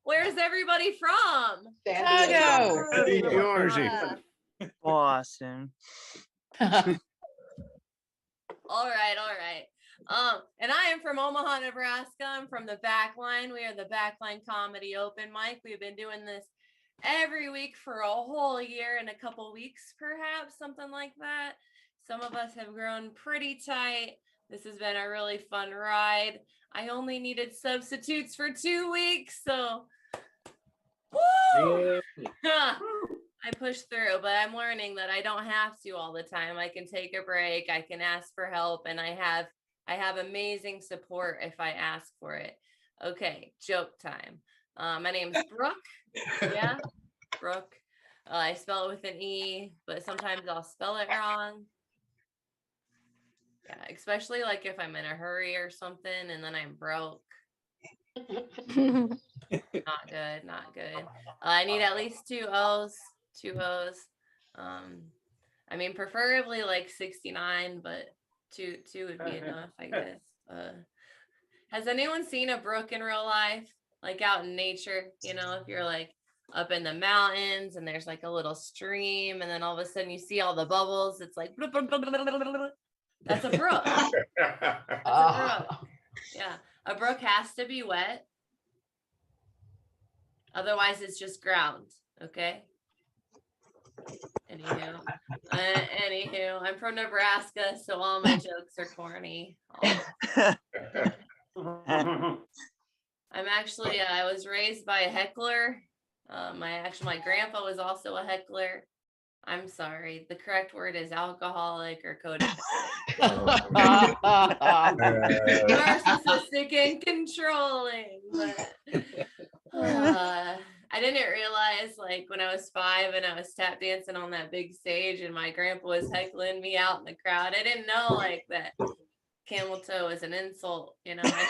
Where's everybody from? Chicago. Boston. All right. And I am from Omaha, Nebraska. I'm from the Backline. We are the Backline Comedy Open Mic. We've been doing this every week for a whole year and a couple weeks, perhaps, something like that. Some of us have grown pretty tight. This has been a really fun ride. I only needed substitutes for 2 weeks, so woo! I pushed through, but I'm learning that I don't have to all the time. I can take a break, I can ask for help, and I have amazing support if I ask for it. Okay, joke time. My name's Brooke. Yeah, Brooke. I spell it with an E, but sometimes I'll spell it wrong. Yeah, especially like if I'm in a hurry or something and then I'm broke. Not good. I need at least two O's. I mean, preferably like 69, but two would be enough, I guess. Has anyone seen a brook in real life? Like out in nature, you know, if you're like up in the mountains and there's like a little stream and then all of a sudden you see all the bubbles, it's like that's a brook. That's a brook. Yeah, a brook has to be wet. Otherwise, it's just ground. Okay. Anywho, I'm from Nebraska, so all my jokes are corny. I'm actually, I was raised by a heckler. My grandpa was also a heckler. I'm sorry. The correct word is alcoholic or codependent. Narcissistic and controlling. But, I didn't realize, like, when I was 5 and I was tap dancing on that big stage and my grandpa was heckling me out in the crowd, I didn't know, like, that camel toe is an insult, you know. I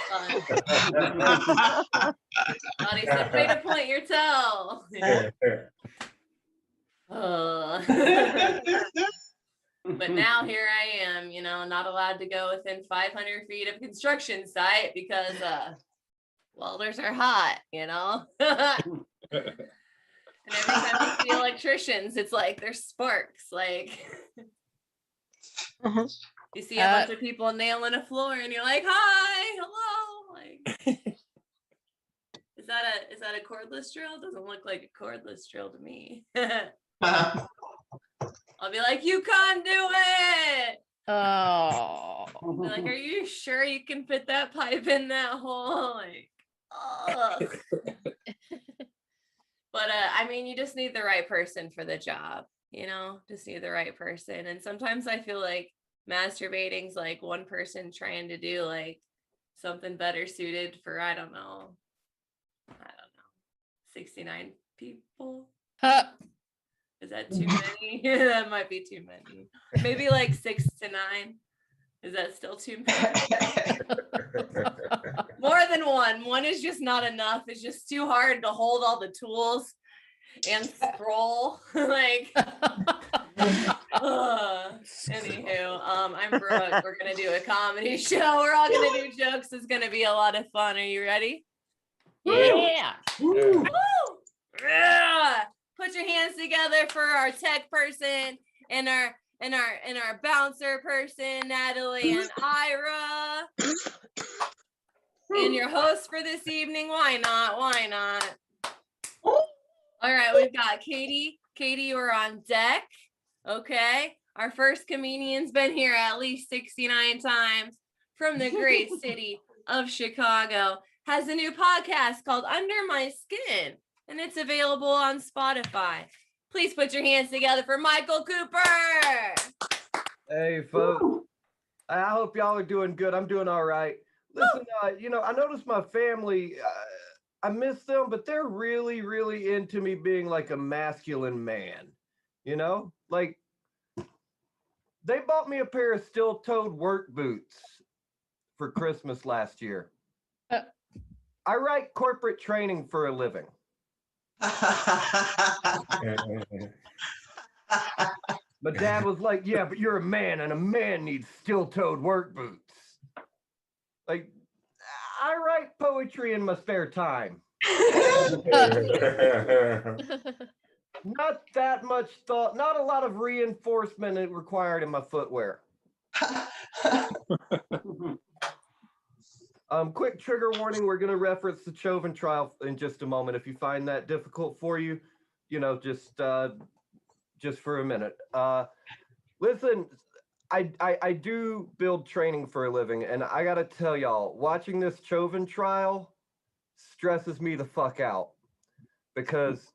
thought he said, way to point your toe. But now here I am, you know, not allowed to go within 500 feet of construction site because welders are hot, you know. And every time you see electricians, it's like there's sparks. Like you see a bunch of people nailing a floor, and you're like, "Hi, hello." Like, is that a cordless drill? Doesn't look like a cordless drill to me. I'll be like, "You can't do it." Oh. I'll be like, "Are you sure you can fit that pipe in that hole?" Like, oh. But I mean, you just need the right person for the job, you know, just need the right person. And sometimes I feel like masturbating's like one person trying to do like something better suited for, I don't know, 69 people. Is that too many? That might be too many. Maybe like 6 to 9. Is that still too many? More than one. One is just not enough. It's just too hard to hold all the tools and scroll. Like, anywho, I'm Brooke. We're gonna do a comedy show. We're all gonna do jokes. It's gonna be a lot of fun. Are you ready? Yeah. Woo! Yeah. Put your hands together for our tech person and our bouncer person, Natalie and Ira. And your host for this evening, why not? All right, we've got Katie. Katie, you're on deck. Okay. Our first comedian's been here at least 69 times from the great city of Chicago. Has a new podcast called Under My Skin, and it's available on Spotify. Please put your hands together for Michael Cooper. Hey, folks. I hope y'all are doing good. I'm doing all right. Listen, you know, I noticed my family, I miss them, but they're really, really into me being like a masculine man, you know? Like, they bought me a pair of steel-toed work boots for Christmas last year. I write corporate training for a living. My dad was like, yeah, but you're a man and a man needs steel-toed work boots. Like, I write poetry in my spare time. Not that much thought, not a lot of reinforcement required in my footwear. Quick trigger warning, we're going to reference the Chauvin trial in just a moment. If you find that difficult for you, just for a minute. Listen, I do build training for a living, and I got to tell y'all, watching this Chauvin trial stresses me the fuck out, because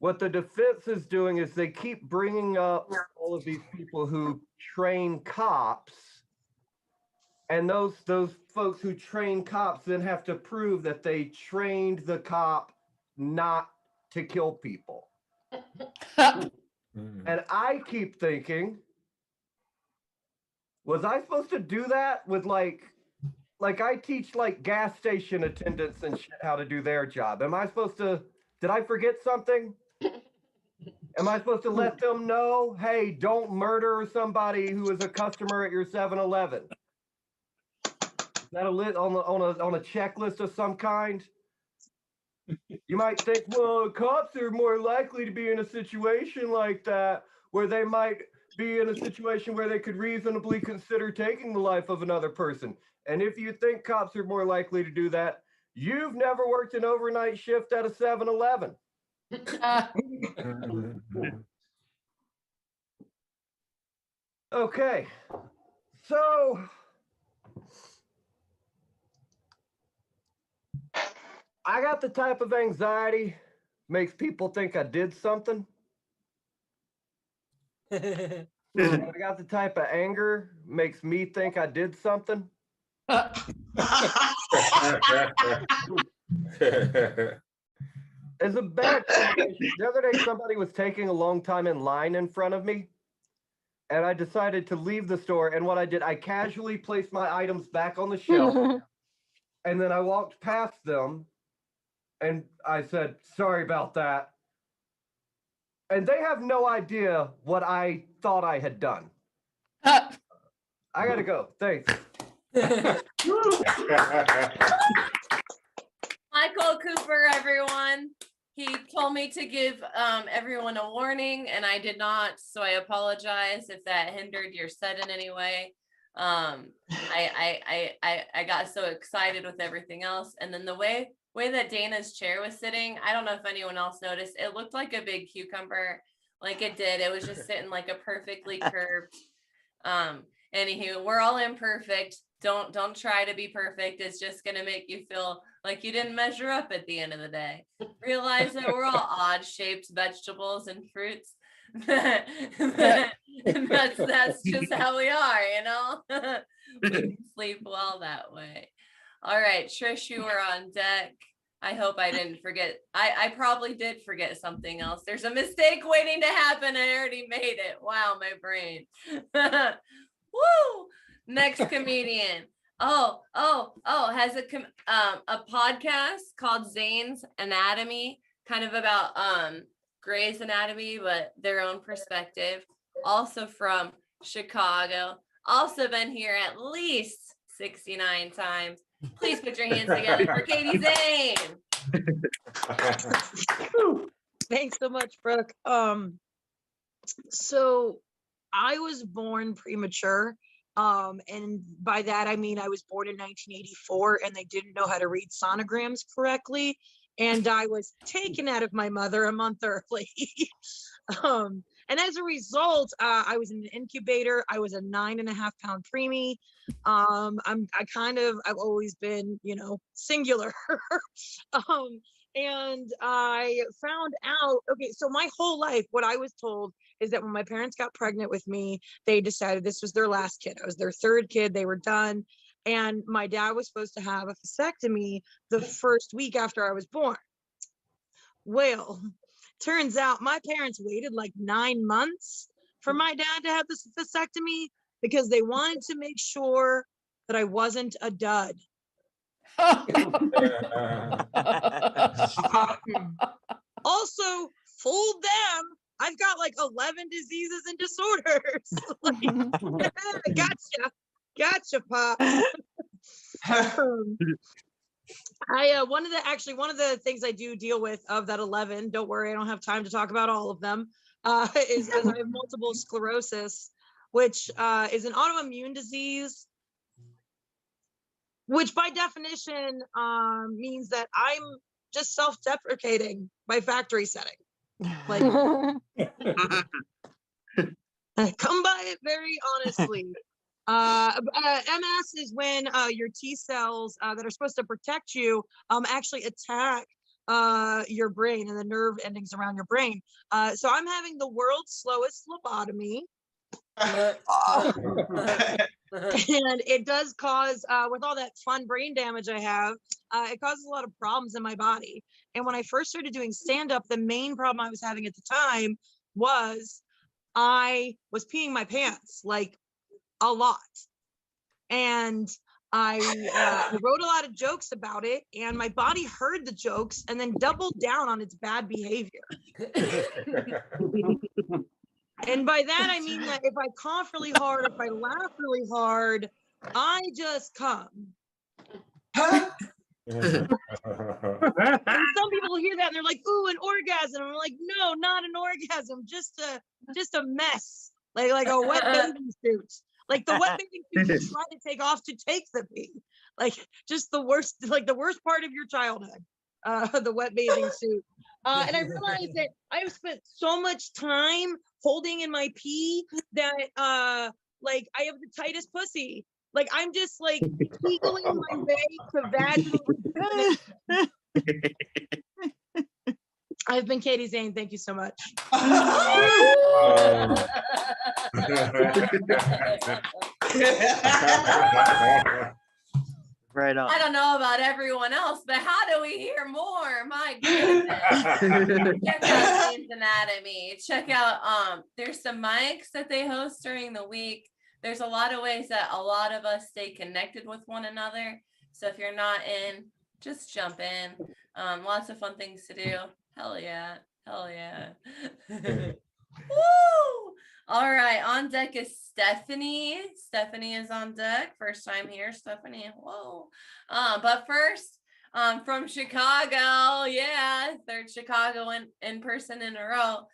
what the defense is doing is they keep bringing up all of these people who train cops, and those folks who train cops then have to prove that they trained the cop not to kill people. And I keep thinking, was I supposed to do that with like I teach like gas station attendants and shit how to do their job. Am I supposed to, did I forget something? Am I supposed to let them know, hey, don't murder somebody who is a customer at your 7-Eleven? Is that a lit on a checklist of some kind? You might think, well, cops are more likely to be in a situation like that, where they might be in a situation where they could reasonably consider taking the life of another person. And if you think cops are more likely to do that, you've never worked an overnight shift at a 7-Eleven. Okay, so I got the type of anxiety makes people think I did something. I got the type of anger makes me think I did something. It's a bad situation. The other day, somebody was taking a long time in line in front of me, and I decided to leave the store. And what I did, I casually placed my items back on the shelf, and then I walked past them, and I said, sorry about that. And they have no idea what I thought I had done. I gotta go. Thanks. Michael Cooper, everyone. He told me to give everyone a warning, and I did not, so I apologize if that hindered your set in any way. I got so excited with everything else, and then the way that Dana's chair was sitting, I don't know if anyone else noticed, it looked like a big cucumber. Like it did. It was just sitting like a perfectly curved. Anywho, we're all imperfect. Don't try to be perfect. It's just gonna make you feel like you didn't measure up at the end of the day. Realize that we're all odd shaped vegetables and fruits. That's just how we are, you know. We can sleep well that way. All right, Trish, you were on deck. I hope I didn't forget. I probably did forget something else. There's a mistake waiting to happen. I already made it. Wow, my brain. Woo! Next comedian. Has a podcast called Zane's Anatomy, kind of about Grey's Anatomy, but their own perspective. Also from Chicago. Also been here at least 69 times. Please put your hands together for Katie Zane. Thanks so much, Brooke. So I was born premature. And by that, I mean, I was born in 1984 and they didn't know how to read sonograms correctly. And I was taken out of my mother a month early. And as a result, I was in an incubator. I was a 9.5-pound preemie. I've always been, singular. And I found out, okay, so my whole life, what I was told is that when my parents got pregnant with me, they decided this was their last kid. I was their third kid. They were done. And my dad was supposed to have a vasectomy the first week after I was born. Well, turns out my parents waited like 9 months for my dad to have this vasectomy because they wanted to make sure that I wasn't a dud. Also, fooled them. I've got like 11 diseases and disorders. Like, gotcha, Pop. One of the things I do deal with of that 11, don't worry, I don't have time to talk about all of them, is I have multiple sclerosis, which is an autoimmune disease, which by definition means that I'm just self-deprecating by factory setting. Like, I come by it very honestly. MS is when your T cells that are supposed to protect you actually attack your brain and the nerve endings around your brain. So I'm having the world's slowest lobotomy. And it does cause, with all that fun brain damage I have, it causes a lot of problems in my body. And when I first started doing stand-up, the main problem I was having at the time was I was peeing my pants, like a lot. And I wrote a lot of jokes about it, and my body heard the jokes and then doubled down on its bad behavior. And by that, I mean that if I cough really hard, if I laugh really hard, I just come. And some people hear that and they're like, ooh, an orgasm. I'm like, no, not an orgasm, just a mess. Like a wet bathing suit. Like the wet bathing suit you try to take off to take the pee. Like just the worst part of your childhood. The wet bathing suit. And I realized that I have spent so much time holding in my pee that like I have the tightest pussy. Like I'm just like eagling my way to vaginal rejuvenation. I've been Katie Zane. Thank you so much. Right on. I don't know about everyone else, but how do we hear more? My goodness. Check out Zane's Anatomy. Check out, there's some mics that they host during the week. There's a lot of ways that a lot of us stay connected with one another. So if you're not in, just jump in. Lots of fun things to do. Hell yeah. Hell yeah. Woo! All right, on deck is Stephanie. Stephanie is on deck. First time here, Stephanie. Whoa. But first, from Chicago, yeah, third Chicago in person in a row.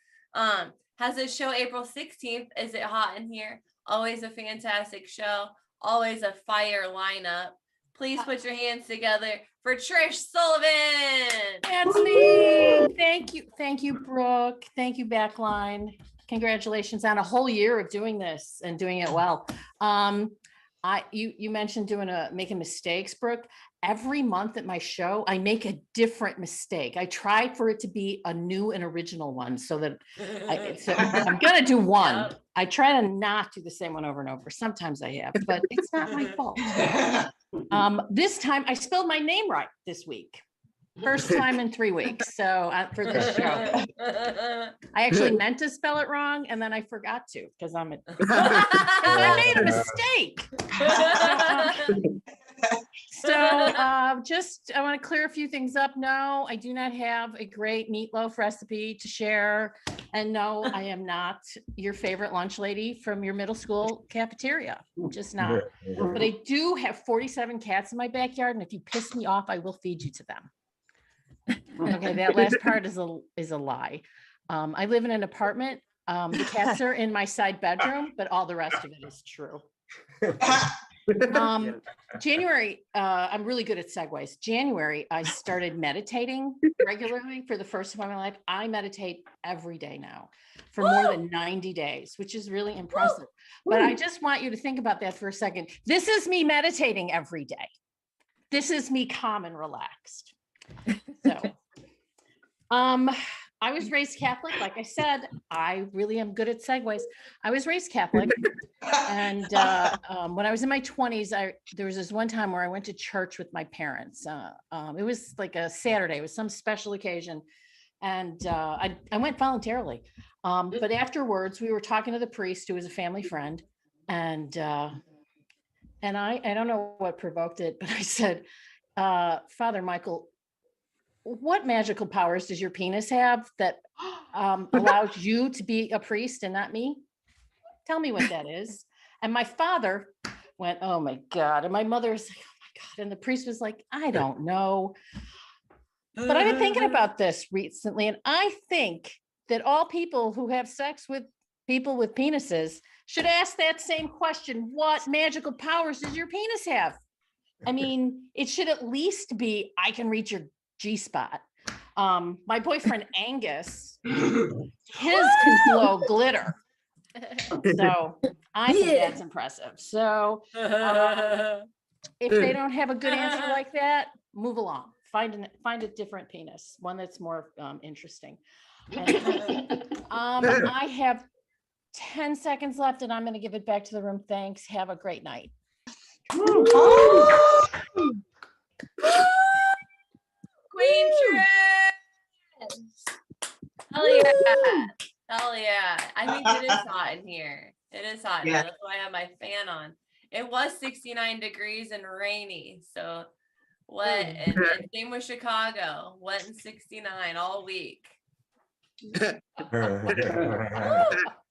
Has a show April 16th. Is it hot in here? Always a fantastic show. Always a fire lineup. Please put your hands together for Trish Sullivan. That's me. Thank you, Brooke. Thank you, Backline. Congratulations on a whole year of doing this and doing it well. You mentioned making mistakes, Brooke. Every month at my show, I make a different mistake. I try for it to be a new and original one, so that I'm gonna do one. Yep. I try to not do the same one over and over. Sometimes I have, but it's not my fault. This time I spelled my name right this week. First time in 3 weeks. So for this show, I actually meant to spell it wrong, and then I forgot to because I made a mistake. So I want to clear a few things up. No, I do not have a great meatloaf recipe to share. And no, I am not your favorite lunch lady from your middle school cafeteria. I'm just not. But I do have 47 cats in my backyard. And if you piss me off, I will feed you to them. Okay, that last part is a lie. I live in an apartment. The cats are in my side bedroom, but all the rest of it is true. January, I'm really good at segues. January, I started meditating regularly for the first time in my life. I meditate every day now for more than 90 days, which is really impressive. But I just want you to think about that for a second. This is me meditating every day. This is me calm and relaxed. So, I was raised Catholic. Like I said, I really am good at segues. I was raised Catholic. And when I was in my 20s, there was this one time where I went to church with my parents. It was like a Saturday. It was some special occasion. And I went voluntarily. But afterwards, we were talking to the priest, who was a family friend. And I don't know what provoked it, but I said, Father Michael, what magical powers does your penis have that allows you to be a priest and not me? Tell me what that is. And my father went, oh my God. And my mother was like, oh my God. And the priest was like, I don't know. But I've been thinking about this recently, and I think that all people who have sex with people with penises should ask that same question. What magical powers does your penis have? I mean, it should at least be, I can reach your G-spot. My boyfriend Angus, his can blow glitter. So I think that's impressive. So if they don't have a good answer like that, move along. Find a different penis, one that's more interesting. I have 10 seconds left and I'm going to give it back to the room. Thanks. Have a great night. Queen Trish. Hell yeah. Hell yeah. I think it is hot in here. It is hot. Yeah. That's why I have my fan on. It was 69 degrees and rainy. So wet. And same with Chicago. Wet and 69 all week.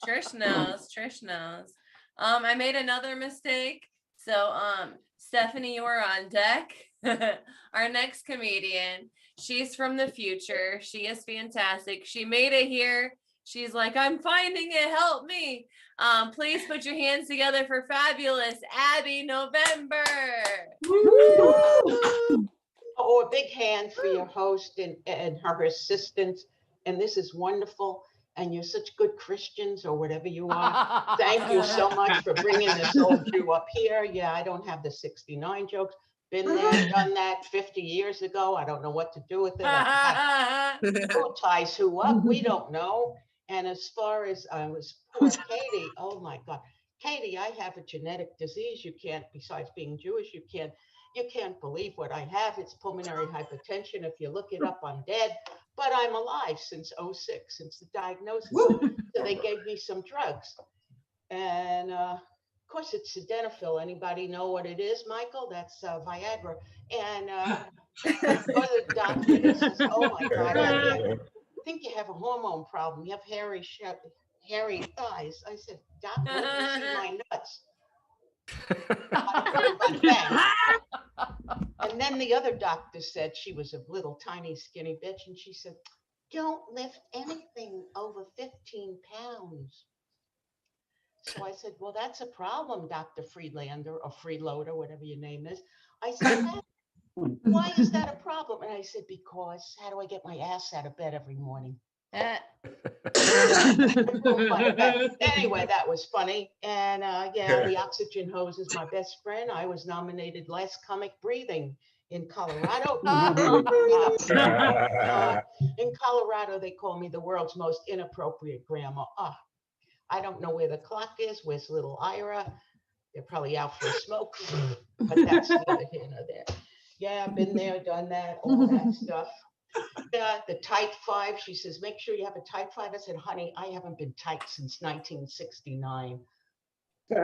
Trish knows. Trish knows. I made another mistake. So Stephanie, you're on deck. Our next comedian. She's from the future. She is fantastic. She made it here. She's like, I'm finding it. Help me. Please put your hands together for fabulous Abby November. Oh, a big hand for your host and her assistants. And this is wonderful. And you're such good Christians or whatever you are. Thank you so much for bringing this old Jew up here. Yeah, I don't have the 69 jokes. Been there, done that 50 years ago. I don't know what to do with it. Who ties who up? We don't know. And as far as poor Katie, oh my God. Katie, I have a genetic disease. You can't, besides being Jewish, you can't believe what I have. It's pulmonary hypertension. If you look it up, I'm dead. But I'm alive since 2006, since the diagnosis. So they gave me some drugs. And of course, it's sildenafil. Anybody know what it is, Michael? That's Viagra. And go to the doctor. He says, oh my God, I think you have a hormone problem. You have hairy thighs. I said, Doc, where do you see my nuts? And then the other doctor said, she was a little tiny skinny bitch, and she said, don't lift anything over 15 pounds. So I said, well, that's a problem, Dr. Freelander or Freeloader, whatever your name is. I said, why is that a problem? And I said, because how do I get my ass out of bed every morning? Anyway, that was funny. And yeah, the oxygen hose is my best friend. I was nominated Last Comic Breathing in Colorado. In Colorado, they call me the world's most inappropriate grandma. I don't know where the clock is. Where's little Ira? They're probably out for a smoke, but that's neither here nor there. Yeah, I've been there, done that, all that stuff. Yeah, the tight five. She says, make sure you have a tight five. I said, honey, I haven't been tight since 1969. If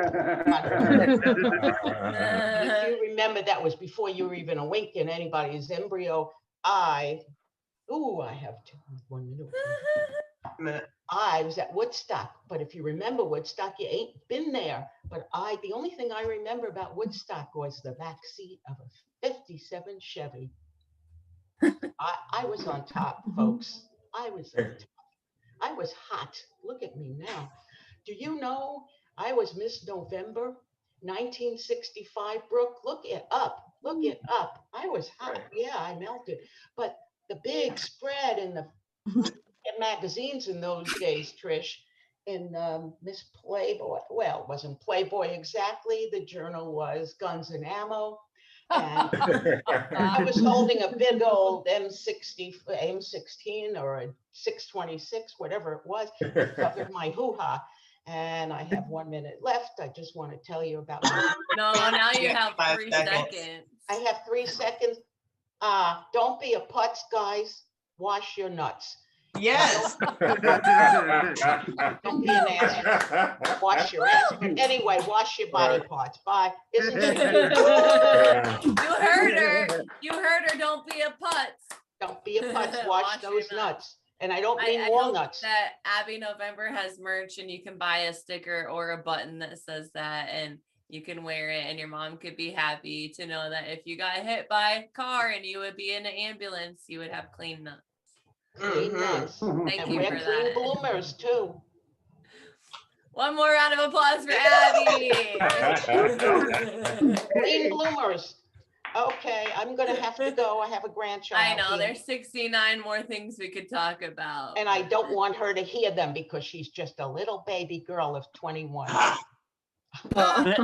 you remember, that was before you were even a wink in anybody's embryo. I have 1 minute. I was at Woodstock, but if you remember Woodstock, you ain't been there. But the only thing I remember about Woodstock was the back seat of a 57 Chevy. I was on top, folks. I was on top. I was hot. Look at me now. Do you know I was Miss November 1965, Brooke? Look it up. Look it up. I was hot. Yeah, I melted. But the big spread in the magazines in those days, Trish, in Miss Playboy. Well, it wasn't Playboy exactly. The journal was Guns and Ammo. And I was holding a big old M16 or a 626, whatever it was, covered my hoo-ha. And I have 1 minute left. I just want to tell you about No, now you have 3 seconds. I have 3 seconds. Don't be a putz, guys. Wash your nuts. Yes. Don't be an ass. Wash your ass. Anyway, wash your body parts. Bye. Isn't she cute? You heard her. You heard her. Don't be a putz. Don't be a putz. Wash those nuts. And I don't mean I walnuts. hope that Abby November has merch and you can buy a sticker or a button that says that. And You can wear it and your mom could be happy to know that if you got hit by a car and you would be in an ambulance, you would have clean nuts. Clean nuts. Thank And you wear for clean that. bloomers too. One more round of applause for Abby. Clean bloomers. Okay, I'm gonna have to go. I have a grandchild. I know here, there's 69 more things we could talk about. and I don't want her to hear them because she's just a little baby girl of 21. Bye,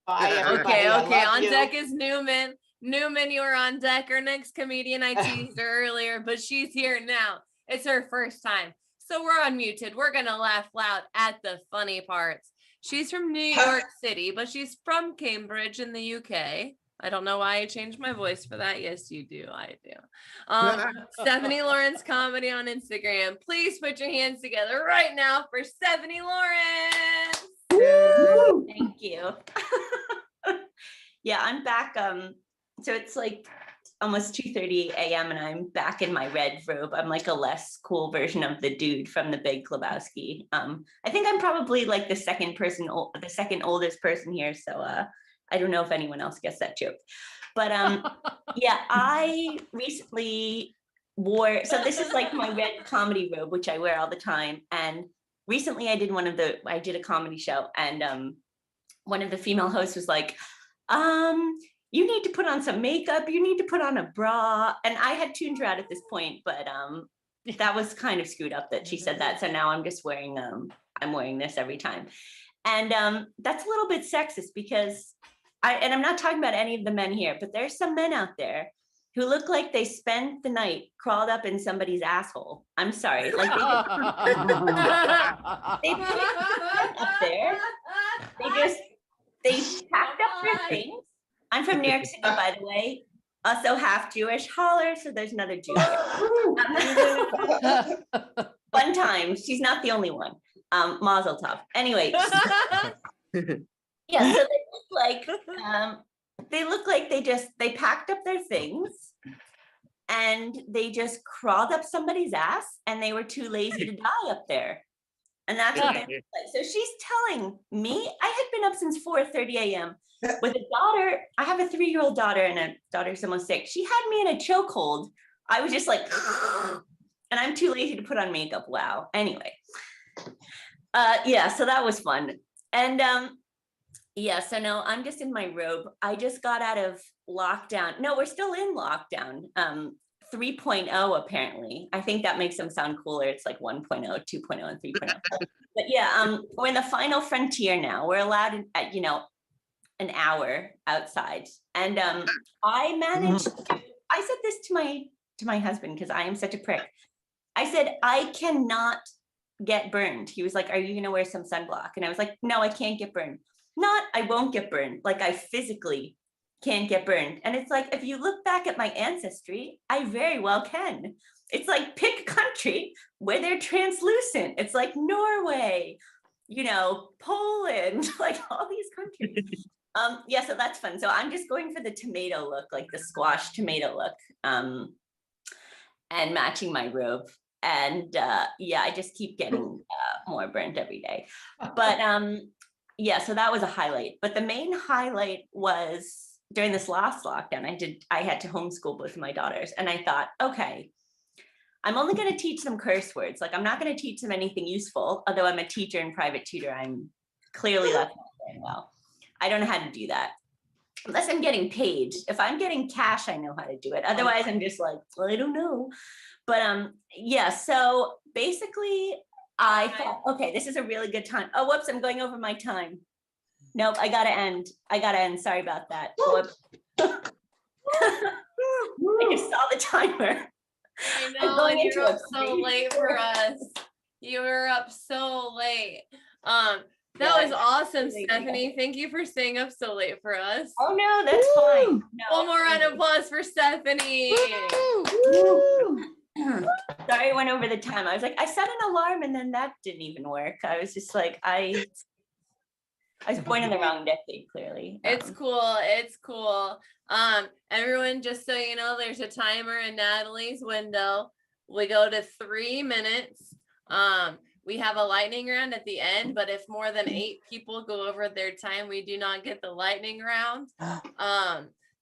everybody. Okay, I okay. love On you. deck is Newman. Newman, you were on deck. Our next comedian, I teased her earlier, but she's here now. It's her first time. So we're unmuted. We're going to laugh loud at the funny parts. She's from New York City, but she's from Cambridge in the UK. I don't know why I changed my voice for that. Yes, you do. I do. Stephanie Lawrence Comedy on Instagram. Please put your hands together right now for Stephanie Lawrence. Thank you. Yeah, I'm back. So it's like almost 2:30 a.m. and I'm back in my red robe. I'm like a less cool version of the dude from The Big Lebowski. I think I'm probably like the second oldest person here. So I don't know if anyone else gets that joke. But yeah, I recently wore, so this is like my red comedy robe, which I wear all the time. And recently I did a comedy show, and one of the female hosts was like, you need to put on some makeup, you need to put on a bra. And I had tuned her out at this point, but that was kind of screwed up that she said that. So now I'm just wearing, I'm wearing this every time. And that's a little bit sexist because I'm not talking about any of the men here, but there's some men out there who look like they spent the night crawled up in somebody's asshole. I'm sorry, like they put up there. They packed up their things. I'm from New York City, by the way. Also half Jewish. Holler, so there's another Jew here. Fun times. She's not the only one. Mazel tov. Anyway. Yeah, so they look like they packed up their things and they just crawled up somebody's ass and they were too lazy to die up there. And that's what they look like. So she's telling me, I had been up since 4:30 a.m. with a daughter. I have a 3-year-old daughter and a daughter's almost 6. She had me in a chokehold. I was just like, and I'm too lazy to put on makeup. Wow. Anyway. Yeah, so that was fun. And yeah, so no, I'm just in my robe. I just got out of lockdown. No, we're still in lockdown. 3.0 apparently. I think that makes them sound cooler. It's like 1.0, 2.0, and 3.0. But yeah, we're in the final frontier now. We're allowed at, an hour outside. And I managed to, I said this to my husband because I am such a prick. I said, I cannot get burned. He was like, are you gonna wear some sunblock? And I was like, no, I can't get burned. Not I won't get burned, like I physically can't get burned. And it's like, if you look back at my ancestry, I very well can. It's like, pick a country where they're translucent. It's like Norway, Poland, like all these countries. Yeah, so that's fun. So I'm just going for the tomato look, like the squash tomato look, and matching my robe. And yeah, I just keep getting more burnt every day. But yeah, so that was a highlight. But the main highlight was during this last lockdown, I had to homeschool both of my daughters. And I thought, okay, I'm only going to teach them curse words. Like, I'm not going to teach them anything useful, although I'm a teacher and private tutor. I'm clearly that's not very well. I don't know how to do that unless I'm getting paid. If I'm getting cash, I know how to do it. Otherwise, I'm just like, well, I don't know. But yeah, so basically I thought, okay, this is a really good time. Oh, whoops, I'm going over my time. Nope, I gotta end. Sorry about that. Whoops. I just saw the timer. I know, and you're up so late for us. You were up so late. That was awesome, Stephanie. Thank you for staying up so late for us. Oh no, that's fine. No. One more round of applause for Stephanie. Sorry, I went over the time. I was like, I set an alarm and then that didn't even work. I was just like, I was born in the wrong decade, clearly. It's cool. It's cool. Everyone, just so you know, there's a timer in Natalie's window. We go to 3 minutes. we have a lightning round at the end, but if more than 8 people go over their time, we do not get the lightning round.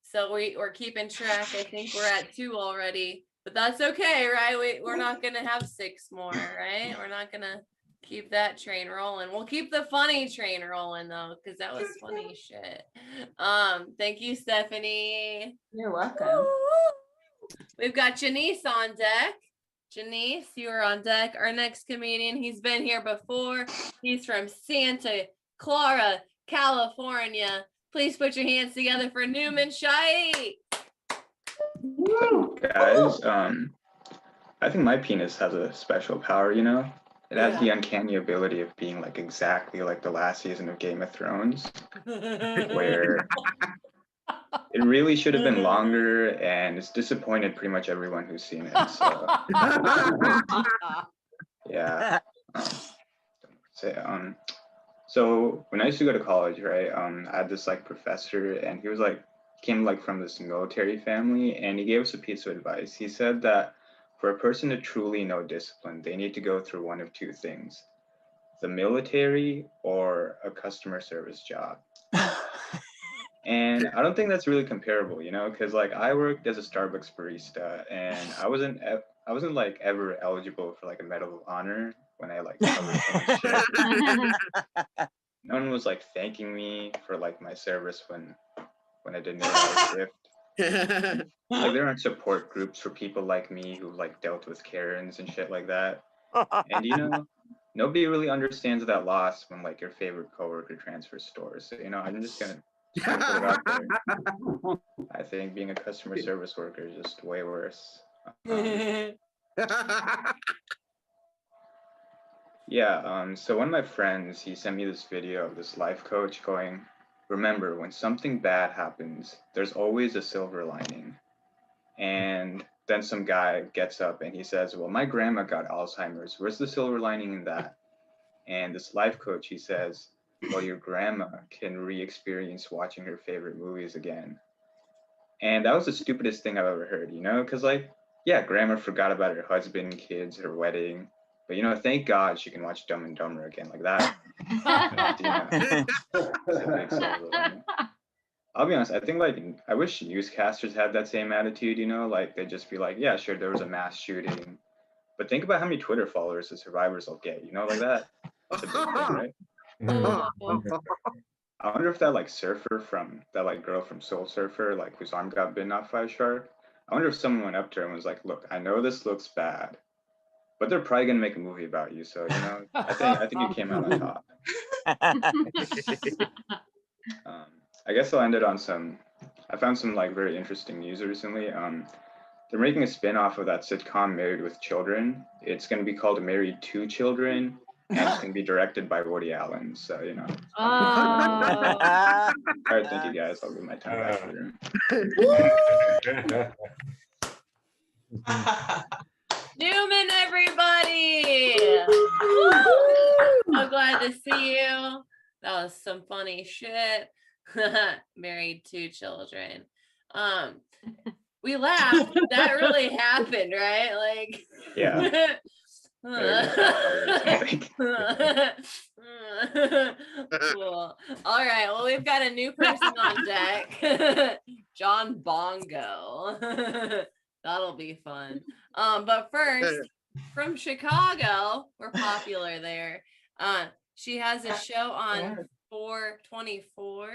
So we're keeping track. I think we're at 2 already, but that's okay, right? We're not gonna have 6 more, right? We're not gonna keep that train rolling. We'll keep the funny train rolling though, because that was funny shit. Thank you, Stephanie. You're welcome. We've got Janice on deck. Janice, you are on deck. Our next comedian, he's been here before. He's from Santa Clara, California. Please put your hands together for Newman Shai. Guys, I think my penis has a special power, you know? It has the uncanny ability of being like exactly like the last season of Game of Thrones, where it really should have been longer, and it's disappointed pretty much everyone who's seen it. So yeah. So when I used to go to college, right, I had this like professor, and he was like came like from this military family, and he gave us a piece of advice. He said that for a person to truly know discipline, they need to go through one of 2 things: the military or a customer service job. And I don't think that's really comparable, you know, because like I worked as a Starbucks barista, and I wasn't like ever eligible for like a Medal of Honor when I like covered someone's shift. No one was like thanking me for like my service when I did an 8-hour shift. Like there aren't support groups for people like me who like dealt with Karens and shit like that. And you know, nobody really understands that loss when like your favorite coworker transfers stores. So you know, I'm just gonna put it out there. I think being a customer service worker is just way worse. Yeah, so one of my friends, he sent me this video of this life coach going, remember, when something bad happens, there's always a silver lining. And then some guy gets up and he says, well, my grandma got Alzheimer's. Where's the silver lining in that? And this life coach, he says, well, your grandma can re-experience watching her favorite movies again. And that was the stupidest thing I've ever heard, you know? Because like, yeah, grandma forgot about her husband, kids, her wedding. But you know, thank God she can watch Dumb and Dumber again like that. It's a big silver lining. I'll be honest, I think like, I wish newscasters had that same attitude, you know? Like they'd just be like, yeah, sure, there was a mass shooting. But think about how many Twitter followers the survivors will get, you know, like that. That's a big thing, right? I wonder if that like surfer from that like girl from Soul Surfer, like whose arm got bitten off by a shark. I wonder if someone went up to her and was like, "Look, I know this looks bad, but they're probably gonna make a movie about you, so you know, I think you came out on top." I guess I'll end it on some. I found some like very interesting news recently. They're making a spin-off of that sitcom Married with Children. It's gonna be called Married to Children. And it's going to be directed by Woody Allen, so, you know. All right, thank you, guys. I'll give my time back to the room. Newman, everybody! So glad to see you. That was some funny shit. Married 2 children. We laughed. That really happened, right? Like, yeah. Cool. All right. Well, we've got a new person on deck. John Bongo. That'll be fun. But first, from Chicago, we're popular there. She has a show on 4/24,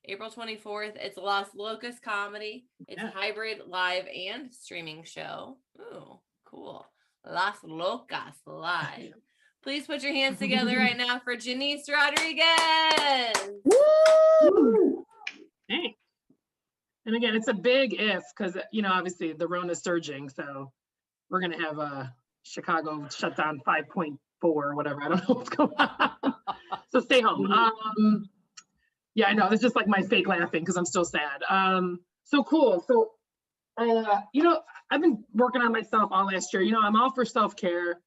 April 24th. It's Las Locas Comedy. It's a hybrid live and streaming show. Ooh, cool. Las Locas Live. Please put your hands together right now for Janice Rodriguez. Woo! Hey. And again, it's a big if, because, you know, obviously the Rona's surging. So we're going to have Chicago shut down 5.4 or whatever. I don't know what's going on. So stay home. Yeah, I know. It's just like my fake laughing because I'm still sad. So cool. So, you know, I've been working on myself all last year. You know, I'm all for self-care.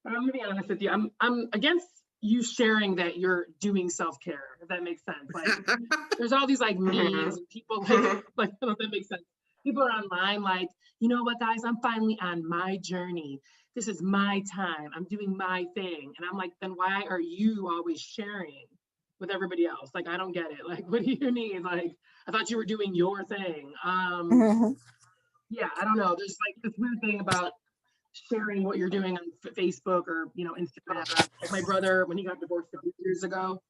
But I'm gonna be honest with you. I'm against you sharing that you're doing self-care, if that makes sense. Like there's all these like memes and people like I don't know if that makes sense. People are online like, you know what, guys, I'm finally on my journey this is my time. I'm doing my thing. And I'm like, then why are you always sharing with everybody else? Like, I don't get it. Like, what do you need? Like, I thought you were doing your thing. Yeah, I don't know. There's like this weird thing about sharing what you're doing on Facebook or, you know, Instagram. Like my brother, when he got divorced a few years ago,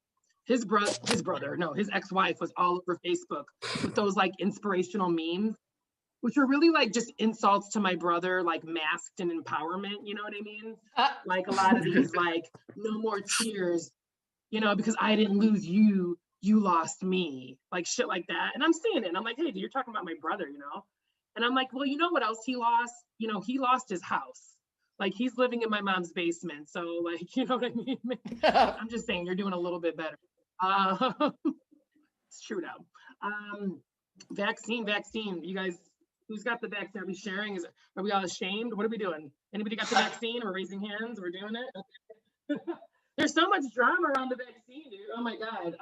his ex-wife was all over Facebook with those like inspirational memes, which were really like just insults to my brother, like masked in empowerment, you know what I mean? Like a lot of these like, no more tears, you know, because I didn't lose you, you lost me, like shit like that. And I'm seeing it and I'm like, hey, dude, you're talking about my brother, you know? And I'm like, well, you know what else he lost? You know, he lost his house. Like he's living in my mom's basement. So like, you know what I mean? I'm just saying you're doing a little bit better. It's true though. Vaccine. You guys, who's got the vaccine? Are we sharing? Are we all ashamed? What are we doing? Anybody got the vaccine? We're raising hands. We're doing it. There's so much drama around the vaccine, dude. Oh my God.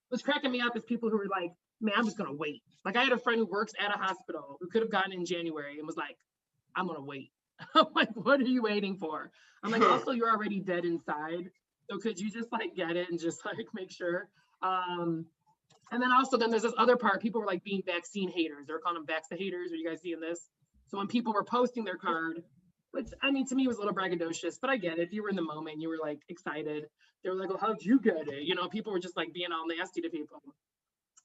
What's cracking me up is people who are like, man, I'm just gonna wait. Like I had a friend who works at a hospital who could have gotten in January and was like, I'm gonna wait. I'm like, what are you waiting for? I'm like, also you're already dead inside. So could you just like get it and just like make sure? And then there's this other part, people were like being vaccine haters. They're calling them vaccine haters. Are you guys seeing this? So when people were posting their card, which I mean, to me was a little braggadocious, but I get it. If you were in the moment, you were like excited. They were like, well, how'd you get it? You know, people were just like being all nasty to people.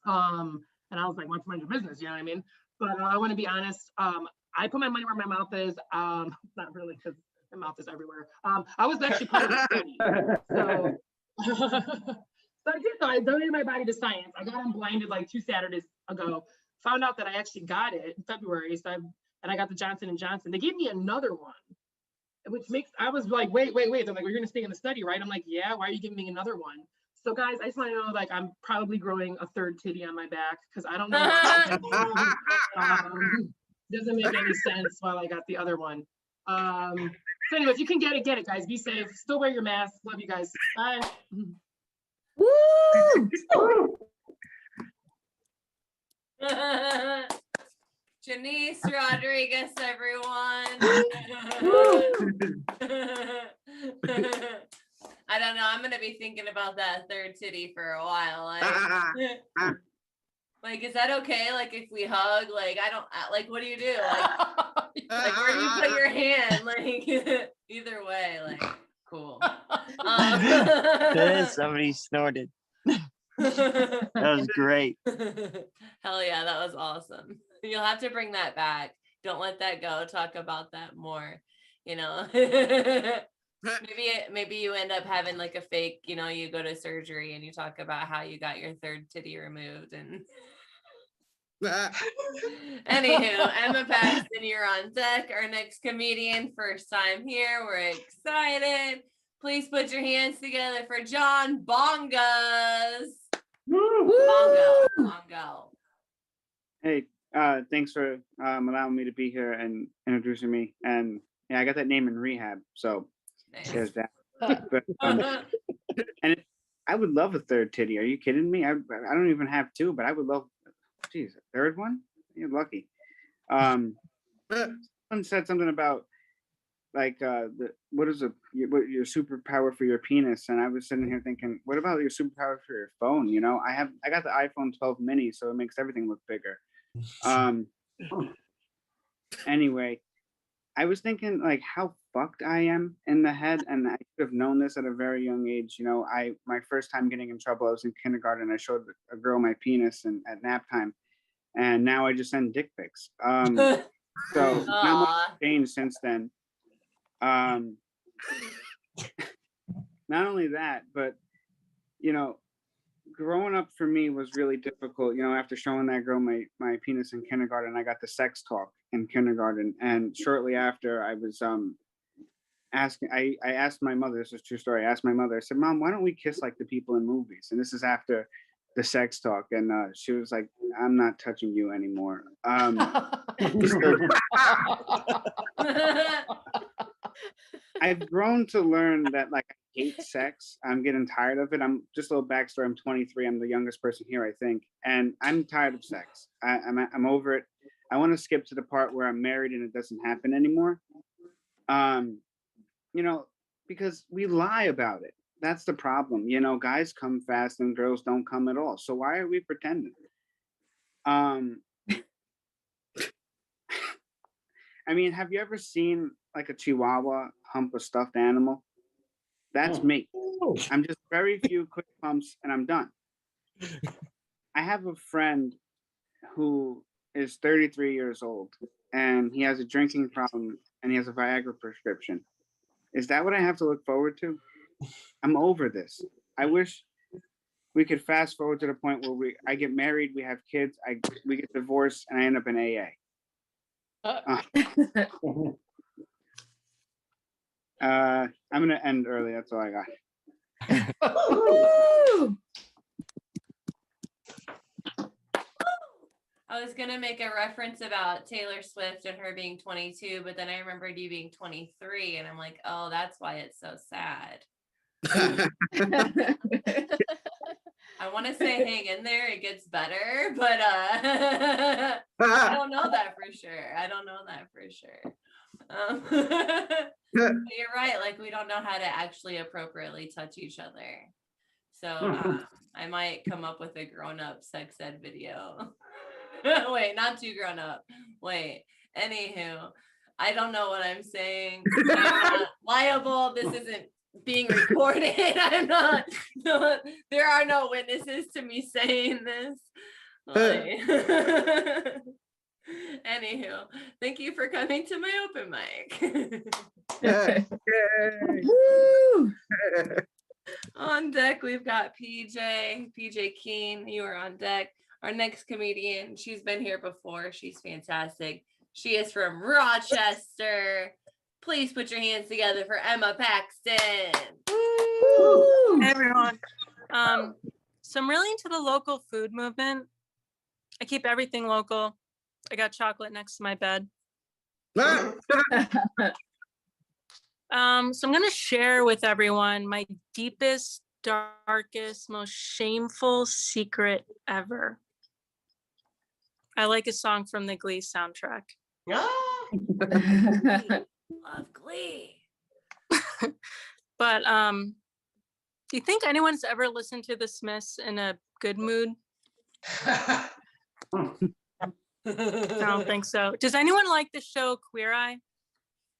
And I was like, what's mind your business? You know what I mean? But I want to be honest. I put my money where my mouth is. Not really, because my mouth is everywhere. I was actually part of the study. So, so I did though. I donated my body to science. I got unblinded like 2 Saturdays ago. Found out that I actually got it in February. And I got the Johnson & Johnson. They gave me another one, which makes, I was like, wait. They're like, well, you're going to stay in the study, right? I'm like, yeah, why are you giving me another one? So guys, I just want to know, like, I'm probably growing a third titty on my back because I don't know. Doesn't make any sense while I got the other one. So anyway, if you can get it, guys. Be safe. Still wear your mask. Love you guys. Bye. Woo! Janice Rodriguez, everyone. I don't know. I'm gonna be thinking about that third titty for a while. Like, is that okay? Like, if we hug, like, I don't like. What do you do? Like where do you put your hand? Like, either way, like, cool. Somebody snorted. That was great. Hell yeah, that was awesome. You'll have to bring that back. Don't let that go. Talk about that more. You know. Maybe you end up having like a fake, you know, you go to surgery and you talk about how you got your third titty removed and anywho, Emma Paxton, you're on deck. Our next comedian, first time here. We're excited. Please put your hands together for John Bongas. Bongo. Hey, thanks for allowing me to be here and introducing me. And yeah, I got that name in rehab, so Nice. there's that. But, and I would love a third titty. Are you kidding me? I don't even have two, but I would love. Geez, a third one? You're lucky. Someone said something about like what is your superpower for your penis? And I was sitting here thinking, what about your superpower for your phone? You know, I got the iPhone 12 mini, so it makes everything look bigger. Anyway, I was thinking like how fucked I am in the head, and I should have known this at a very young age. You know, my first time getting in trouble, I was in kindergarten. I showed a girl my penis and at nap time, and now I just send dick pics. So not much changed since then. Not only that, but you know, growing up for me was really difficult. You know, after showing that girl my penis in kindergarten, I got the sex talk in kindergarten, and shortly after, I was I asked my mother. This is a true story. I asked my mother. I said, "Mom, why don't we kiss like the people in movies?" And this is after the sex talk, and she was like, "I'm not touching you anymore." I've grown to learn that like I hate sex. I'm getting tired of it. I'm just a little backstory. I'm 23. I'm the youngest person here, I think, and I'm tired of sex. I'm over it. I want to skip to the part where I'm married and it doesn't happen anymore. You know, because we lie about it. That's the problem. You know, guys come fast and girls don't come at all. So why are we pretending? I mean, have you ever seen like a Chihuahua hump a stuffed animal? That's me. I'm just very few quick pumps and I'm done. I have a friend who is 33 years old and he has a drinking problem and he has a Viagra prescription. Is that what I have to look forward to? I'm over this. I wish we could fast forward to the point where I get married, we have kids, we get divorced, and I end up in AA. I'm gonna end early. That's all I got. I was gonna make a reference about Taylor Swift and her being 22, but then I remembered you being 23, and I'm like, oh, that's why it's so sad. I want to say hang in there, it gets better, but I don't know that for sure. But you're right, like we don't know how to actually appropriately touch each other. So I might come up with a grown-up sex ed video. Wait, not too grown up. Wait, anywho, I don't know what I'm saying. I'm not liable. This isn't being recorded. I'm not. No, there are no witnesses to me saying this. Like, anywho, thank you for coming to my open mic. On deck, we've got PJ Keen. You are on deck. Our next comedian, she's been here before. She's fantastic. She is from Rochester. Please put your hands together for Emma Paxton. Hey everyone. So I'm really into the local food movement. I keep everything local. I got chocolate next to my bed. So I'm going to share with everyone my deepest, darkest, most shameful secret ever. I like a song from the Glee soundtrack. Love Glee. But do you think anyone's ever listened to the Smiths in a good mood? I don't think so. Does anyone like the show Queer Eye?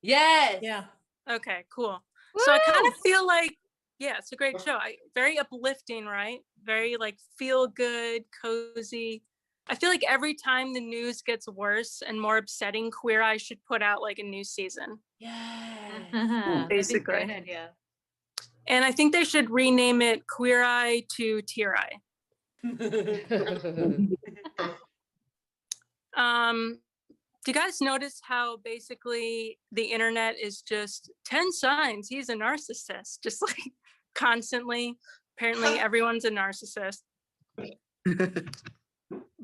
Yes. Yeah. Okay, cool. So I kind of feel like, yeah, it's a great show. Very uplifting, right? Very like feel good, cozy. I feel like every time the news gets worse and more upsetting, Queer Eye should put out like a new season. Yes. Basically. Great idea. And I think they should rename it Queer Eye to Tear Eye. Do you guys notice how basically the internet is just 10 signs he's a narcissist, just like constantly? Apparently everyone's a narcissist.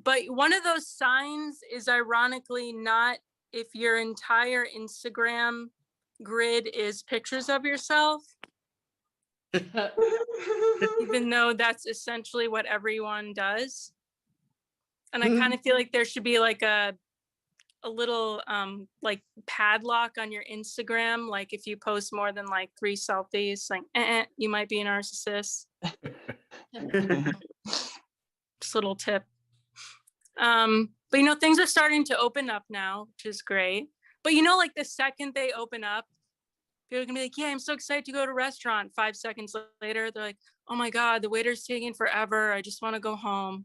But one of those signs is ironically not if your entire Instagram grid is pictures of yourself. Even though that's essentially what everyone does. And I kind of feel like there should be like a little like padlock on your Instagram. Like if you post more than like 3 selfies, like you might be a narcissist. Just a little tip. But you know, things are starting to open up now, which is great. But you know, like the second they open up, people are gonna be like, yeah, I'm so excited to go to a restaurant. 5 seconds later, they're like, oh my God, the waiter's taking forever. I just want to go home.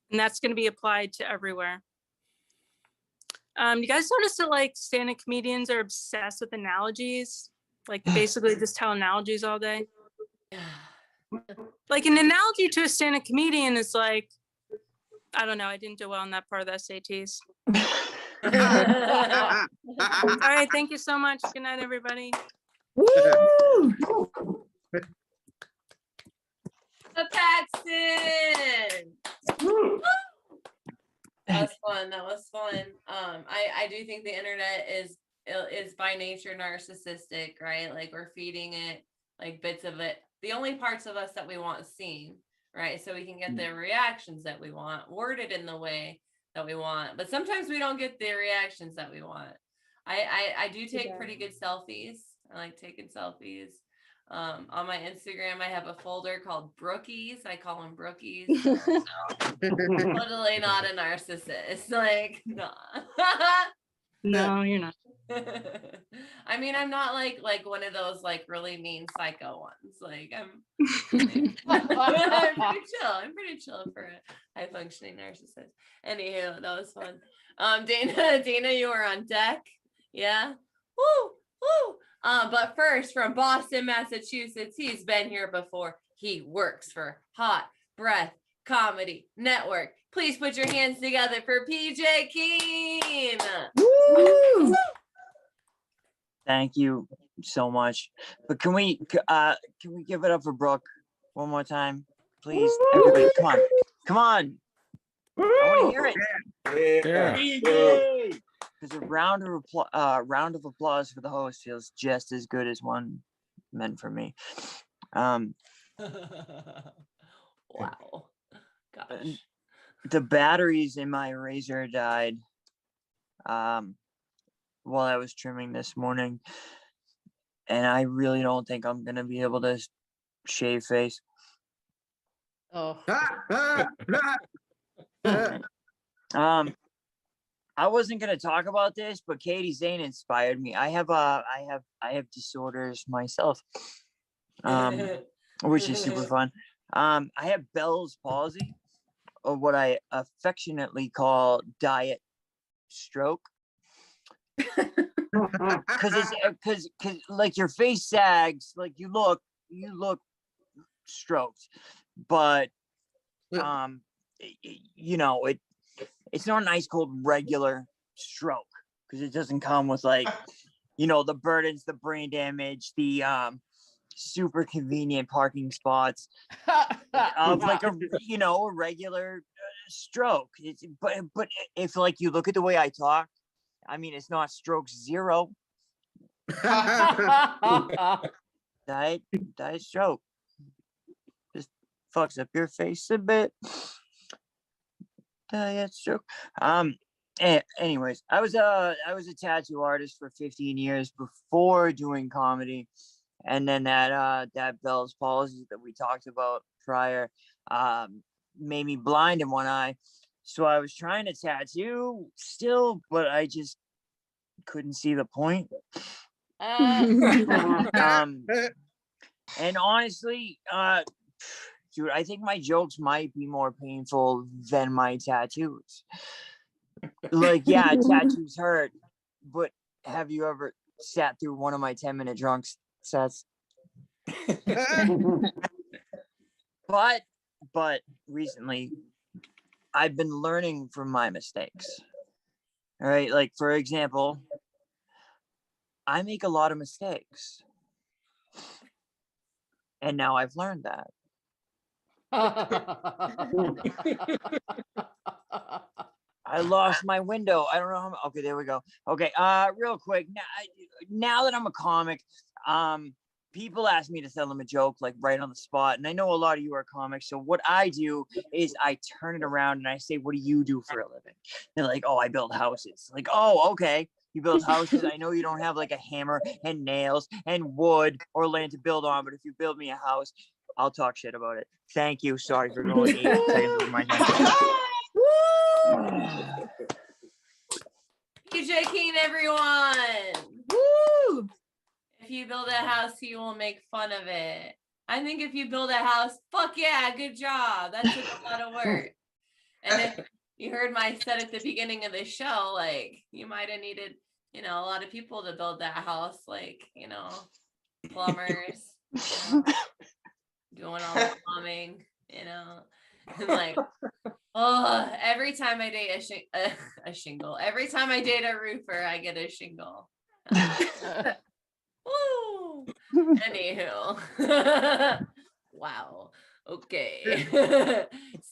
And that's going to be applied to everywhere. You guys notice that like stand-up comedians are obsessed with analogies? Like basically just tell analogies all day. Like an analogy to a stand-up comedian is like, I don't know, I didn't do well on that part of the SATs. All right, thank you so much. Good night, everybody. Paxton. That was fun. I do think the internet is by nature narcissistic, right? Like we're feeding it like bits of it, the only parts of us that we want seen, right? So we can get the reactions that we want, worded in the way that we want. But sometimes we don't get the reactions that we want. I do take pretty good selfies. I like taking selfies. On my Instagram, I have a folder called Brookies. I call them Brookies. Totally not a narcissist. Like, no. No, you're not. I mean, I'm not like one of those like really mean psycho ones. Like I'm pretty chill. I'm pretty chill for a high functioning narcissist. Anywho, that was fun. Dana, you are on deck. Yeah. Woo, woo. But first, from Boston, Massachusetts, he's been here before. He works for Hot Breath Comedy Network. Please put your hands together for PJ Keen. Woo! Thank you so much. But can we give it up for Brooke one more time, please? Everybody, come on, come on! I want to hear it. Yeah. Because a round of applause for the host feels just as good as one meant for me. Wow. Gosh. The batteries in my razor died while I was trimming this morning, and I really don't think I'm gonna be able to shave face. Oh. I wasn't gonna talk about this, but Katie Zane inspired me. I have disorders myself, which is super fun. I have Bell's palsy, or what I affectionately call diet stroke. Because like your face sags, like you look stroked, but you know, it's not an ice cold regular stroke, because it doesn't come with like, you know, the burdens, the brain damage, the super convenient parking spots of like a regular stroke. But if like you look at the way I talk, I mean, it's not stroke zero. Diet stroke just fucks up your face a bit. Diet stroke. Anyways, I was a tattoo artist for 15 years before doing comedy, and then that Bell's palsy that we talked about prior made me blind in one eye. So I was trying to tattoo still, but I just couldn't see the point. And honestly, dude, I think my jokes might be more painful than my tattoos. Like, yeah, tattoos hurt, but have you ever sat through one of my 10-minute drunk sets? But recently, I've been learning from my mistakes. All right, like for example, I make a lot of mistakes, and now I've learned that. I lost my window. I don't know how. Okay, there we go. Okay, real quick. Now that I'm a comic, people ask me to tell them a joke like right on the spot, and I know a lot of you are comics. So what I do is I turn it around and I say, "What do you do for a living?" They're like, "Oh, I build houses." Like, "Oh, okay. You build houses. I know you don't have like a hammer and nails and wood or land to build on, but if you build me a house, I'll talk shit about it." Thank you. Sorry for going 8 seconds over my time. PJ Keen, everyone. Woo! If you build a house, you will make fun of it. I think if you build a house, fuck yeah, good job. That took a lot of work. And if you heard my set at the beginning of the show, like you might have needed, a lot of people to build that house, like, plumbers, doing all the plumbing, and like, oh, every time I date a shingle, every time I date a roofer, I get a shingle. Woo! Anywho. Wow. Okay.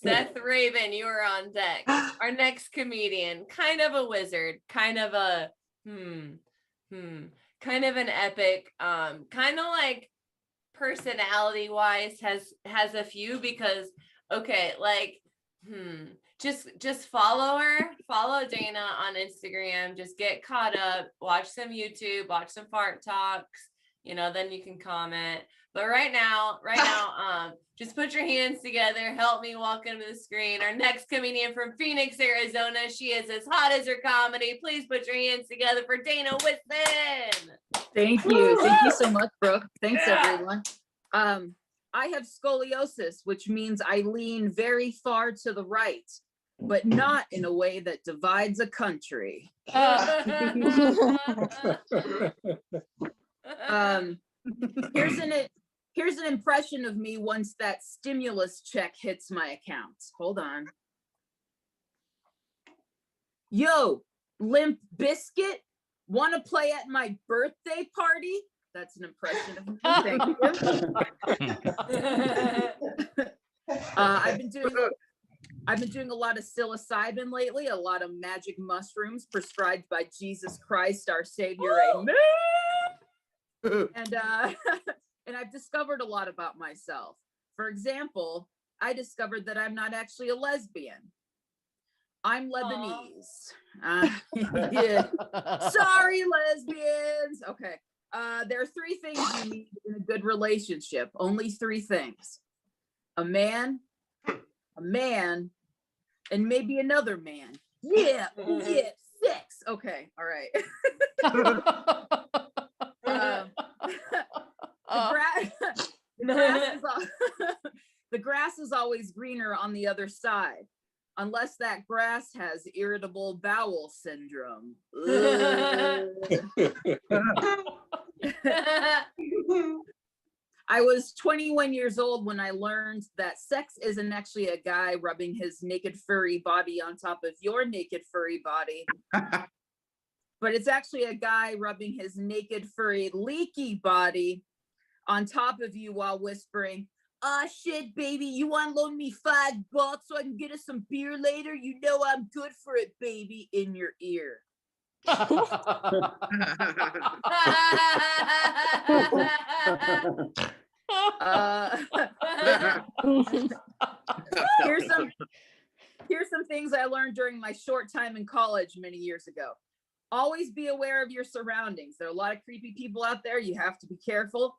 Seth Raven, you are on deck. Our next comedian, kind of a wizard, kind of a kind of an epic, kind of like personality wise has a few, because okay, like Just follow her, follow Dana on Instagram. Just get caught up, watch some YouTube, watch some fart talks, then you can comment. But right now, just put your hands together. Help me welcome to the screen our next comedian from Phoenix, Arizona. She is as hot as her comedy. Please put your hands together for Dana Whitson. Thank you. Thank you so much, Brooke. Thanks, everyone. I have scoliosis, which means I lean very far to the right, but not in a way that divides a country. Here's an impression of me once that stimulus check hits my account. Hold on. Yo, Limp Biscuit, want to play at my birthday party? That's an impression of me. Thank you. I've been doing a lot of psilocybin lately, a lot of magic mushrooms prescribed by Jesus Christ, our Savior. Amen. And I've discovered a lot about myself. For example, I discovered that I'm not actually a lesbian. I'm Lebanese. Yeah. Sorry, lesbians. Okay. There are 3 things you need in a good relationship. Only 3 things. A man, and maybe another man. Yeah, yeah, sex. Okay, all right. The grass is always greener on the other side, unless that grass has irritable bowel syndrome. I was 21 years old when I learned that sex isn't actually a guy rubbing his naked furry body on top of your naked furry body, but it's actually a guy rubbing his naked furry leaky body on top of you while whispering, "Ah, shit, baby, you want to loan me $5 so I can get us some beer later? You know I'm good for it, baby," in your ear. Here's some things I learned during my short time in college many years ago. Always be aware of your surroundings. There are a lot of creepy people out there. You have to be careful.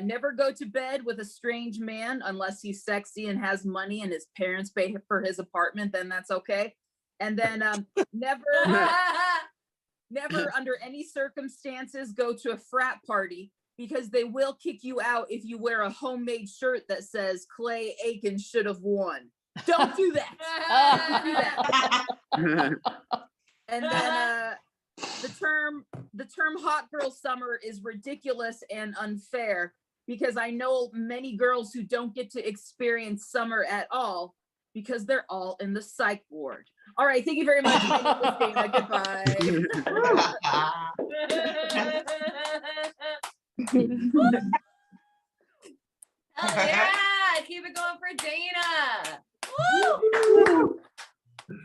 Never go to bed with a strange man unless he's sexy and has money and his parents pay for his apartment, then that's okay. And then never under any circumstances go to a frat party, because they will kick you out if you wear a homemade shirt that says Clay Aiken should have won. Don't do that. Don't do that. And then the term hot girl summer is ridiculous and unfair, because I know many girls who don't get to experience summer at all because they're all in the psych ward. All right, thank you very much. My name is Dana. Goodbye. Hell yeah, keep it going for Dana. Woo! Woo!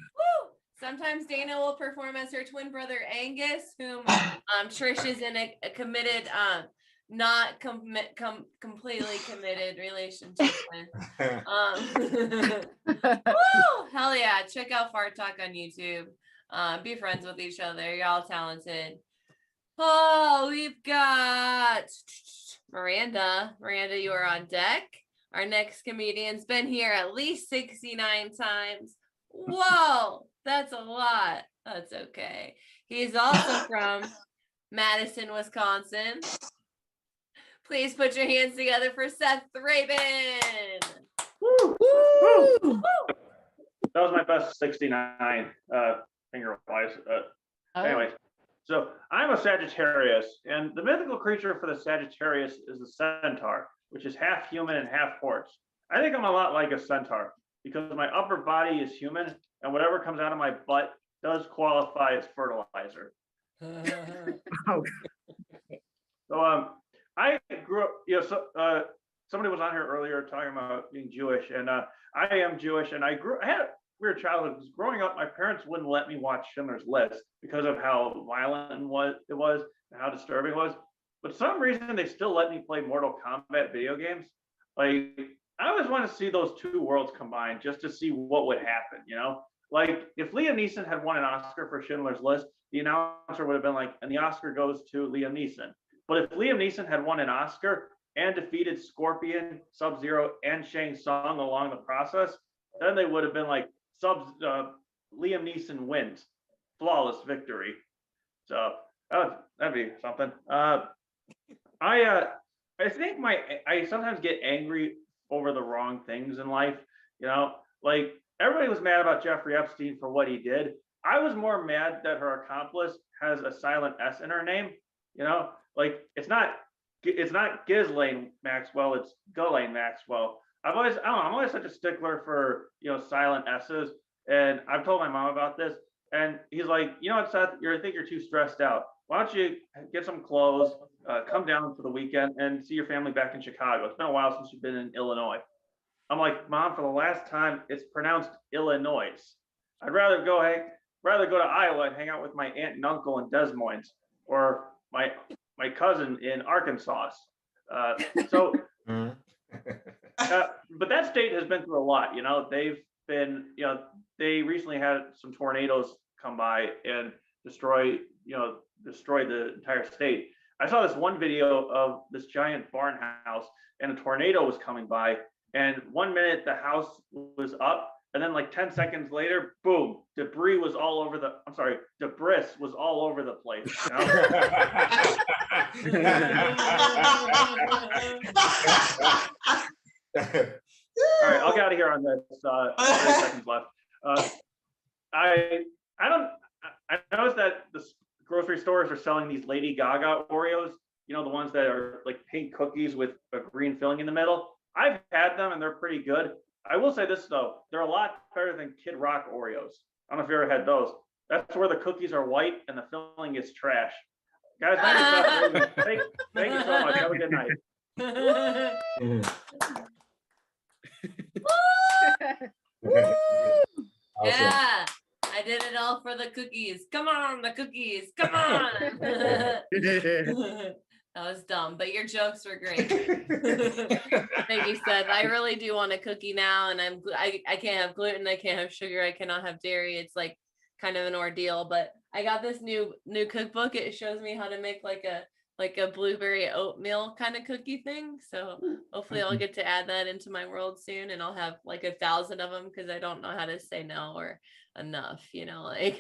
Sometimes Dana will perform as her twin brother Angus, whom Trish is in a committed, not completely committed relationship with. Woo! Hell yeah, check out Fart Talk on YouTube. Be friends with each other. You're all talented. Oh, we've got Miranda. Miranda, you are on deck. Our next comedian's been here at least 69 times. Whoa, that's a lot. That's okay. He's also from Madison, Wisconsin. Please put your hands together for Seth Rabin. Woo! Woo! That was my best 69 finger-wise. Anyway, so I'm a Sagittarius, and the mythical creature for the Sagittarius is the centaur, which is half human and half horse. I think I'm a lot like a centaur because my upper body is human, and whatever comes out of my butt does qualify as fertilizer. So I grew up, somebody was on here earlier talking about being Jewish, and I am Jewish, and I had a weird childhood because growing up, my parents wouldn't let me watch Schindler's List because of how violent it was and how disturbing it was. But for some reason, they still let me play Mortal Kombat video games. Like, I always want to see those two worlds combined just to see what would happen, you know? Like if Liam Neeson had won an Oscar for Schindler's List, the announcer would have been like, and the Oscar goes to Liam Neeson. But if Liam Neeson had won an Oscar and defeated Scorpion, Sub-Zero, and Shang Tsung along the process, then they would have been like, Liam Neeson wins, flawless victory. So that'd be something. I think I sometimes get angry over the wrong things in life. You know, like everybody was mad about Jeffrey Epstein for what he did. I was more mad that her accomplice has a silent S in her name. You know, like it's not Ghislaine Maxwell, it's Ghislaine Maxwell. I don't know, I'm always such a stickler for, you know, silent S's. And I've told my mom about this, and he's like, you know what, Seth, I think you're too stressed out. Why don't you get some clothes, come down for the weekend and see your family back in Chicago? It's been a while since you've been in Illinois. I'm like, Mom, for the last time, it's pronounced Illinois. I'd rather go to Iowa and hang out with my aunt and uncle in Des Moines, or my cousin in Arkansas. But that state has been through a lot. You know, they recently had some tornadoes come by and destroy the entire state. I saw this one video of this giant farmhouse, and a tornado was coming by, and 1 minute the house was up, and then like 10 seconds later, boom, debris was all over the place. You know? All right, I'll get out of here on this. 30 seconds left. I noticed that the grocery stores are selling these Lady Gaga Oreos. You know, the ones that are like pink cookies with a green filling in the middle. I've had them and they're pretty good. I will say this though, they're a lot better than Kid Rock Oreos. I don't know if you ever had those. That's where the cookies are white and the filling is trash. Guys, thank you so much. Have a good night. Yeah, I did it all for the cookies. Come on, the cookies. Come on. That was dumb, but your jokes were great. Thank you, Seth. I really do want a cookie now, and I can't have gluten, I can't have sugar, I cannot have dairy. It's like kind of an ordeal, but I got this new cookbook. It shows me how to make like a blueberry oatmeal kind of cookie thing. So hopefully I'll get to add that into my world soon, and I'll have like 1,000 of them because I don't know how to say no or enough, you know, like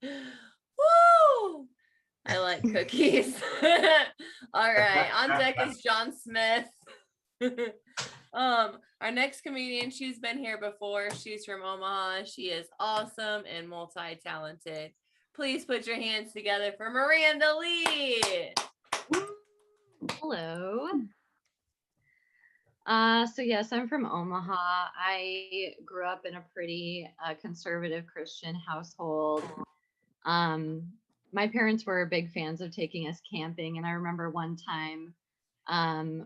woo! I like cookies. All right, on deck is John Smith. Our next comedian, she's been here before. She's from Omaha. She is awesome and multi-talented. Please put your hands together for Miranda Lee. Hello. So yes, I'm from Omaha. I grew up in a pretty conservative Christian household. My parents were big fans of taking us camping, and I remember one time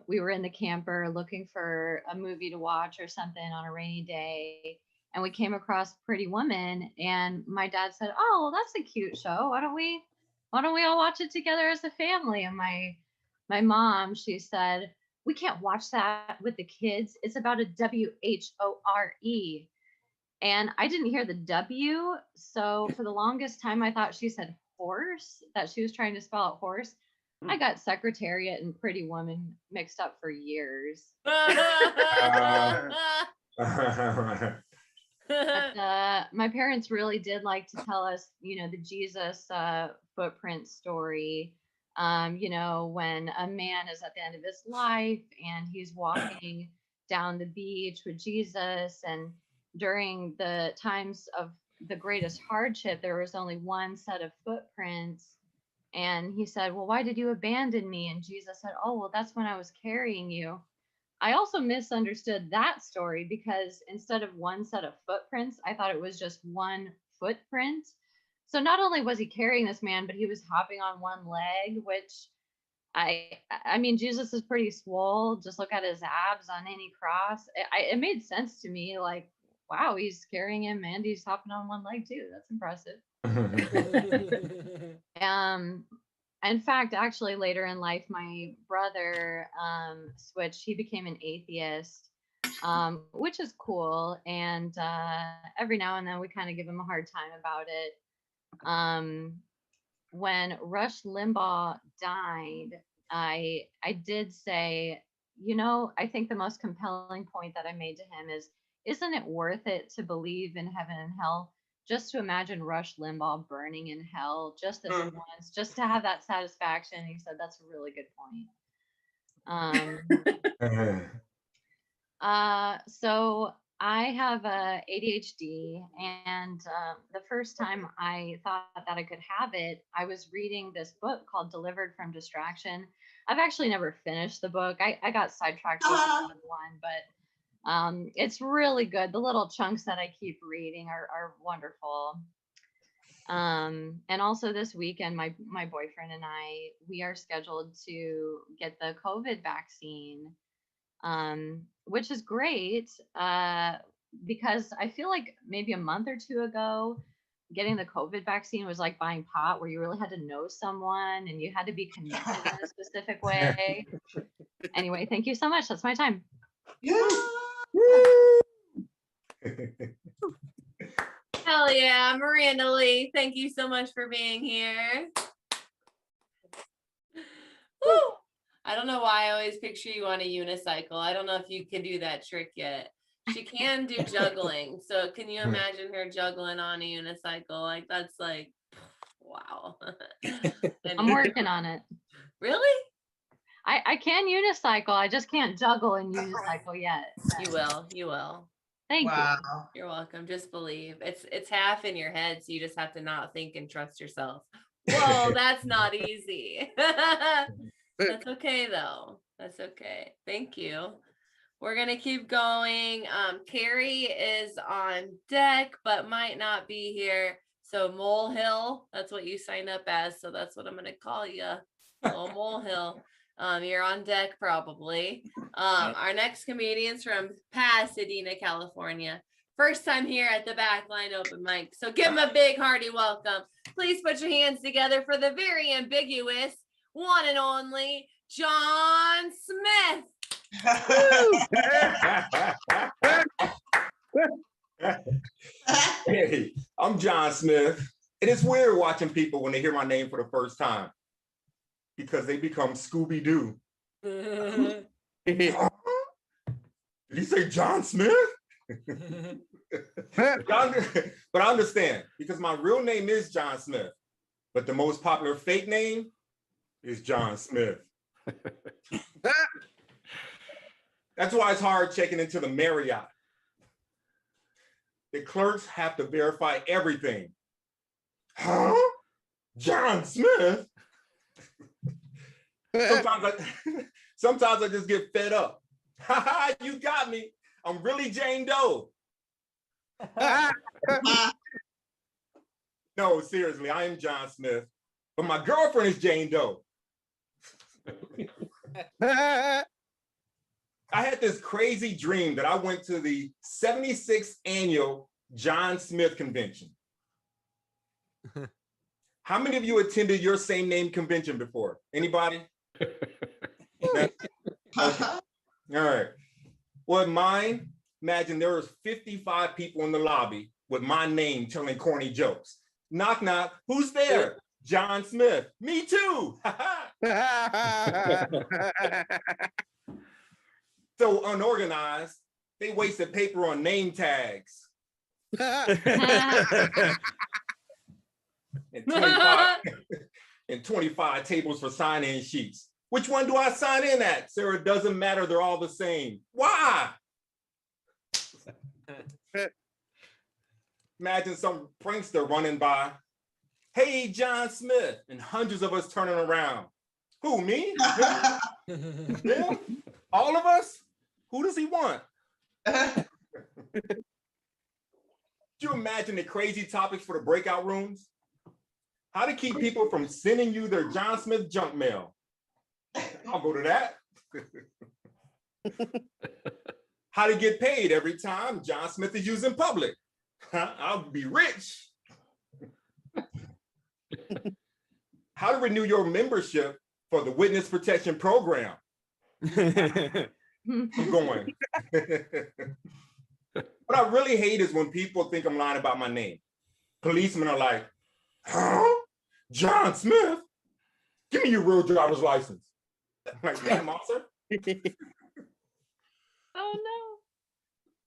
we were in the camper looking for a movie to watch or something on a rainy day, and we came across Pretty Woman, and my dad said, "Oh, well, that's a cute show. Why don't we all watch it together as a family?" And my mom, she said, "We can't watch that with the kids. It's about a WHORE." And I didn't hear the W. So for the longest time, I thought she said horse, that she was trying to spell out horse. I got Secretariat and Pretty Woman mixed up for years. But, my parents really did like to tell us, you know, the Jesus footprint story. You know, when a man is at the end of his life and he's walking down the beach with Jesus, and during the times of the greatest hardship, there was only one set of footprints. And he said, "Well, why did you abandon me?" And Jesus said, "Oh, well, that's when I was carrying you." I also misunderstood that story because instead of one set of footprints, I thought it was just one footprint. So not only was he carrying this man, but he was hopping on one leg, which I mean, Jesus is pretty swole. Just look at his abs on any cross. It made sense to me, like, wow, he's carrying him and he's hopping on one leg too. That's impressive. In fact, actually later in life, my brother switched. He became an atheist. which is cool. And every now and then we kind of give him a hard time about it. When Rush Limbaugh died, I did say, I think the most compelling point that I made to him is, isn't it worth it to believe in heaven and hell? Just to imagine Rush Limbaugh burning in hell just this once, just to have that satisfaction. He said that's a really good point. So I have ADHD, and the first time I thought that I could have it, I was reading this book called Delivered from Distraction. I've actually never finished the book. I got sidetracked with another one, but it's really good. The little chunks that I keep reading are wonderful. And also this weekend, my boyfriend and we are scheduled to get the COVID vaccine, which is great, because I feel like maybe a month or two ago, getting the COVID vaccine was like buying pot, where you really had to know someone and you had to be connected in a specific way. Anyway, thank you so much. That's my time. Hell yeah, Miranda Lee, thank you so much for being here. Woo! I don't know why I always picture you on a unicycle. I don't know if you can do that trick yet. She can do juggling. So can you imagine her juggling on a unicycle? Like, that's like, wow. I'm working on it. Really? I can unicycle. I just can't juggle and unicycle yet. You will. You will. Thank you. You're welcome. Just believe. It's half in your head, so you just have to not think and trust yourself. Whoa, that's not easy. That's okay though. That's okay. Thank you. We're gonna keep going. Carrie is on deck, but might not be here. So Molehill, that's what you signed up as. So that's what I'm gonna call you. Oh, Molehill. You're on deck probably. Our next comedian's from Pasadena, California. First time here at the Backline open mic. So give him a big hearty welcome. Please put your hands together for the very ambiguous, one and only John Smith. Hey, I'm John Smith. And it's weird watching people when they hear my name for the first time, because they become Scooby-Doo. Did he say John Smith? But I understand, because my real name is John Smith, but the most popular fake name is John Smith. That's why it's hard checking into the Marriott. The clerks have to verify everything. Huh? John Smith? Sometimes I just get fed up. You got me. I'm really Jane Doe. No, seriously, I am John Smith, but my girlfriend is Jane Doe. I had this crazy dream that I went to the 76th annual John Smith convention. How many of you attended your same name convention before? Anybody? Okay. All right. Well, mine, imagine there was 55 people in the lobby with my name telling corny jokes. Knock, knock. Who's there? John Smith. Me too. So unorganized, they wasted paper on name tags. and 25 tables for sign-in sheets. Which one do I sign in at? Sir, it doesn't matter. They're all the same. Why? Imagine some prankster running by. Hey, John Smith, and hundreds of us turning around. Who, me? Him? All of us? Who does he want? Could you imagine the crazy topics for the breakout rooms? How to keep people from sending you their John Smith junk mail. I'll go to that. How to get paid every time John Smith is used in public. I'll be rich. How to renew your membership for the Witness Protection Program. I'm going. What I really hate is when people think I'm lying about my name. Policemen are like, huh? John Smith? Give me your real driver's license. I'm like, damn, officer. Oh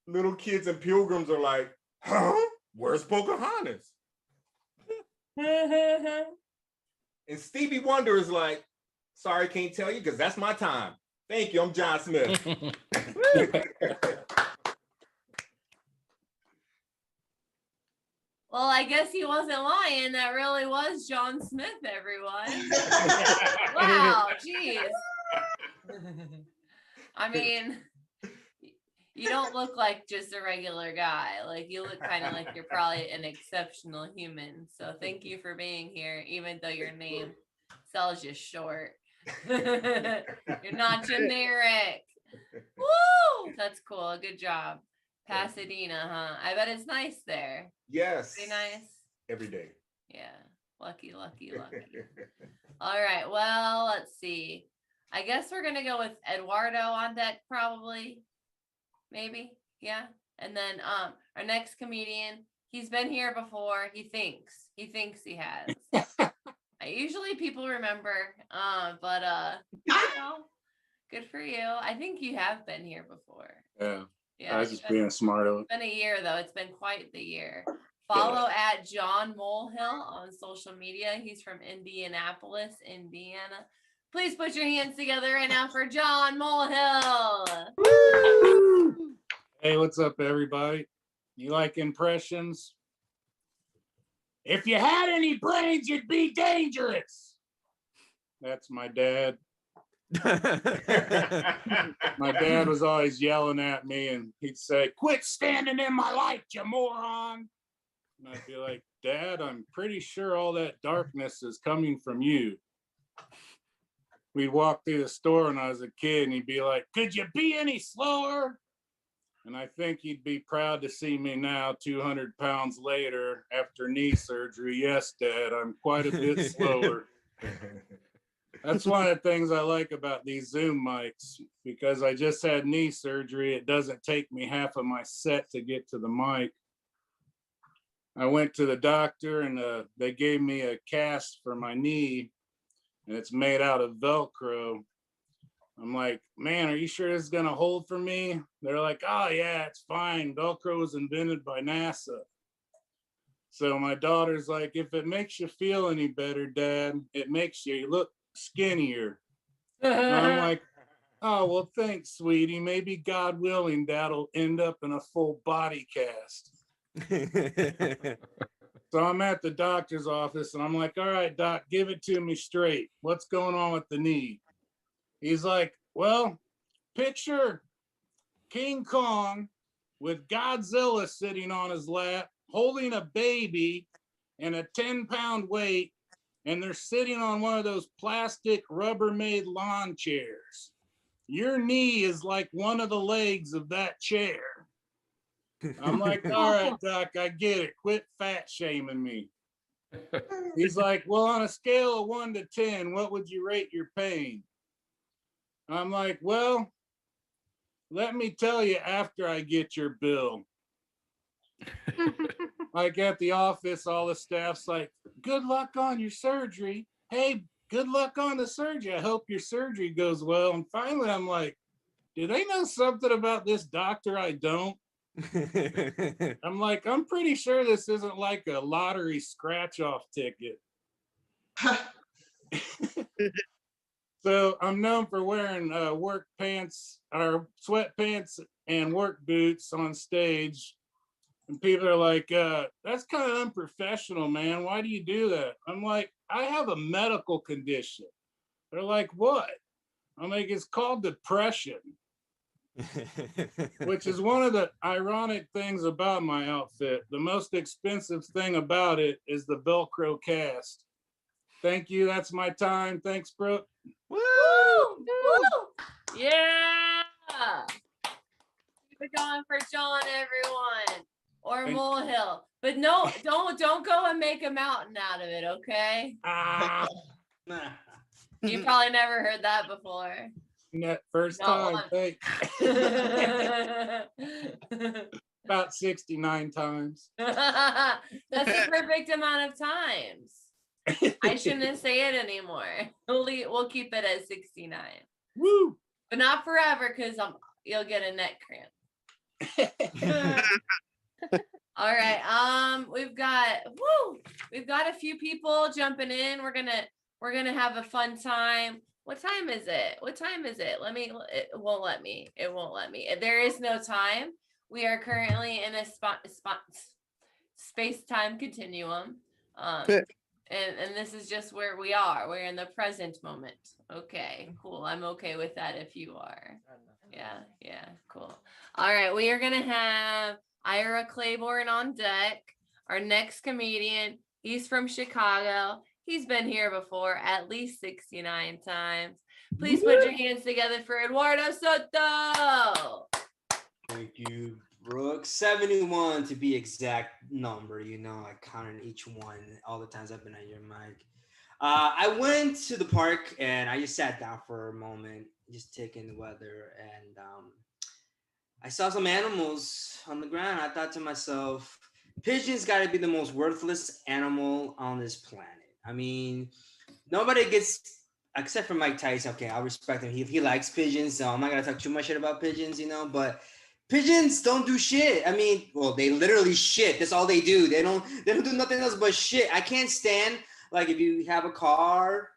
Little kids and pilgrims are like, huh? Where's Pocahontas? no. And Stevie Wonder is like, sorry, can't tell you because that's my time. Thank you, I'm John Smith. Well, I guess he wasn't lying. That really was John Smith, everyone. Wow, geez. I mean, you don't look like just a regular guy. Like, you look kind of like you're probably an exceptional human. So thank you for being here, even though your name sells you short. You're not generic. Woo! That's cool. Good job. Pasadena, huh? I bet it's nice there. Yes. Pretty nice. Every day. Yeah. Lucky. All right. Well, let's see. I guess we're gonna go with Eduardo on deck, probably. Maybe. Yeah. And then our next comedian, he's been here before. He thinks he has. Usually people remember, but you know, good for you. I think you have been here before. Yeah, I was just being smart. It's been a year though. It's been quite the year. Follow at John Molehill on social media. He's from Indianapolis, Indiana. Please put your hands together right now for John Molehill. Hey, what's up, everybody? You like impressions? If you had any brains, you'd be dangerous. That's my dad. My dad was always yelling at me and he'd say, quit standing in my light, you moron. And I'd be like, Dad, I'm pretty sure all that darkness is coming from you. We'd walk through the store when I was a kid and he'd be like, could you be any slower? And I think he'd be proud to see me now, 200 pounds later after knee surgery. Yes, Dad, I'm quite a bit slower. That's one of the things I like about these Zoom mics, because I just had knee surgery. It doesn't take me half of my set to get to the mic. I went to the doctor and they gave me a cast for my knee and it's made out of Velcro. I'm like, man, are you sure this is going to hold for me? They're like, oh yeah, it's fine. Velcro was invented by NASA. So my daughter's like, if it makes you feel any better, Dad, it makes you look skinnier. And I'm like, oh, well, thanks, sweetie. Maybe God willing, Dad'll end up in a full body cast. So I'm at the doctor's office and I'm like, all right, Doc, give it to me straight. What's going on with the knee? He's like, well, picture King Kong with Godzilla sitting on his lap, holding a baby and a 10-pound weight, and they're sitting on one of those plastic Rubbermaid lawn chairs. Your knee is like one of the legs of that chair. I'm like, all right, Doc, I get it. Quit fat shaming me. He's like, well, on a scale of 1 to 10, what would you rate your pain? I'm like, well, let me tell you after I get your bill. Like at the office, all the staff's like, good luck on your surgery. Hey, good luck on the surgery. I hope your surgery goes well. And finally, I'm like, do they know something about this doctor I don't? I'm like, I'm pretty sure this isn't like a lottery scratch-off ticket. So I'm known for wearing work pants or sweatpants and work boots on stage. And people are like, that's kind of unprofessional, man. Why do you do that? I'm like, I have a medical condition. They're like, what? I'm like, it's called depression. Which is one of the ironic things about my outfit. The most expensive thing about it is the Velcro cast. Thank you. That's my time. Thanks, Brooke. Woo! Woo! Yeah. Keep it going for John, everyone. Or Molehill. But no, don't go and make a mountain out of it, okay? You probably never heard that before. Net first Not time. Thanks. About 69 times. That's the perfect amount of times. I shouldn't say it anymore. We'll keep it at 69. Woo! But not forever, because you'll get a neck cramp. All right. We've got a few people jumping in. We're gonna have a fun time. What time is it? It won't let me. There is no time. We are currently in a space-time continuum. And this is just where we are. We're in the present moment. Okay, cool. I'm okay with that if you are. Yeah, cool. All right, we are gonna have Ira Claiborne on deck. Our next comedian, he's from Chicago. He's been here before at least 69 times. Please put your hands together for Eduardo Soto. Thank you, Brooke. 71 to be exact number. You know, I counted each one all the times I've been on your mic. I went to the park and I just sat down for a moment, just taking the weather, and I saw some animals on the ground. I thought to myself, pigeons got to be the most worthless animal on this planet. I mean, nobody gets, except for Mike Tyson. Okay, I'll respect him. He likes pigeons, so I'm not gonna talk too much shit about pigeons, you know. But pigeons don't do shit. I mean, well, they literally shit. That's all they do. They don't do nothing else but shit. I can't stand, like, if you have a car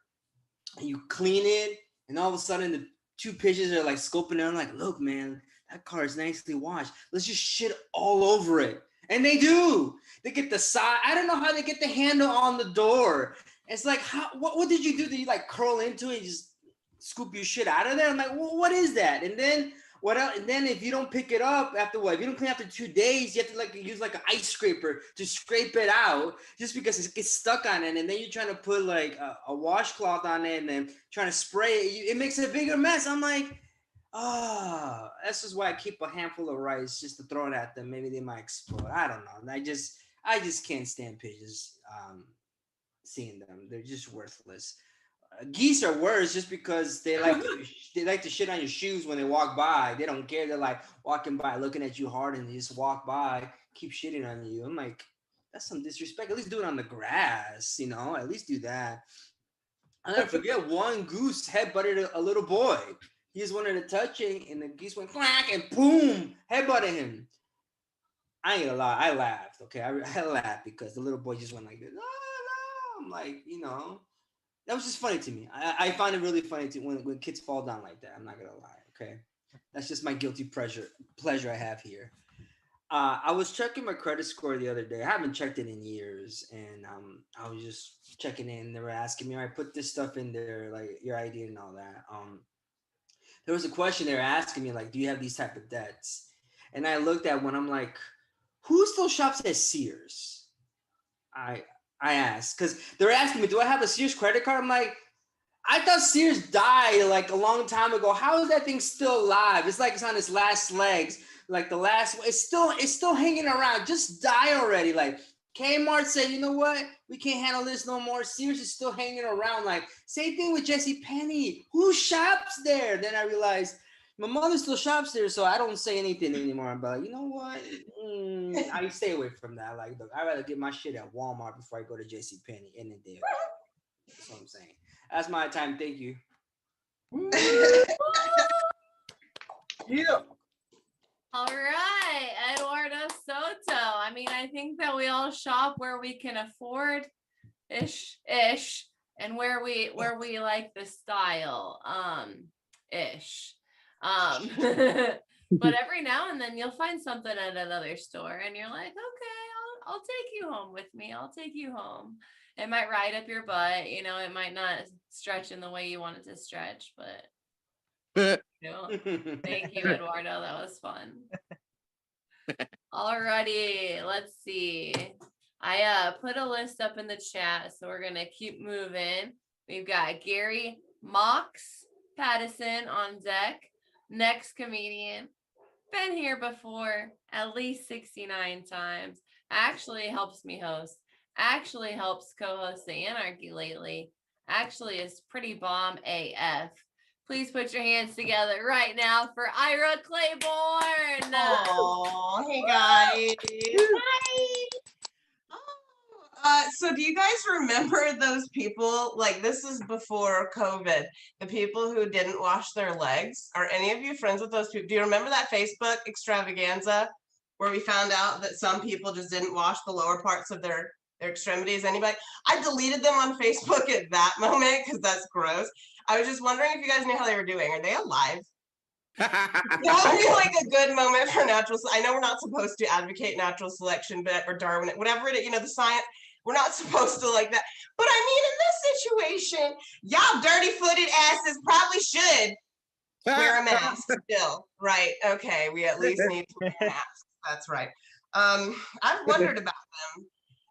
and you clean it, and all of a sudden the two pigeons are like scoping it. I'm like, look, man, that car is nicely washed. Let's just shit all over it. And they do. They get the side. I don't know how they get the handle on the door. It's like, what did you do? Did you like curl into it and just scoop your shit out of there? I'm like, well, what is that? And then what else? And then if you don't pick it up after what? If you don't clean after 2 days, you have to like use like an ice scraper to scrape it out just because it gets stuck on it. And then you're trying to put like a washcloth on it and then trying to spray it. It makes a bigger mess. I'm like, this is why I keep a handful of rice just to throw it at them. Maybe they might explode. I don't know. I just can't stand pigeons. Seeing them, they're just worthless. Geese are worse just because they like to shit on your shoes when they walk by. They don't care. They're like walking by, looking at you hard, and they just walk by, keep shitting on you. I'm like, that's some disrespect. At least do it on the grass, you know. At least do that. I'll never forget one goose headbutted a little boy. He just wanted to touch it, and the geese went quack and boom, headbutted him. I ain't gonna lie, I laughed. Okay, I laughed because the little boy just went like this. I'm like, you know, that was just funny to me. I find it really funny when kids fall down like that. I'm not gonna lie. Okay, that's just my guilty pleasure I have here. I was checking my credit score the other day. I haven't checked it in years, and I was just checking in. They were asking me, I put this stuff in there, like your ID and all that. There was a question they were asking me, like, do you have these type of debts? And I looked at one. I'm like, who still shops at Sears? I asked, because they're asking me, do I have a Sears credit card? I'm like, I thought Sears died like a long time ago. How is that thing still alive? It's like it's on its last legs. Like it's still hanging around. Just die already. Like Kmart said, you know what? We can't handle this no more. Sears is still hanging around. Like same thing with JCPenney. Who shops there? Then I realized my mother still shops there, so I don't say anything anymore. I'm like, you know what? I stay away from that. Like, look, I'd rather get my shit at Walmart before I go to JCPenney any day. That's what I'm saying. That's my time. Thank you. Yeah. All right, Eduardo Soto. I mean, I think that we all shop where we can afford ish, and where we like the style ish. But every now and then you'll find something at another store and you're like, okay, I'll take you home with me. I'll take you home. It might ride up your butt, you know, it might not stretch in the way you want it to stretch, but you know, thank you, Eduardo. That was fun. Alrighty, let's see. I put a list up in the chat, so we're gonna keep moving. We've got Gary Mox Pattison on deck. Next comedian, been here before at least 69 times. Actually helps me host. Actually helps co-host the Anarchy lately. Actually is pretty bomb AF. Please put your hands together right now for Ira Claiborne. Oh, hey guys. Hi. So do you guys remember those people, like this is before COVID, the people who didn't wash their legs? Are any of you friends with those people? Do you remember that Facebook extravaganza where we found out that some people just didn't wash the lower parts of their extremities? Anybody? I deleted them on Facebook at that moment because that's gross. I was just wondering if you guys knew how they were doing. Are they alive? That would be like a good moment for natural. I know we're not supposed to advocate natural selection, but or Darwin, whatever it is, you know, the science. We're not supposed to like that. But I mean, in this situation, y'all dirty-footed asses probably should wear a mask still, right? Okay, we at least need to wear masks. That's right. I've wondered about them.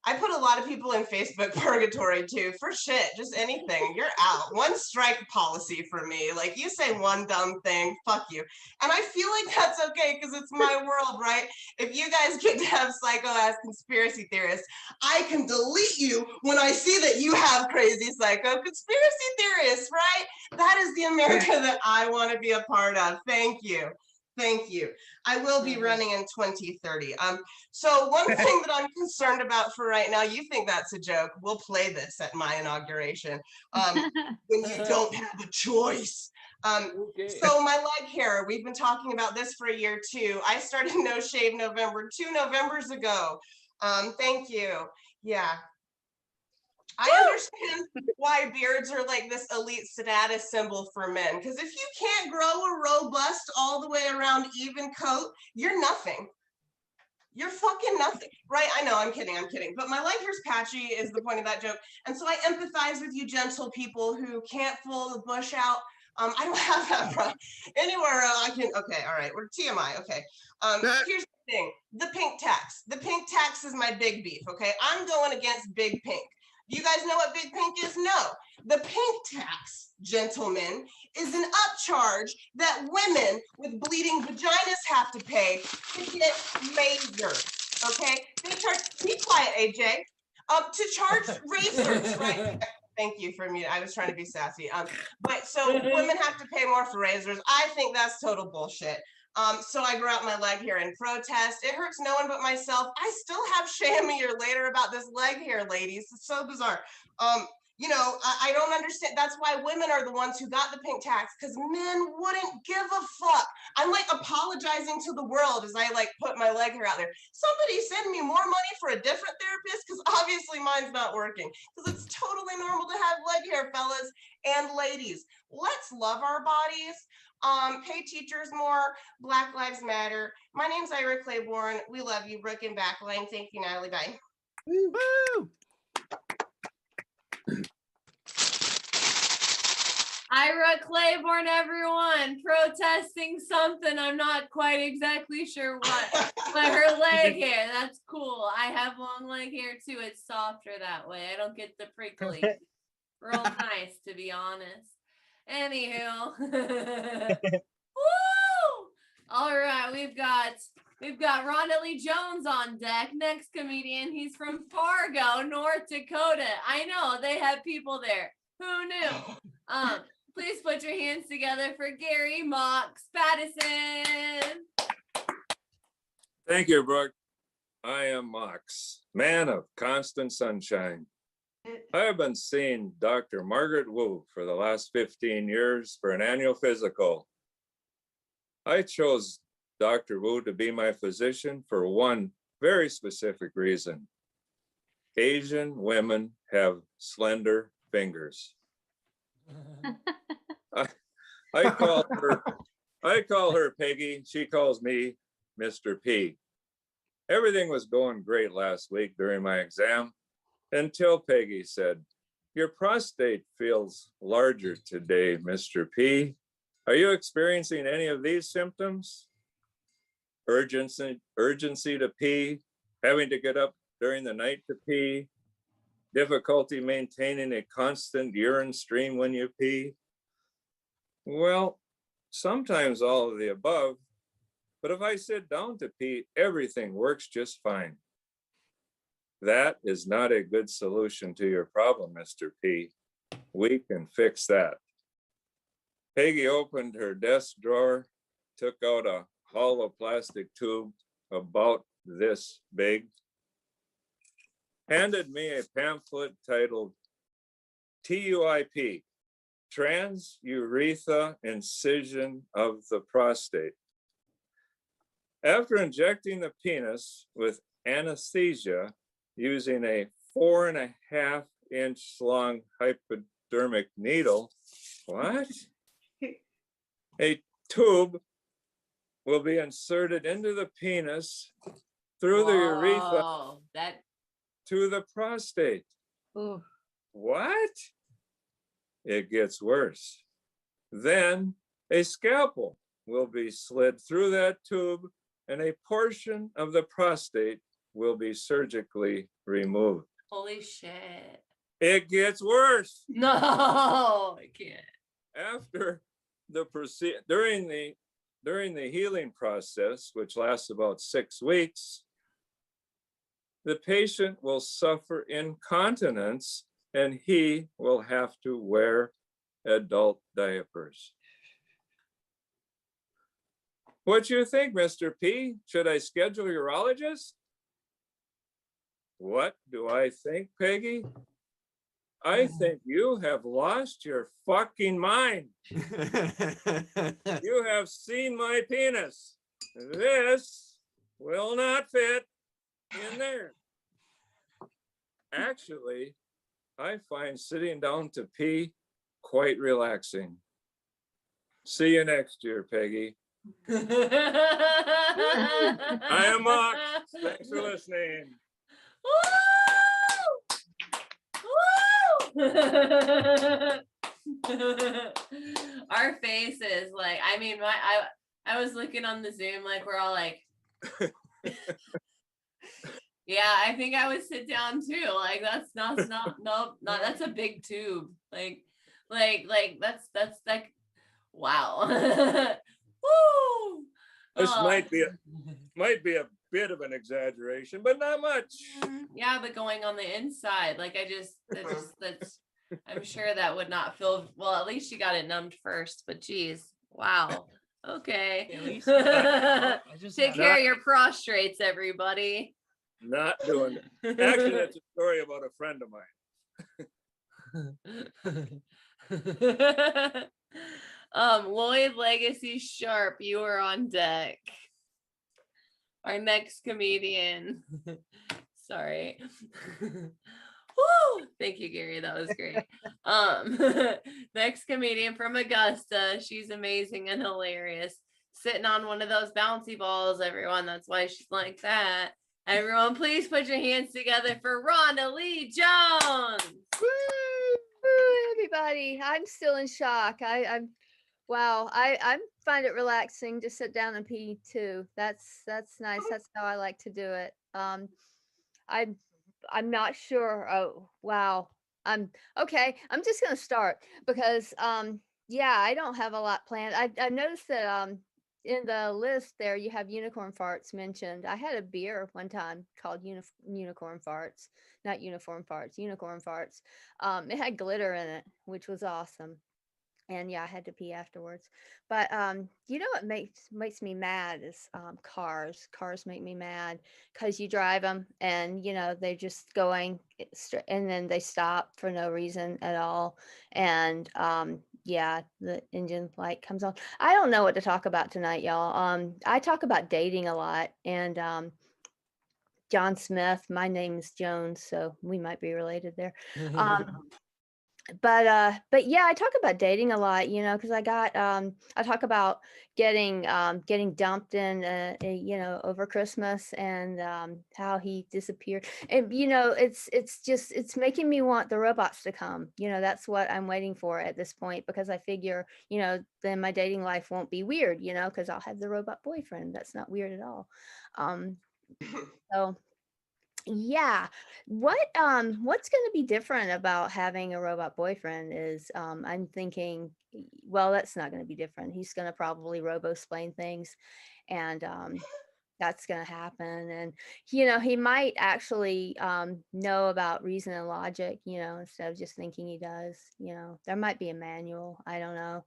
I put a lot of people in Facebook purgatory too, for shit, just anything. You're out. One strike policy for me. Like you say one dumb thing, fuck you. And I feel like that's okay because it's my world, right? If you guys get to have psycho ass conspiracy theorists, I can delete you when I see that you have crazy psycho conspiracy theorists, right? That is the America that I want to be a part of. Thank you. Thank you. I will be running in 2030. So one thing that I'm concerned about for right now, you think that's a joke. We'll play this at my inauguration. When you don't have a choice. So my leg hair, we've been talking about this for a year too. I started No Shave November 2 Novembers ago. Thank you. Yeah. I understand why beards are like this elite status symbol for men. Because if you can't grow a robust all the way around even coat, you're nothing. You're fucking nothing, right? I know, I'm kidding. But my leg hair's patchy is the point of that joke. And so I empathize with you gentle people who can't pull the bush out. I don't have that problem. Anywhere I can, okay, all right, we're TMI, okay. Here's the thing, the pink tax. The pink tax is my big beef, okay? I'm going against Big Pink. You guys know what Big Pink is? No. The pink tax, gentlemen, is an upcharge that women with bleeding vaginas have to pay to get lasers, okay? They charge, be quiet, AJ, to charge razors, right? Thank you for me. I was trying to be sassy. But so women have to pay more for razors. I think that's total bullshit. So I grew out my leg hair in protest. It hurts no one but myself. I still have shame a year later about this leg hair, ladies. It's so bizarre. You know, I don't understand. That's why women are the ones who got the pink tax, because men wouldn't give a fuck. I'm like apologizing to the world as I like put my leg hair out there. Somebody send me more money for a different therapist, because obviously mine's not working. Because it's totally normal to have leg hair, fellas and ladies. Let's love our bodies. Pay teachers more. Black Lives Matter. My name's Ira Claiborne. We love you, Brooke and Backline. Thank you, Natalie. Bye. Woo! Ira Claiborne, everyone, protesting something. I'm not quite exactly sure what, but her leg hair, that's cool. I have long leg hair too. It's softer that way. I don't get the prickly. Real nice, to be honest. Anywho. Woo! All right, we've got Rhonda Lee Jones on deck. Next comedian, he's from Fargo, North Dakota. I know they have people there. Who knew? Please put your hands together for Gary Mox Pattison. Thank you, Brooke. I am Mox, man of constant sunshine. I have been seeing Dr. Margaret Wu for the last 15 years for an annual physical. I chose Dr. Wu to be my physician for one very specific reason. Asian women have slender fingers. I call her Peggy. She calls me Mr. P. Everything was going great last week during my exam until Peggy said, "Your prostate feels larger today, Mr. P. Are you experiencing any of these symptoms? Urgency to pee, having to get up during the night to pee, difficulty maintaining a constant urine stream when you pee?" Well, sometimes all of the above, but if I sit down to pee, everything works just fine. That is not a good solution to your problem, Mr. P. We can fix that. Peggy opened her desk drawer, took out a hollow plastic tube about this big, handed me a pamphlet titled TUIP, Transurethra Incision of the Prostate. After injecting the penis with anesthesia using a 4.5-inch long hypodermic needle, what? A tube will be inserted into the penis through the urethra Whoa, that to the prostate. Ooh. What? It gets worse. Then a scalpel will be slid through that tube and a portion of the prostate will be surgically removed. holy shit. It gets worse. No, I can't. After the during the healing process, which lasts about 6 weeks, the patient will suffer incontinence and he will have to wear adult diapers. What do you think, Mr. P? Should I schedule a urologist? What do I think, Peggy? I think you have lost your fucking mind. You have seen my penis. This will not fit in there. Actually, I find sitting down to pee quite relaxing. See you next year, Peggy. I am Mox. Thanks for listening. Our faces, like, I mean, I was looking on the Zoom, like, we're all like, yeah, I think I would sit down too. Like, that's not, that's a big tube. Like that's like, wow. Woo! This Oh. might be a bit of an exaggeration, but not much. Yeah, but going on the inside, like that's I'm sure that would not feel well. At least you got it numbed first, but geez, wow. Okay. At least Take care of your prostrates, everybody. Not doing it. Actually, that's a story about a friend of mine. Lloyd Legacy Sharp, you are on deck. Our next comedian. Sorry. Woo! Thank you, Gary. That was great. Next comedian from Augusta. She's amazing and hilarious. Sitting on one of those bouncy balls, everyone. That's why she's like that. Everyone, please put your hands together for Rhonda Lee Jones. Woo, everybody. I'm still in shock. I'm wow. I find it relaxing to sit down and pee too. That's nice. That's how I like to do it. I'm not sure. Oh, wow. Okay. I'm just gonna start because yeah, I don't have a lot planned. I noticed that in the list there you have unicorn farts mentioned. I had a beer one time called unicorn farts, not uniform farts, unicorn farts. It had glitter in it, which was awesome. And yeah, I had to pee afterwards. But you know what makes me mad is cars. Cars make me mad because you drive them and you know they're just going and then they stop for no reason at all. And yeah, the engine light comes on. I don't know what to talk about tonight, y'all. I talk about dating a lot and John Smith. My name is Jones, so we might be related there. But yeah, I talk about dating a lot, you know, because I talk about getting dumped in you know, over Christmas and how he disappeared. And you know, it's making me want the robots to come. You know, that's what I'm waiting for at this point because I figure, you know, then my dating life won't be weird, you know, because I'll have the robot boyfriend. That's not weird at all. So yeah, what's going to be different about having a robot boyfriend is I'm thinking, well, that's not going to be different. He's going to probably robo-splain things and that's going to happen. And, you know, he might actually know about reason and logic, you know, instead of just thinking he does, you know, there might be a manual. I don't know.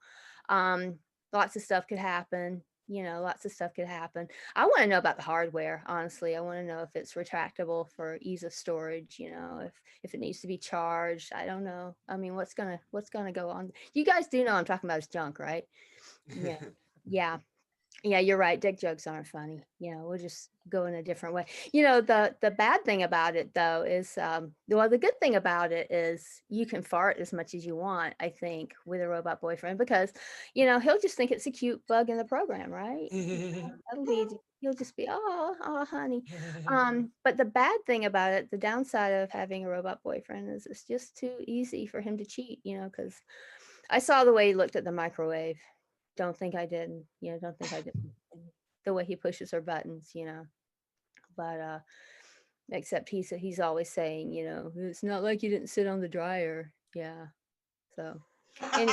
Lots of stuff could happen. Lots of stuff could happen. I want to know about the hardware. Honestly, I want to know if it's retractable for ease of storage. If it needs to be charged. I don't know. I mean, what's gonna go on? You guys do know I'm talking about is junk, right? Yeah, yeah. You're right. Dick jokes aren't funny. We'll just go in a different way. The bad thing about it though is, the good thing about it is you can fart as much as you want, I think, with a robot boyfriend, because, he'll just think it's a cute bug in the program, right? He'll just be, oh, honey. But the bad thing about it, the downside of having a robot boyfriend is it's just too easy for him to cheat, because I saw the way he looked at the microwave. Don't think I didn't. Don't think I didn't. The way he pushes her buttons, but except he's always saying, it's not like you didn't sit on the dryer. Yeah. So anyway,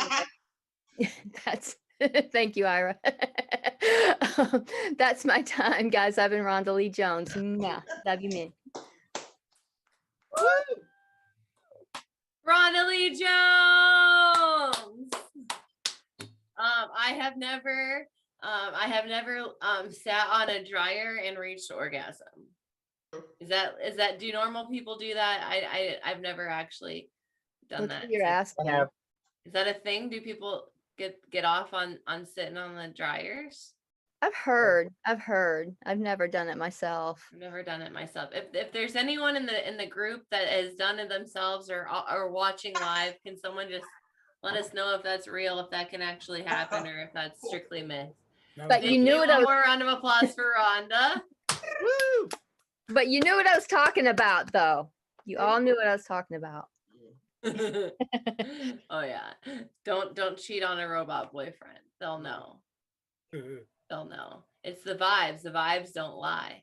that's thank you, Ira. That's my time, guys. I've been Rhonda Lee Jones. Mwah. Love you, man. Rhonda Lee Jones. I have never sat on a dryer and reached orgasm. Is that do normal people do that? I've never actually done that. You're asking. Is that a thing? Do people get off on sitting on the dryers? I've heard. I've never done it myself. I've never done it myself. If there's anyone in the group that has done it themselves or watching live, can someone just let us know if that's real, if that can actually happen, or if that's strictly myth? But you knew what I was. One more round of applause for Rhonda. Woo! But you knew what I was talking about, though. You all knew what I was talking about. Oh yeah. Don't cheat on a robot boyfriend. They'll know. They'll know. It's the vibes. The vibes don't lie.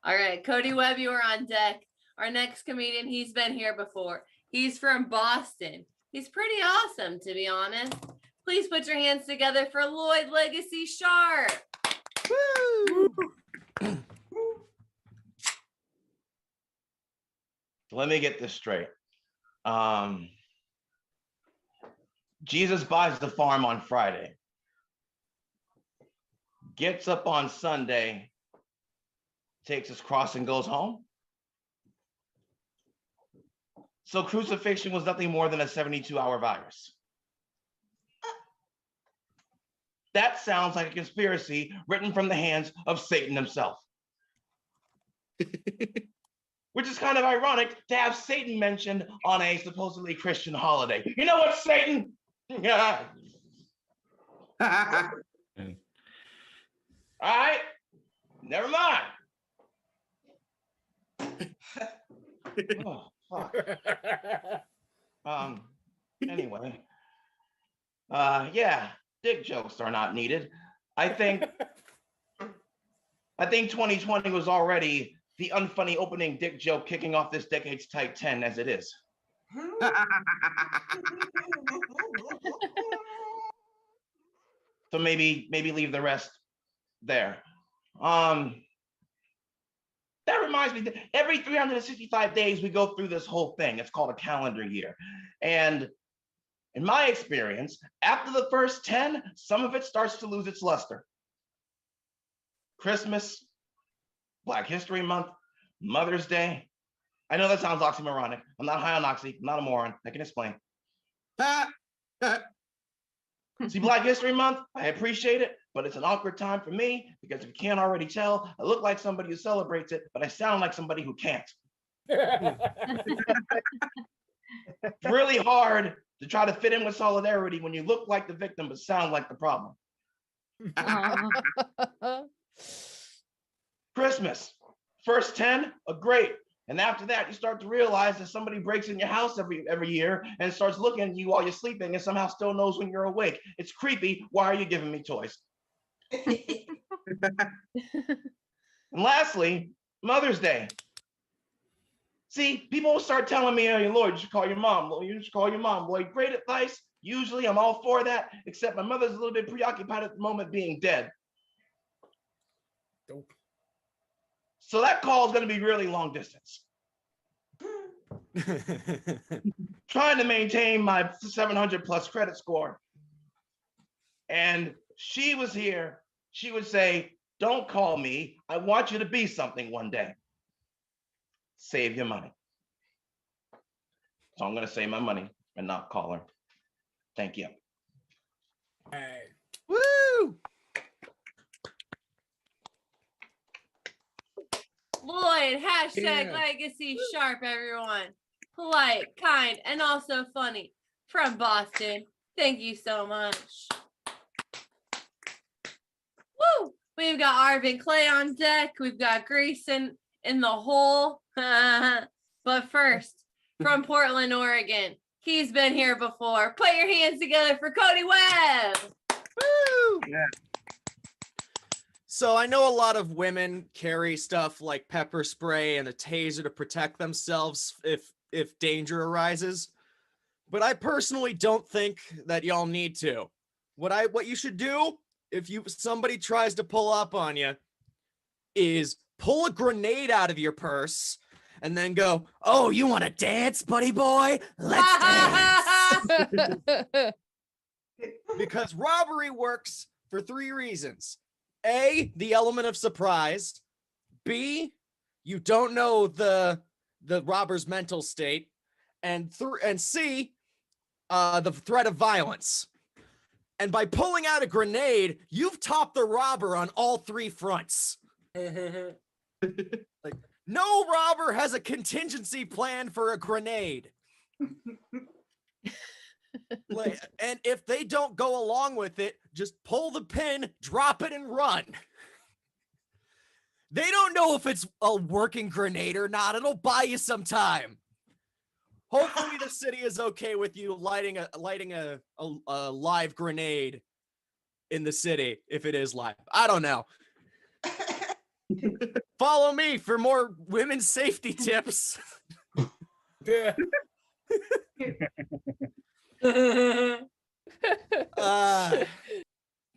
All right, Cody Webb, you are on deck. Our next comedian, he's been here before. He's from Boston. He's pretty awesome, to be honest. Please put your hands together for Lloyd Legacy Sharp. Woo! Let me get this straight. Jesus buys the farm on Friday, gets up on Sunday, takes his cross and goes home. So crucifixion was nothing more than a 72-hour virus. That sounds like a conspiracy written from the hands of Satan himself. Which is kind of ironic to have Satan mentioned on a supposedly Christian holiday. You know what, Satan? All right, never mind. Oh, fuck. Anyway, yeah, dick jokes are not needed. I think 2020 was already the unfunny opening dick joke kicking off this decade's tight 10 as it is. So maybe leave the rest there. That reminds me that every 365 days we go through this whole thing. It's called a calendar year. And in my experience, after the first 10, some of it starts to lose its luster. Christmas, Black History Month, Mother's Day. I know that sounds oxymoronic. I'm not high on oxy. I'm not a moron. I can explain. See, Black History Month, I appreciate it, but it's an awkward time for me because if you can't already tell, I look like somebody who celebrates it, but I sound like somebody who can't. It's really hard to try to fit in with solidarity when you look like the victim but sound like the problem. Christmas, first 10 are great. And after that, you start to realize that somebody breaks in your house every year and starts looking at you while you're sleeping and somehow still knows when you're awake. It's creepy. Why are you giving me toys? And lastly, Mother's Day. See, people will start telling me, "Oh, Lord, you should call your mom. Well, you should call your mom." Boy, great advice. Usually I'm all for that, except my mother's a little bit preoccupied at the moment being dead. So that call is going to be really long distance. trying to maintain my 700 plus credit score. And she was here. She would say, don't call me. I want you to be something one day. Save your money. So I'm going to save my money and not call her. Thank you. Hey. Woo! Lloyd, hashtag Yeah. legacy sharp, everyone. Polite, kind, and also funny. From Boston. Thank you so much. Woo! We've got Arvin Clay on deck. We've got Grayson in the hole. But first, from Portland, Oregon, he's been here before. Put your hands together for Cody Webb. Woo! Yeah. So I know a lot of women carry stuff like pepper spray and a taser to protect themselves if danger arises. But I personally don't think that y'all need to. What you should do if somebody tries to pull up on you is pull a grenade out of your purse and then go, "Oh, you want to dance, buddy boy? Let's dance." Because robbery works for 3 reasons. A, the element of surprise. B, you don't know the robber's mental state. And C, the threat of violence. And by pulling out a grenade, you've topped the robber on all 3 fronts. Like, no robber has a contingency plan for a grenade. And if they don't go along with it, just pull the pin, drop it, and run. They don't know if it's a working grenade or not. It'll buy you some time. Hopefully the city is okay with you lighting a live grenade in the city, if it is live. I don't know. Follow me for more women's safety tips. Yeah.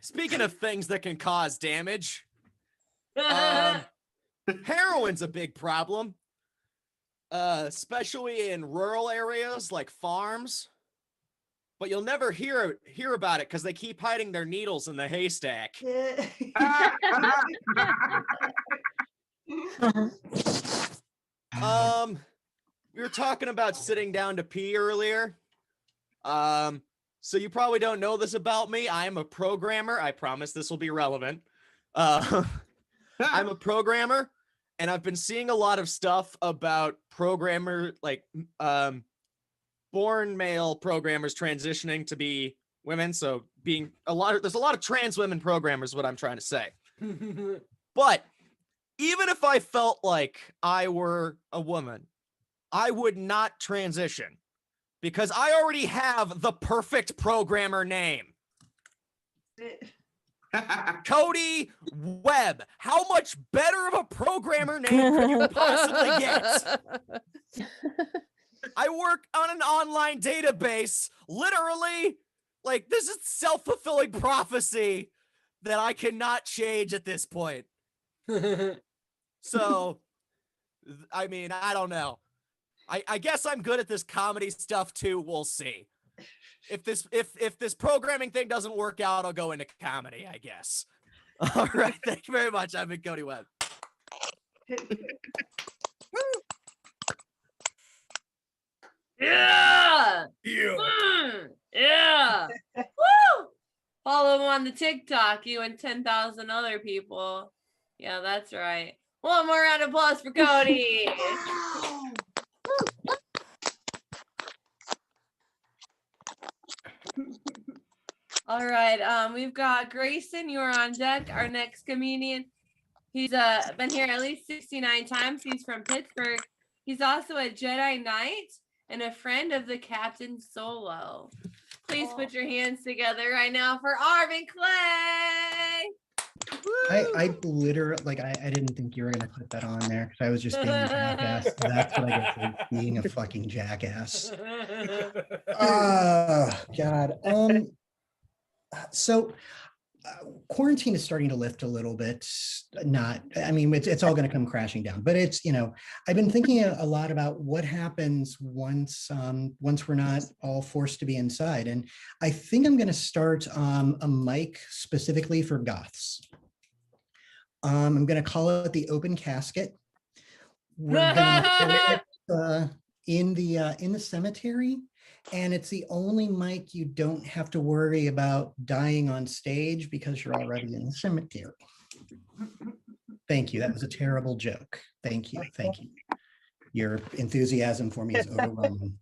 Speaking of things that can cause damage, heroin's a big problem, especially in rural areas like farms. But you'll never hear about it because they keep hiding their needles in the haystack. We were talking about sitting down to pee earlier. So you probably don't know this about me. I am a programmer. I promise this will be relevant. I'm a programmer, and I've been seeing a lot of stuff about born male programmers transitioning to be women. So there's a lot of trans women programmers, what I'm trying to say. But even if I felt like I were a woman, I would not transition because I already have the perfect programmer name. Cody Webb. How much better of a programmer name could you possibly get? I work on an online database. Literally, like, this is self-fulfilling prophecy that I cannot change at this point. So, I mean, I don't know. I guess I'm good at this comedy stuff too. We'll see. If this programming thing doesn't work out, I'll go into comedy, I guess. All right. Thank you very much. I've been Cody Webb. Yeah. Yeah. Woo! Follow him on the TikTok, you and 10,000 other people. Yeah, that's right. One more round of applause for Cody. All right, we've got Grayson, you're on deck, our next comedian. He's been here at least 69 times. He's from Pittsburgh. He's also a Jedi Knight and a friend of the Captain Solo. Please put your hands together right now for Arvin Clay. I literally, I didn't think you were gonna put that on there because I was just being a jackass. That's what I get for being a fucking jackass. Oh God. So quarantine is starting to lift a little bit. I mean, it's all going to come crashing down, but it's, I've been thinking a lot about what happens once we're not all forced to be inside. And I think I'm going to start a mic specifically for goths. I'm going to call it the open casket. We're going to put it in the cemetery. And it's the only mic you don't have to worry about dying on stage because you're already in the cemetery. Thank you. That was a terrible joke. Thank you. Thank you. Your enthusiasm for me is overwhelming.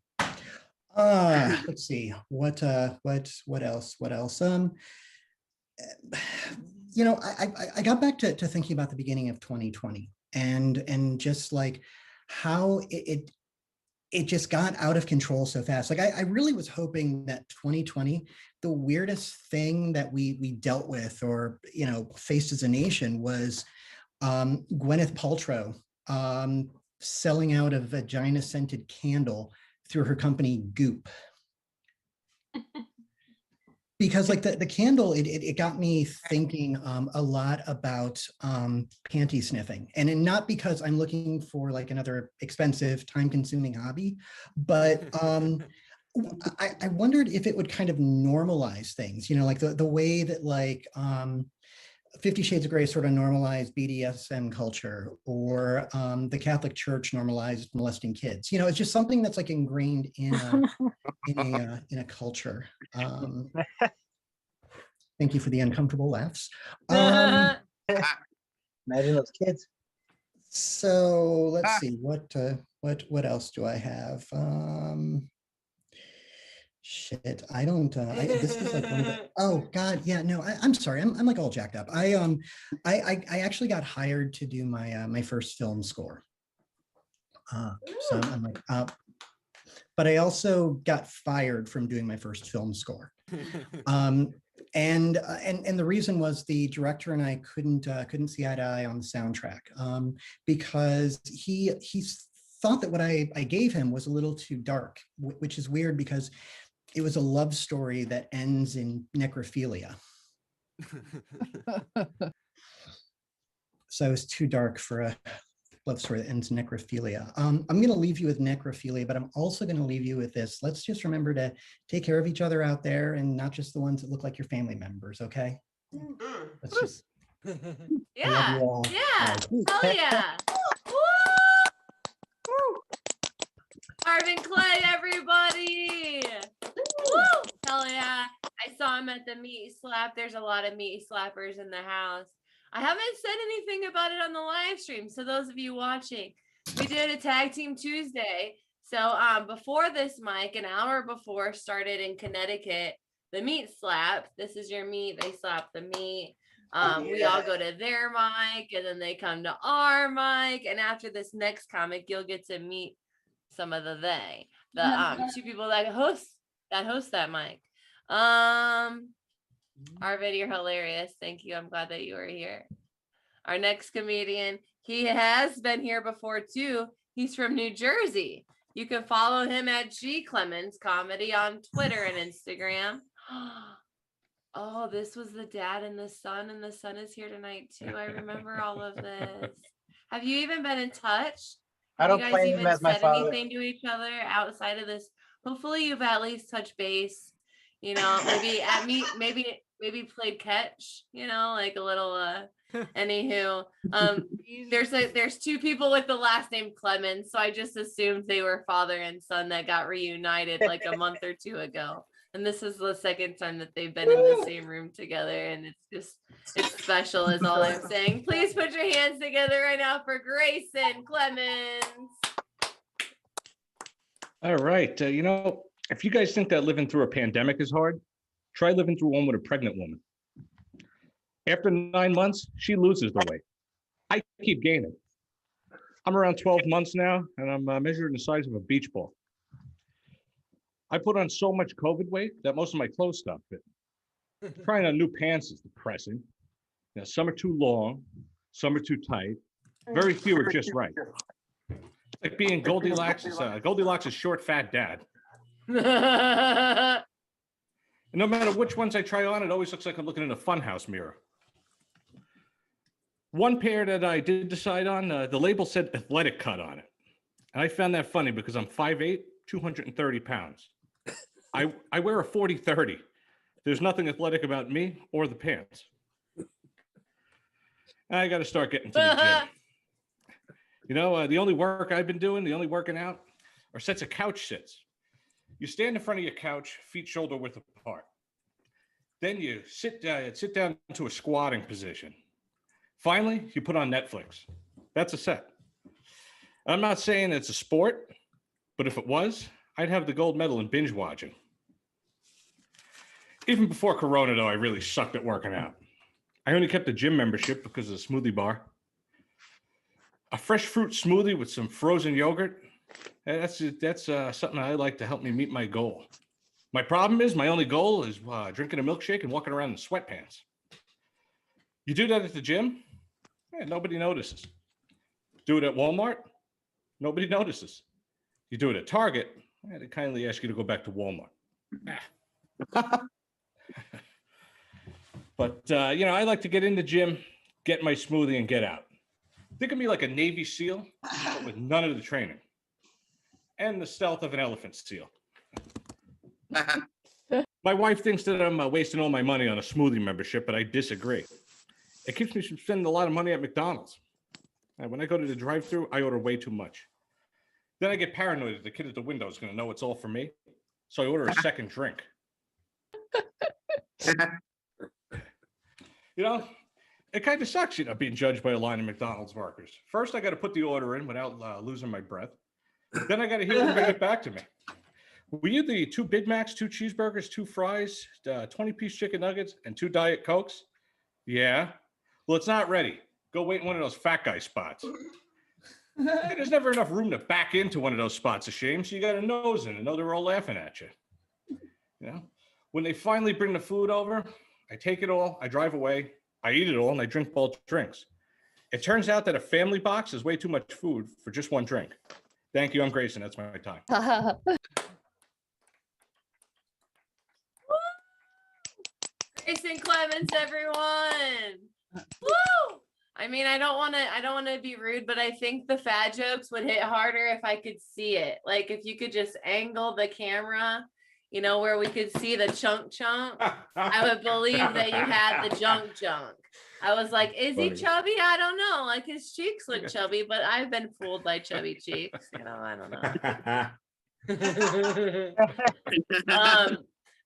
Let's see. What else? I got back to thinking about the beginning of 2020 and just like how it just got out of control so fast. Like I really was hoping that 2020, the weirdest thing that we dealt with or, faced as a nation was Gwyneth Paltrow selling out a vagina scented candle through her company Goop. Because like the candle, it got me thinking a lot about panty sniffing, and not because I'm looking for like another expensive, time-consuming hobby, but I wondered if it would kind of normalize things, like the way that like 50 Shades of Grey sort of normalized BDSM culture, or the Catholic Church normalized molesting kids. It's just something that's like ingrained in a culture. Thank you for the uncomfortable laughs. Imagine those kids. So let's see, what else do I have? Shit, I don't. This is like one of the. Oh God, yeah, no, I'm sorry, I'm like all jacked up. I actually got hired to do my first film score. So I'm like, but I also got fired from doing my first film score. And the reason was the director and I couldn't see eye to eye on the soundtrack because he thought that what I gave him was a little too dark, which is weird because it was a love story that ends in necrophilia. So it was too dark for a love story that ends in necrophilia. I'm going to leave you with necrophilia, but I'm also going to leave you with this. Let's just remember to take care of each other out there and not just the ones that look like your family members, okay? Let's just... Yeah, I love you all. yeah, hell yeah. Marvin Clay, everybody. Woo! Hell yeah. I saw him at the meat slap. There's a lot of meat slappers in the house. I haven't said anything about it on the live stream. So those of you watching, we did a tag team Tuesday. So before this mic, an hour before, started in Connecticut, the meat slap. This is your meat. They slap the meat. We all go to their mic and then they come to our mic. And after this next comic, you'll get to meet some of the two people that host that mic. Arvid, you're hilarious. Thank you. I'm glad that you were here. Our next comedian, he has been here before too. He's from New Jersey. You can follow him at G Clemens Comedy on Twitter and Instagram. Oh, this was the dad and the son is here tonight too. I remember all of this. Have you even been in touch? I don't you guys claim him even as my said father. anything to each other outside of this? Hopefully you've at least touched base. Maybe played catch, like a little anywho. There's two people with the last name Clemens, so I just assumed they were father and son that got reunited like a month or two ago. And this is the second time that they've been in the same room together, and it's special is all I'm saying. Please put your hands together right now for Grayson Clemens. All right. If you guys think that living through a pandemic is hard, try living through one with a pregnant woman. After 9 months, she loses the weight. I keep gaining. I'm around 12 months now, and I'm measuring the size of a beach ball. I put on so much COVID weight that most of my clothes stopped fitting. Trying on new pants is depressing. Some are too long, some are too tight. Very few are just right. Like being Goldilocks' short, fat dad. And no matter which ones I try on, it always looks like I'm looking in a funhouse mirror. One pair that I did decide on, the label said athletic cut on it. And I found that funny because I'm 5'8", 230 pounds. I wear a 40-30. There's nothing athletic about me or the pants. I got to start getting to the gym. You know, the only work I've been doing, the only working out, are sets of couch sits. You stand in front of your couch, feet shoulder width apart. Then you sit down into a squatting position. Finally, you put on Netflix. That's a set. I'm not saying it's a sport, but if it was, I'd have the gold medal in binge watching. Even before Corona, though, I really sucked at working out. I only kept the gym membership because of the smoothie bar. A fresh fruit smoothie with some frozen yogurt. That's something I like to help me meet my goal. My problem is my only goal is drinking a milkshake and walking around in sweatpants. You do that at the gym, nobody notices. Do it at Walmart, nobody notices. You do it at Target, they kindly ask you to go back to Walmart. But, you know, I like to get in the gym, get my smoothie, and get out. Think of me like a Navy SEAL, but with none of the training. And the stealth of an elephant seal. My wife thinks that I'm wasting all my money on a smoothie membership, but I disagree. It keeps me from spending a lot of money at McDonald's. And when I go to the drive-thru, I order way too much. Then I get paranoid that the kid at the window is going to know it's all for me. So I order a second drink. You know, it kind of sucks, you know, being judged by a line of McDonald's workers. First, I got to put the order in without losing my breath. Then I got to hear them bring it back to me. Will you the 2 Big Macs, 2 cheeseburgers, 2 fries, 20-piece chicken nuggets, and 2 Diet Cokes? Yeah. Well, it's not ready. Go wait in one of those fat guy spots. There's never enough room to back into one of those spots of shame, so you got to nose in and know they're all laughing at you. You know, when they finally bring the food over, I take it all, I drive away, I eat it all, and I drink both drinks. It turns out that a family box is way too much food for just one drink. Thank you, I'm Grayson. That's my time. Grayson Clemens, everyone. Woo! I mean, I don't want to be rude, but I think the fat jokes would hit harder if I could see it. Like if you could just angle the camera, you know, where we could see the chunk, I would believe that you had the junk. I was like, is he chubby? I don't know. Like his cheeks look chubby, but I've been fooled by chubby cheeks. You know, I don't know.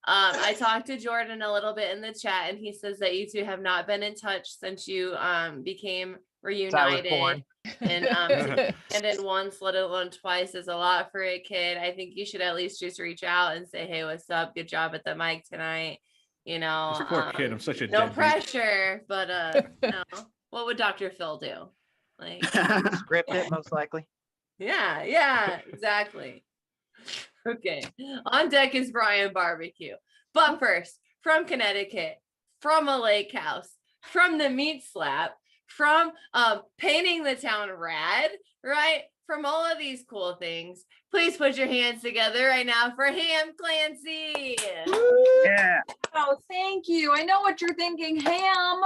I talked to Jordan a little bit in the chat, and he says that you two have not been in touch since you became reunited. And then once, let alone twice, is a lot for a kid. I think you should at least just reach out and say, hey, what's up? Good job at the mic tonight. You know, This poor kid, I'm such a no deadbeat. pressure, but you know, what would Dr. Phil do? Like Script it, most likely. yeah, exactly. Okay, on deck is Brian Barbecue. But first, from Connecticut, from a lake house, from the meat slap, from painting the town rad, right? From all of these cool things, please put your hands together right now for Ham Clancy. Yeah. Oh, thank you. I know what you're thinking, Ham.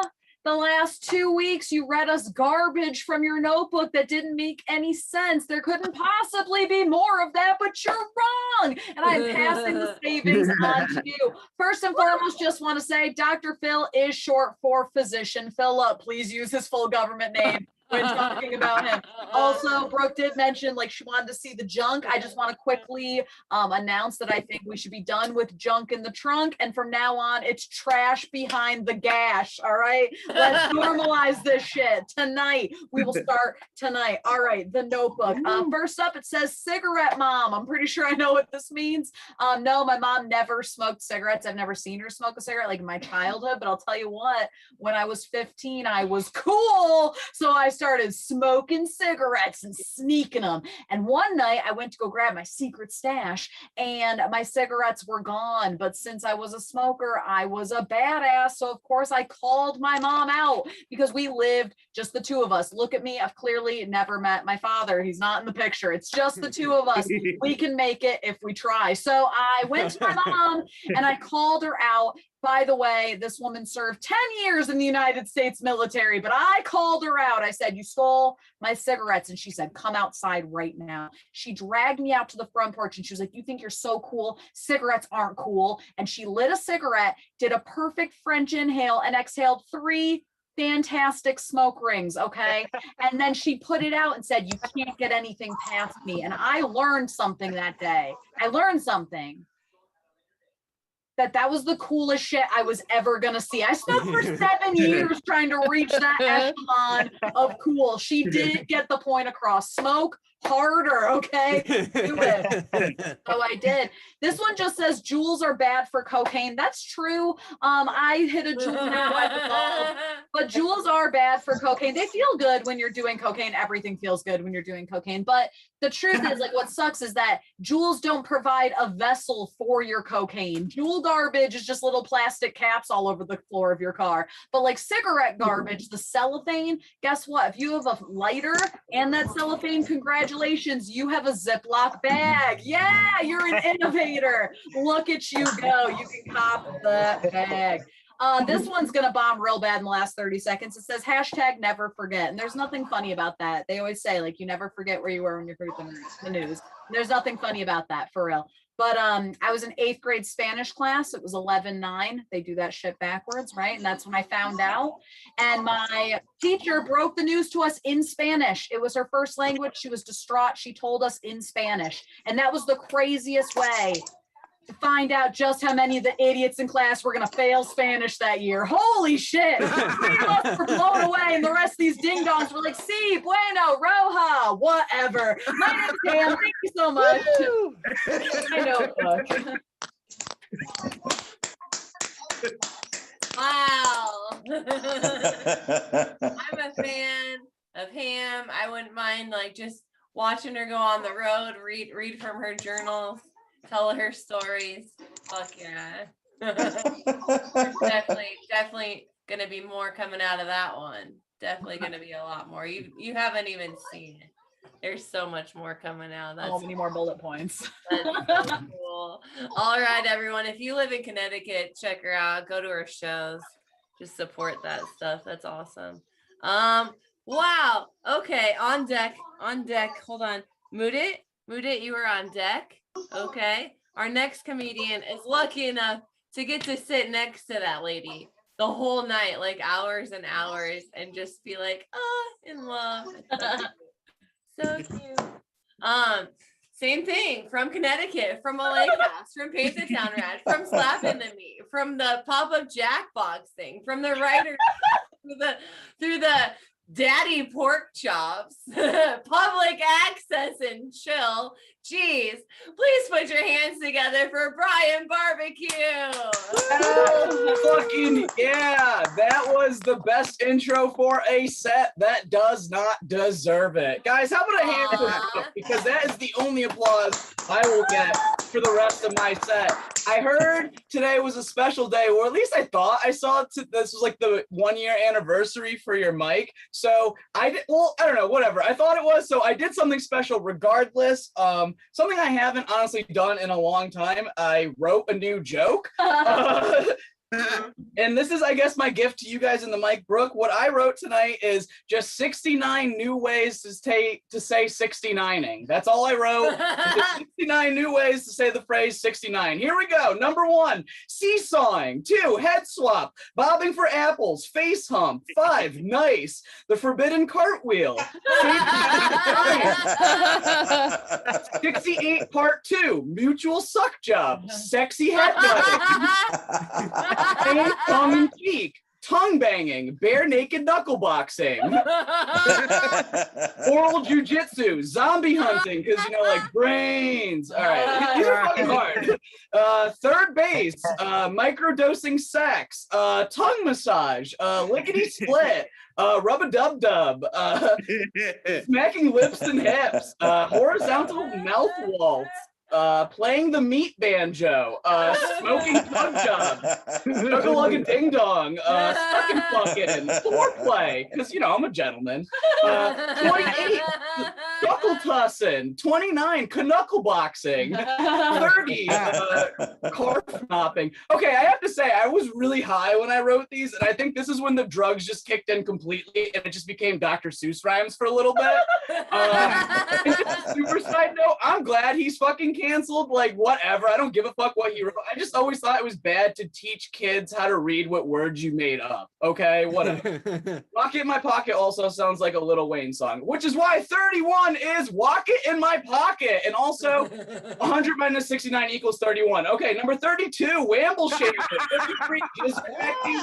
The last 2 weeks, you read us garbage from your notebook that didn't make any sense. There couldn't possibly be more of that, but you're wrong. And I'm passing the savings on to you. First and foremost, just want to say Dr. Phil is short for physician Philip. Please use his full government name when talking about him. Also, Brooke did mention like she wanted to see the junk. I just want to quickly announce that I think we should be done with junk in the trunk. And from now on, it's trash behind the gash. All right. Let's normalize this shit tonight. We will start tonight. All right. The notebook. First up, it says cigarette mom. I'm pretty sure I know what this means. No, my mom never smoked cigarettes. I've never seen her smoke a cigarette like in my childhood, but I'll tell you what, when I was 15, I was cool. So I started smoking cigarettes and sneaking them. And one night I went to go grab my secret stash and my cigarettes were gone. But since I was a smoker, I was a badass. So of course I called my mom out because we lived just the two of us. Look at me. I've clearly never met my father. He's not in the picture. It's just the two of us. We can make it if we try. So I went to my mom and I called her out. By the way, this woman served 10 years in the United States military, but I called her out. I said, you stole my cigarettes. And she said, come outside right now. She dragged me out to the front porch and she was like, you think you're so cool? Cigarettes aren't cool. And she lit a cigarette, did a perfect French inhale and exhaled 3 fantastic smoke rings. Okay. And then she put it out and said, you can't get anything past me. And I learned something that day. I learned something. That was the coolest shit I was ever gonna see. I smoked for 7 years trying to reach that echelon of cool. She did get the point across. Smoke harder, okay? Do it. So I did. This one just says jewels are bad for cocaine. That's true. I hit a jewel now at the mall, but jewels are bad for cocaine. They feel good when you're doing cocaine. Everything feels good when you're doing cocaine. But the truth is, like, what sucks is that jewels don't provide a vessel for your cocaine. Jewel garbage is just little plastic caps all over the floor of your car. But like cigarette garbage, the cellophane, guess what? If you have a lighter and that cellophane, congratulations, you have a Ziploc bag. Yeah, you're an innovator. Look at you go. You can cop the bag. This one's gonna bomb real bad in the last 30 seconds. It says hashtag never forget. And there's nothing funny about that. They always say, like, you never forget where you were when you heard the news. There's nothing funny about that, for real. But I was in 8th grade Spanish class. It was 11-9. They do that shit backwards, right? And that's when I found out. And my teacher broke the news to us in Spanish. It was her first language. She was distraught. She told us in Spanish. And that was the craziest way to find out just how many of the idiots in class were going to fail Spanish that year. Holy shit. 3 of us were blown away, and the rest of these ding-dongs were like, si, bueno, roja, whatever. My name's Pam. Thank you so much. My notebook. Wow. I'm a fan of Ham. I wouldn't mind like just watching her go on the road, read from her journals, tell her stories. Fuck yeah. definitely gonna be more coming out of that one. Definitely gonna be a lot more. You haven't even seen it. There's so much more coming out. That's So many more bullet points. That's so cool. All right, everyone. If you live in Connecticut, check her out. Go to her shows. Just support that stuff. That's awesome. Wow. Okay. On deck. Hold on. Mudit, you were on deck. Okay. Our next comedian is lucky enough to get to sit next to that lady the whole night, like hours and hours, and just be like, in love. So cute. Same thing from Connecticut, from a lake house, from Paint the Town Rat, from Slapping the Meat, from the pop-up Jackbox thing, from the writer through the daddy pork chops, public access and chill. Jeez, please put your hands together for Brian Barbecue. Fucking yeah, that was the best intro for a set that does not deserve it. Guys, how about a hand for that? Because that is the only applause I will get for the rest of my set. I heard today was a special day, or at least I thought I saw this was like the 1-year anniversary for your mic. So I don't know, whatever. I thought it was, so I did something special regardless. Something I haven't honestly done in a long time. I wrote a new joke. And this is, I guess, my gift to you guys in the mic. Brooke, what I wrote tonight is just 69 new ways to say 69ing. That's all I wrote. Just 69 new ways to say the phrase 69. Here we go. Number 1, seesawing. 2, head swap. Bobbing for apples. Face hump. 5, nice. The forbidden cartwheel. 68 part 2, mutual suck job. Sexy head butt. Tongue in cheek. tongue banging, bare naked knuckle boxing, oral jujitsu, zombie hunting, because like brains. All right, these are fucking hard. Third base, microdosing sex, tongue massage, lickety split, rub-a-dub-dub, smacking lips and hips, horizontal mouth waltz, playing the meat banjo, smoking plug job, chug-a-lug a ding dong, sucking fucking, foreplay, because I'm a gentleman. 28, knuckle tussing, 29, knuckle boxing, 30, car mopping. Okay, I have to say, I was really high when I wrote these, and I think this is when the drugs just kicked in completely, and it just became Dr. Seuss rhymes for a little bit. Super side note, I'm glad he's fucking canceled. Like, whatever. I don't give a fuck what he wrote. I just always thought it was bad to teach kids how to read what words you made up. Okay, whatever. Rocket in My Pocket also sounds like a Lil Wayne song, which is why 31 is Walk It in My Pocket. And also 100 minus 69 equals 31. Okay, number 32, Wamble Shaver. 53, Jizz Cracking,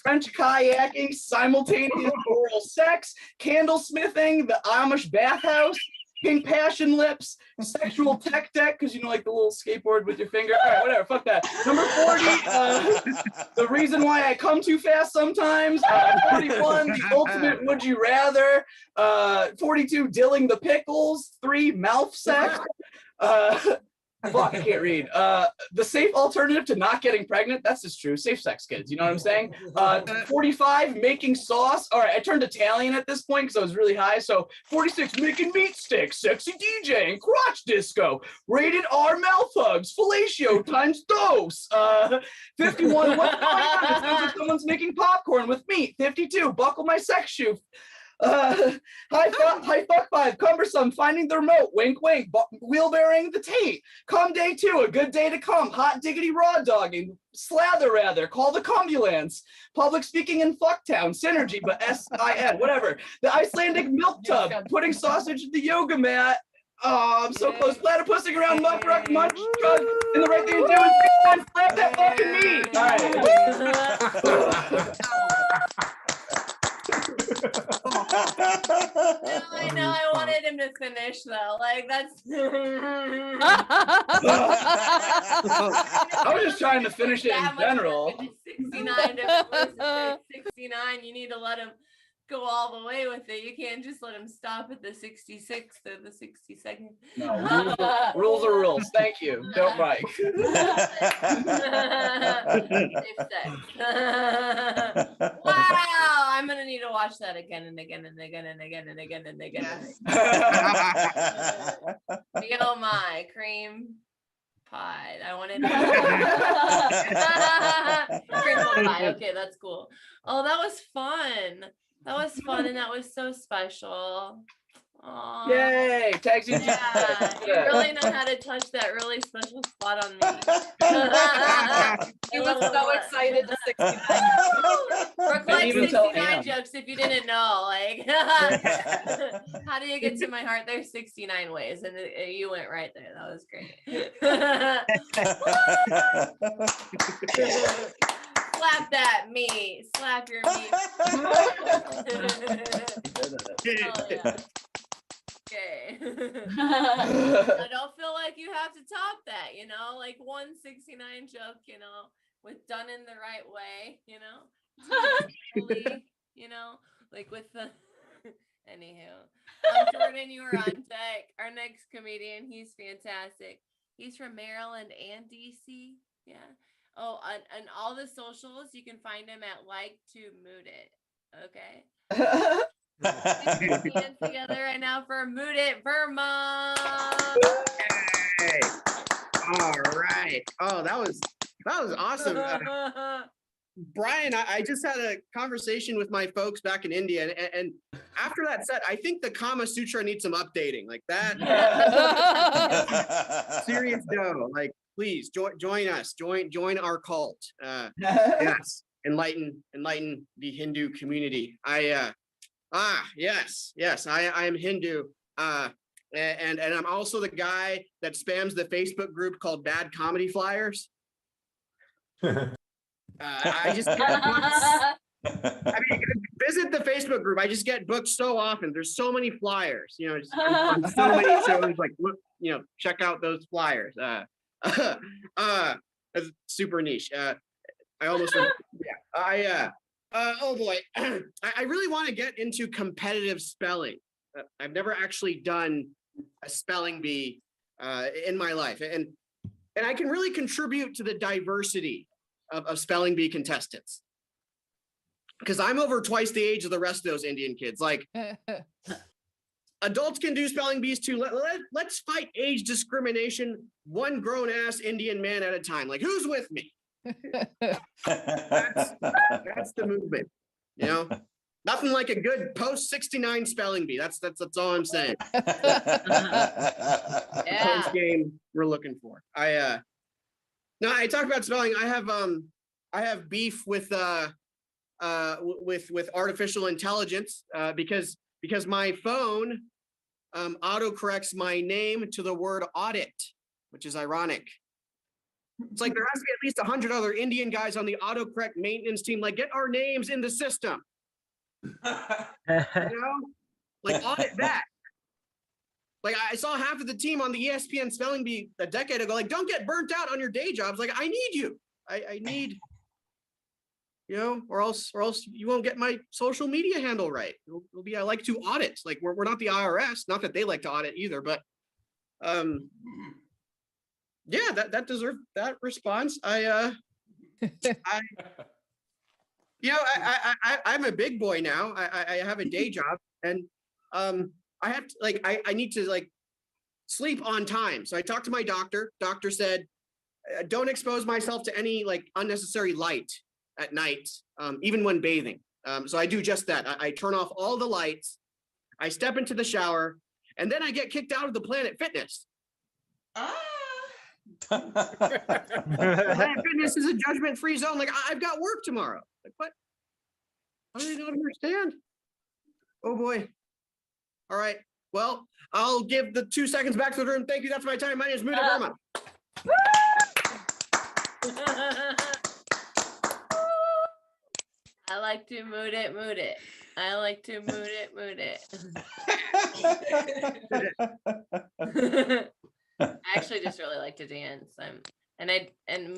French kayaking, simultaneous oral sex, candle smithing, the Amish bathhouse, pink passion lips, sexual tech deck, because like the little skateboard with your finger. All right, whatever, fuck that. Number 40, the reason why I come too fast sometimes. 41, the ultimate would you rather. 42, dilling the pickles. 3, mouth sex. Fuck, I can't read. The safe alternative to not getting pregnant. That's just true. Safe sex, kids. You know what I'm saying? 45, making sauce. All right, I turned Italian at this point because I was really high. So 46, making meat sticks, sexy DJing, crotch disco, rated R mouth hugs, fellatio times dose. 51, what's going on? It sounds like someone's making popcorn with meat. 52, buckle my sex shoe. High fuck 5, cumbersome, finding the remote, wink wink, wheelbarrowing the tape, come day 2, a good day to come, hot diggity raw dogging, slather rather, call the combulance, public speaking in fucktown, synergy, but S-I-N, whatever, the Icelandic milk tub, putting sausage in the yoga mat. Oh, I'm so close. Platypussing around, muck ruck, munch, drug, and the right thing to do is slap that fucking meat. All right. I know I wanted him to finish though. Like that's I was just trying to finish it in general. 69 different ways to say 69. You need to let him go all the way with it. You can't just let him stop at the 66th or the 62nd. No, rules are rules. Thank you. Don't Mike. Wow, I'm gonna need to watch that again and again and again and again and again and again. Oh my, cream pie. I wanted crinkle pie. Okay, that's cool. Oh, that was fun. That was fun, and that was so special. Aww. Yay! Taxi. Yeah, you really know how to touch that really special spot on me. He was so excited to 69. Brooke likes 69 jokes if you didn't know. Like, how do you get to my heart? There's 69 ways, and you went right there. That was great. Slap that meat. Slap your meat. Oh, yeah. Okay. I don't feel like you have to top that, like 169 joke, with done in the right way, like with the anywho. Jordan, you are on deck. Our next comedian, he's fantastic. He's from Maryland and DC. Yeah. Oh, on all the socials, you can find him at Like to Mood It. Okay. Hands together right now for Mood It Vermont. Hey. All right. Oh, that was awesome. Brian, I just had a conversation with my folks back in India, and after that set, I think the Kama Sutra needs some updating. Like that. Serious dough. Like, please join us. Join our cult. Yes. Enlighten the Hindu community. Yes. I am Hindu. And I'm also the guy that spams the Facebook group called Bad Comedy Flyers. I just get books. I mean, visit the Facebook group. I just get booked so often. There's so many flyers, you know, just on so many shows. Like, look, you know, check out those flyers. That's super niche. I almost, yeah. Oh boy, I really want to get into competitive spelling. I've never actually done a spelling bee in my life, and I can really contribute to the diversity of spelling bee contestants. Because I'm over twice the age of the rest of those Indian kids. Like, adults can do spelling bees too. Let's fight age discrimination, one grown ass Indian man at a time. Like, who's with me? That's the movement, you know? Nothing like a good post 69 spelling bee. That's all I'm saying. Post game we're looking for. I talk about spelling. I have beef with artificial intelligence because my phone autocorrects my name to the word audit, which is ironic. It's like there has to be at least 100 other Indian guys on the autocorrect maintenance team. Like, get our names in the system. You know, like audit that. Like, I saw half of the team on the ESPN spelling bee a decade ago. Like, don't get burnt out on your day jobs. Like, I need you. I need, you know, or else you won't get my social media handle right. It'll be I like to audit. Like, we're not the IRS. Not that they like to audit either, but yeah, that deserved that response. I'm a big boy now. I have a day job, and I have to, like, I need to, like, sleep on time. So I talked to my doctor. Doctor said, don't expose myself to any, like, unnecessary light at night, even when bathing. So I do just that. I turn off all the lights. I step into the shower, and then I get kicked out of the Planet Fitness. Planet Fitness is a judgment-free zone. Like, I've got work tomorrow. Like, what? I really don't understand. Oh boy. All right. Well, I'll give the 2 seconds back to the room. Thank you. That's my time. My name is Muda Burma. I like to mood it. I like to mood it. I actually just really like to dance. And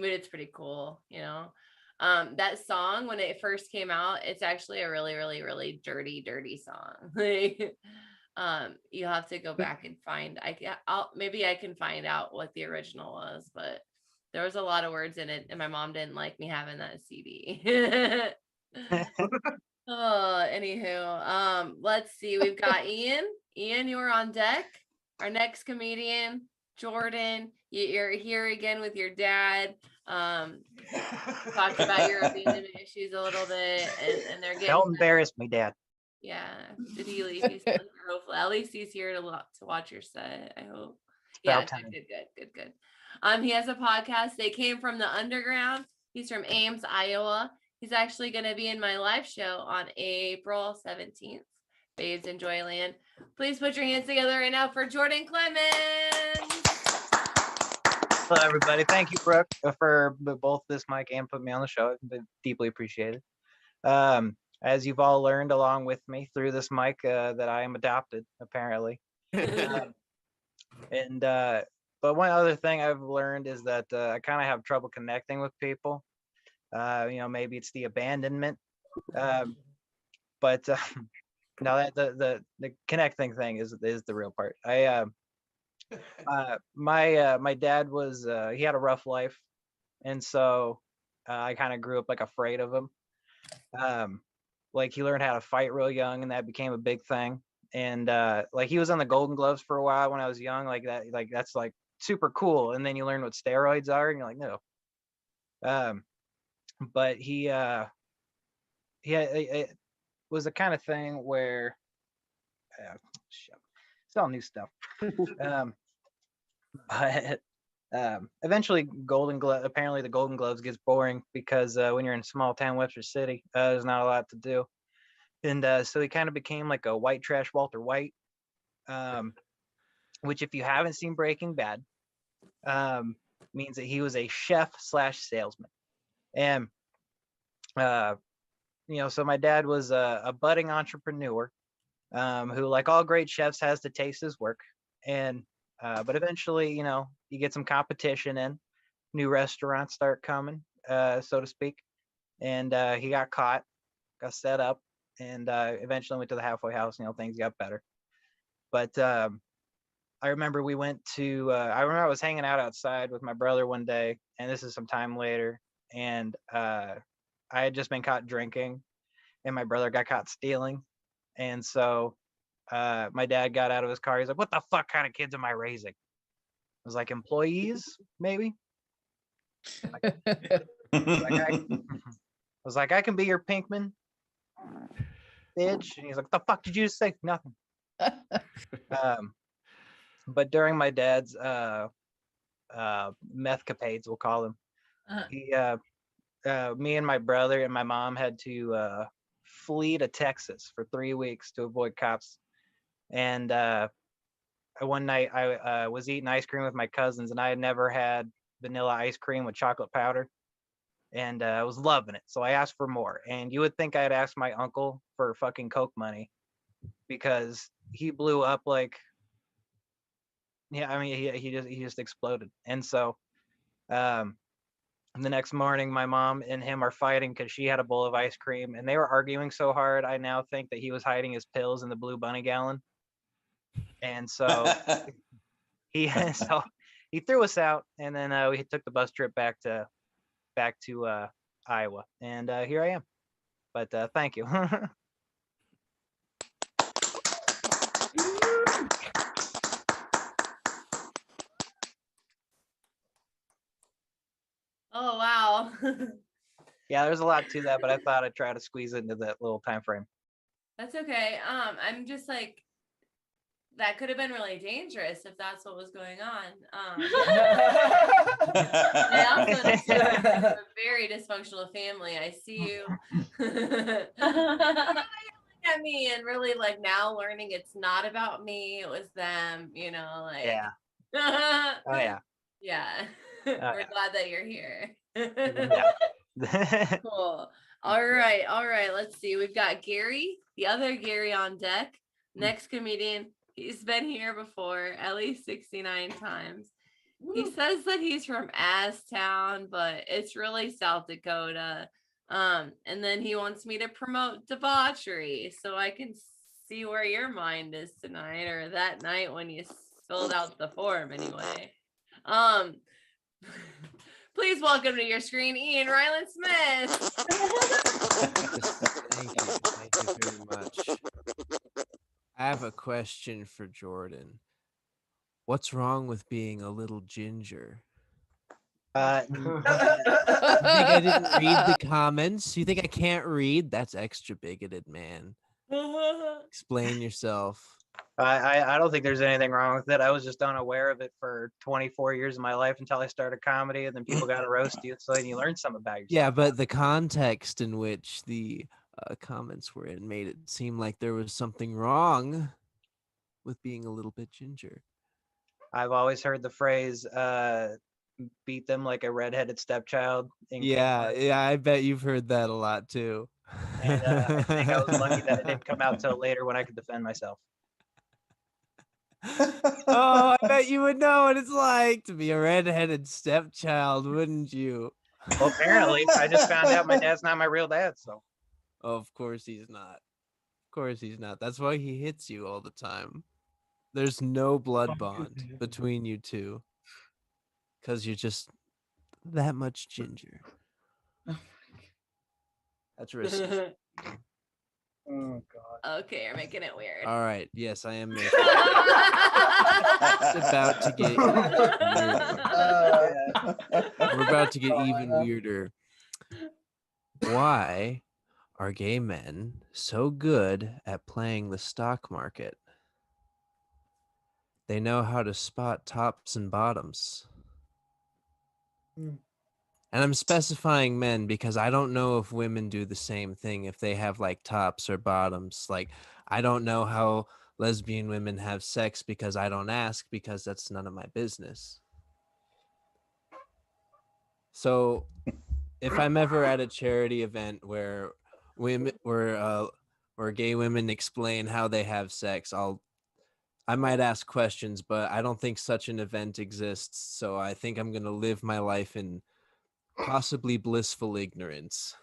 mood it's pretty cool, you know. That song, when it first came out, it's actually a really, really, really dirty song. Like, you'll have to go back and find. Maybe I can find out what the original was, but there was a lot of words in it, and my mom didn't like me having that CD. Oh, anywho, let's see. We've got Ian. Ian, you're on deck. Our next comedian, Jordan. You're here again with your dad. Talked about your abandonment issues a little bit, and they're getting. Don't embarrass me, Dad. Yeah. Did he leave? He's still here, hopefully. At least he's here to watch your set, I hope. Yeah, good. He has a podcast. They came from the underground. He's from Ames, Iowa. He's actually going to be in my live show on April 17th. Babes in Joyland. Please put your hands together right now for Jordan Clemens. Hello, everybody. Thank you, Brooke, for both this mic and putting me on the show. It's been deeply appreciated. As you've all learned along with me through this mic, that I am adopted, apparently. But one other thing I've learned is that I kind of have trouble connecting with people. Maybe it's the abandonment, but no, that the connecting thing is the real part. My dad was he had a rough life, and so I kind of grew up like afraid of him. Like, he learned how to fight real young, and that became a big thing. And like, he was on the Golden Gloves for a while when I was young. Like that's like super cool. And then you learn what steroids are, and you're like, no. But it was the kind of thing where it's all new stuff. But eventually apparently the Golden Gloves gets boring because when you're in small town Webster City, there's not a lot to do. And so he kind of became like a white trash Walter White, which, if you haven't seen Breaking Bad, means that he was a chef / salesman. And So my dad was a budding entrepreneur who, like all great chefs, has to taste his work. And but eventually, you get some competition in, new restaurants start coming, so to speak. And he got caught, got set up, and eventually went to the halfway house. Things got better. But I remember we went to. I remember I was hanging out outside with my brother one day, and this is some time later, and I had just been caught drinking, and my brother got caught stealing, and so my dad got out of his car. He's like, "What the fuck kind of kids am I raising?" I was like, "Employees, maybe." I was like, "I can be your Pinkman, bitch." And he's like, "What the fuck did you just say?" Nothing. But during my dad's meth capades, we'll call them, he me and my brother and my mom had to flee to Texas for 3 weeks to avoid cops. And one night I was eating ice cream with my cousins, and I had never had vanilla ice cream with chocolate powder, and I was loving it. So I asked for more. And you would think I'd ask my uncle for fucking Coke money, because he blew up like, yeah, I mean, he just exploded. And so the next morning, my mom and him are fighting because she had a bowl of ice cream, and they were arguing so hard. I now think that he was hiding his pills in the Blue Bunny gallon. And so he threw us out, and then we took the bus trip back to Iowa, and here I am. But thank you. Oh wow. Yeah, there's a lot to that, but I thought I'd try to squeeze it into that little time frame. That's okay. I'm just like, that could have been really dangerous if that's what was going on. I also understand a very dysfunctional family. I see you. At me and really like now learning it's not about me, it was them, like Yeah. Oh yeah. Yeah. Oh, We're yeah. glad that you're here. Yeah. Cool. All right. Let's see. We've got Gary, the other Gary on deck. Next comedian. He's been here before at least 69 times. He says that he's from Town, but it's really South Dakota. And then he wants me to promote debauchery so I can see where your mind is tonight, or that night when you filled out the form anyway. Please welcome to your screen, Ian Ryland Smith. Thank you very much. I have a question for Jordan. What's wrong with being a little ginger? You think I didn't read the comments? You think I can't read? That's extra bigoted, man. Explain yourself. I don't think there's anything wrong with it. I was just unaware of it for 24 years of my life until I started comedy, and then people got to roast you, so then you learn something about yourself. Yeah, but the context in which the comments were in made it seem like there was something wrong with being a little bit ginger. I've always heard the phrase beat them like a redheaded stepchild. Yeah, I bet you've heard that a lot too. And I think I was lucky that it didn't come out till later when I could defend myself. Oh, I bet you would know what it's like to be a redheaded stepchild, wouldn't you? Well, apparently, I just found out my dad's not my real dad, so. Of course he's not. Of course he's not. That's why he hits you all the time. There's no blood bond between you two. Because you're just that much ginger. That's risky. Oh God. Okay, you're making it weird. All right. Yes, I am making it's about to get weirder. We're about to get even weirder. Why are gay men so good at playing the stock market? They know how to spot tops and bottoms. And I'm specifying men because I don't know if women do the same thing, if they have like tops or bottoms. Like, I don't know how lesbian women have sex because I don't ask, because that's none of my business. So if I'm ever at a charity event where where gay women explain how they have sex, I might ask questions, but I don't think such an event exists. So I think I'm gonna live my life in possibly blissful ignorance.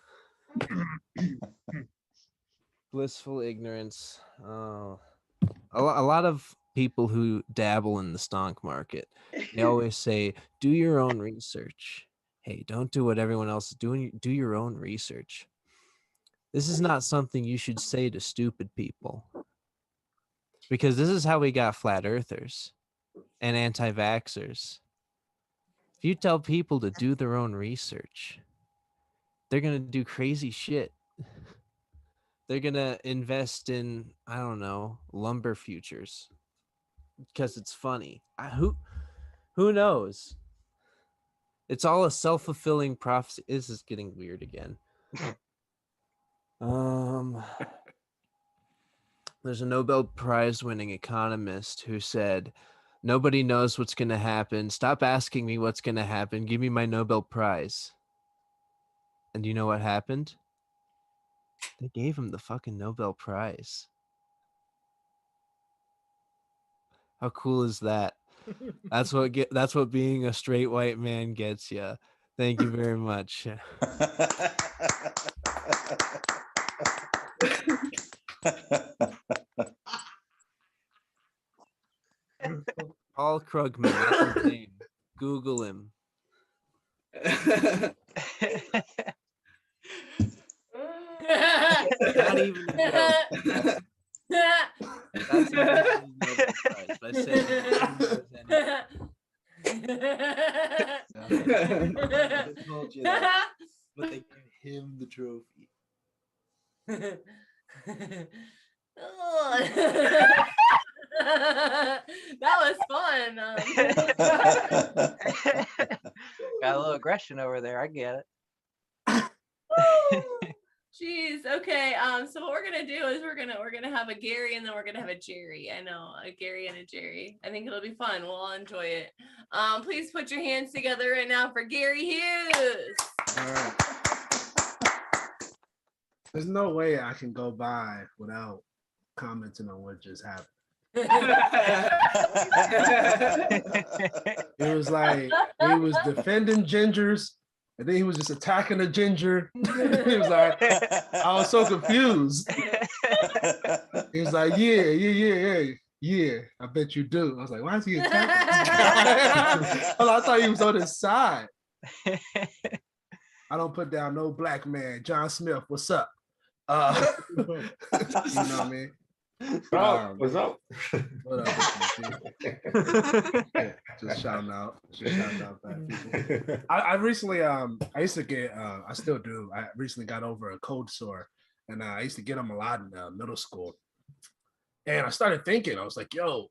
Blissful ignorance. Oh, a lot of people who dabble in the stonk market, they always say, do your own research. Hey, don't do what everyone else is doing. Do your own research. This is not something you should say to stupid people, because this is how we got flat earthers and anti-vaxxers. If you tell people to do their own research, they're going to do crazy shit. They're going to invest in, I don't know, lumber futures because it's funny. Who knows? It's all a self-fulfilling prophecy. This is getting weird again. There's a Nobel Prize winning economist who said, nobody knows what's going to happen. Stop asking me what's going to happen. Give me my Nobel Prize. And you know what happened? They gave him the fucking Nobel Prize. How cool is that? That's what being a straight white man gets you. Thank you very much. Paul Krugman, that's his name. Google him. Not even a joke. That's a Nobel Prize. By saying I told you that, but they gave him the trophy. That was fun. Got a little aggression over there. I get it. Jeez. Okay. So what we're gonna do is we're gonna have a Gary and then we're gonna have a Jerry. I know, a Gary and a Jerry. I think it'll be fun. We'll all enjoy it. Please put your hands together right now for Gary Hughes. All right. There's no way I can go by without commenting on what just happened. It was like he was defending gingers, and then he was just attacking a ginger. He was like, I was so confused. He was like, yeah, I bet you do. I was like, why is he attacking? I thought he was on his side. I don't put down no black man. John Smith, what's up? You know what I mean? What's up? What up? Just shouting out. Black people. I recently, I used to get, I still do. I recently got over a cold sore, and I used to get them a lot in middle school. And I started thinking, I was like, yo,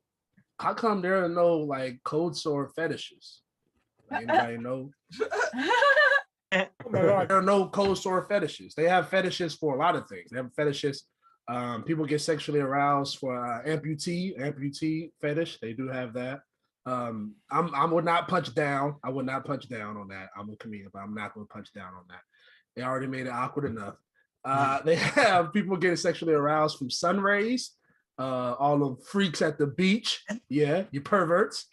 how come there are no like cold sore fetishes? Like, anybody know? Oh my God, there are no cold sore fetishes. They have fetishes for a lot of things. They have fetishes. People get sexually aroused for amputee fetish. They do have that. I would not punch down. I would not punch down on that. I'm a comedian, but I'm not going to punch down on that. They already made it awkward enough. They have people getting sexually aroused from sun rays. All the freaks at the beach. Yeah, you perverts.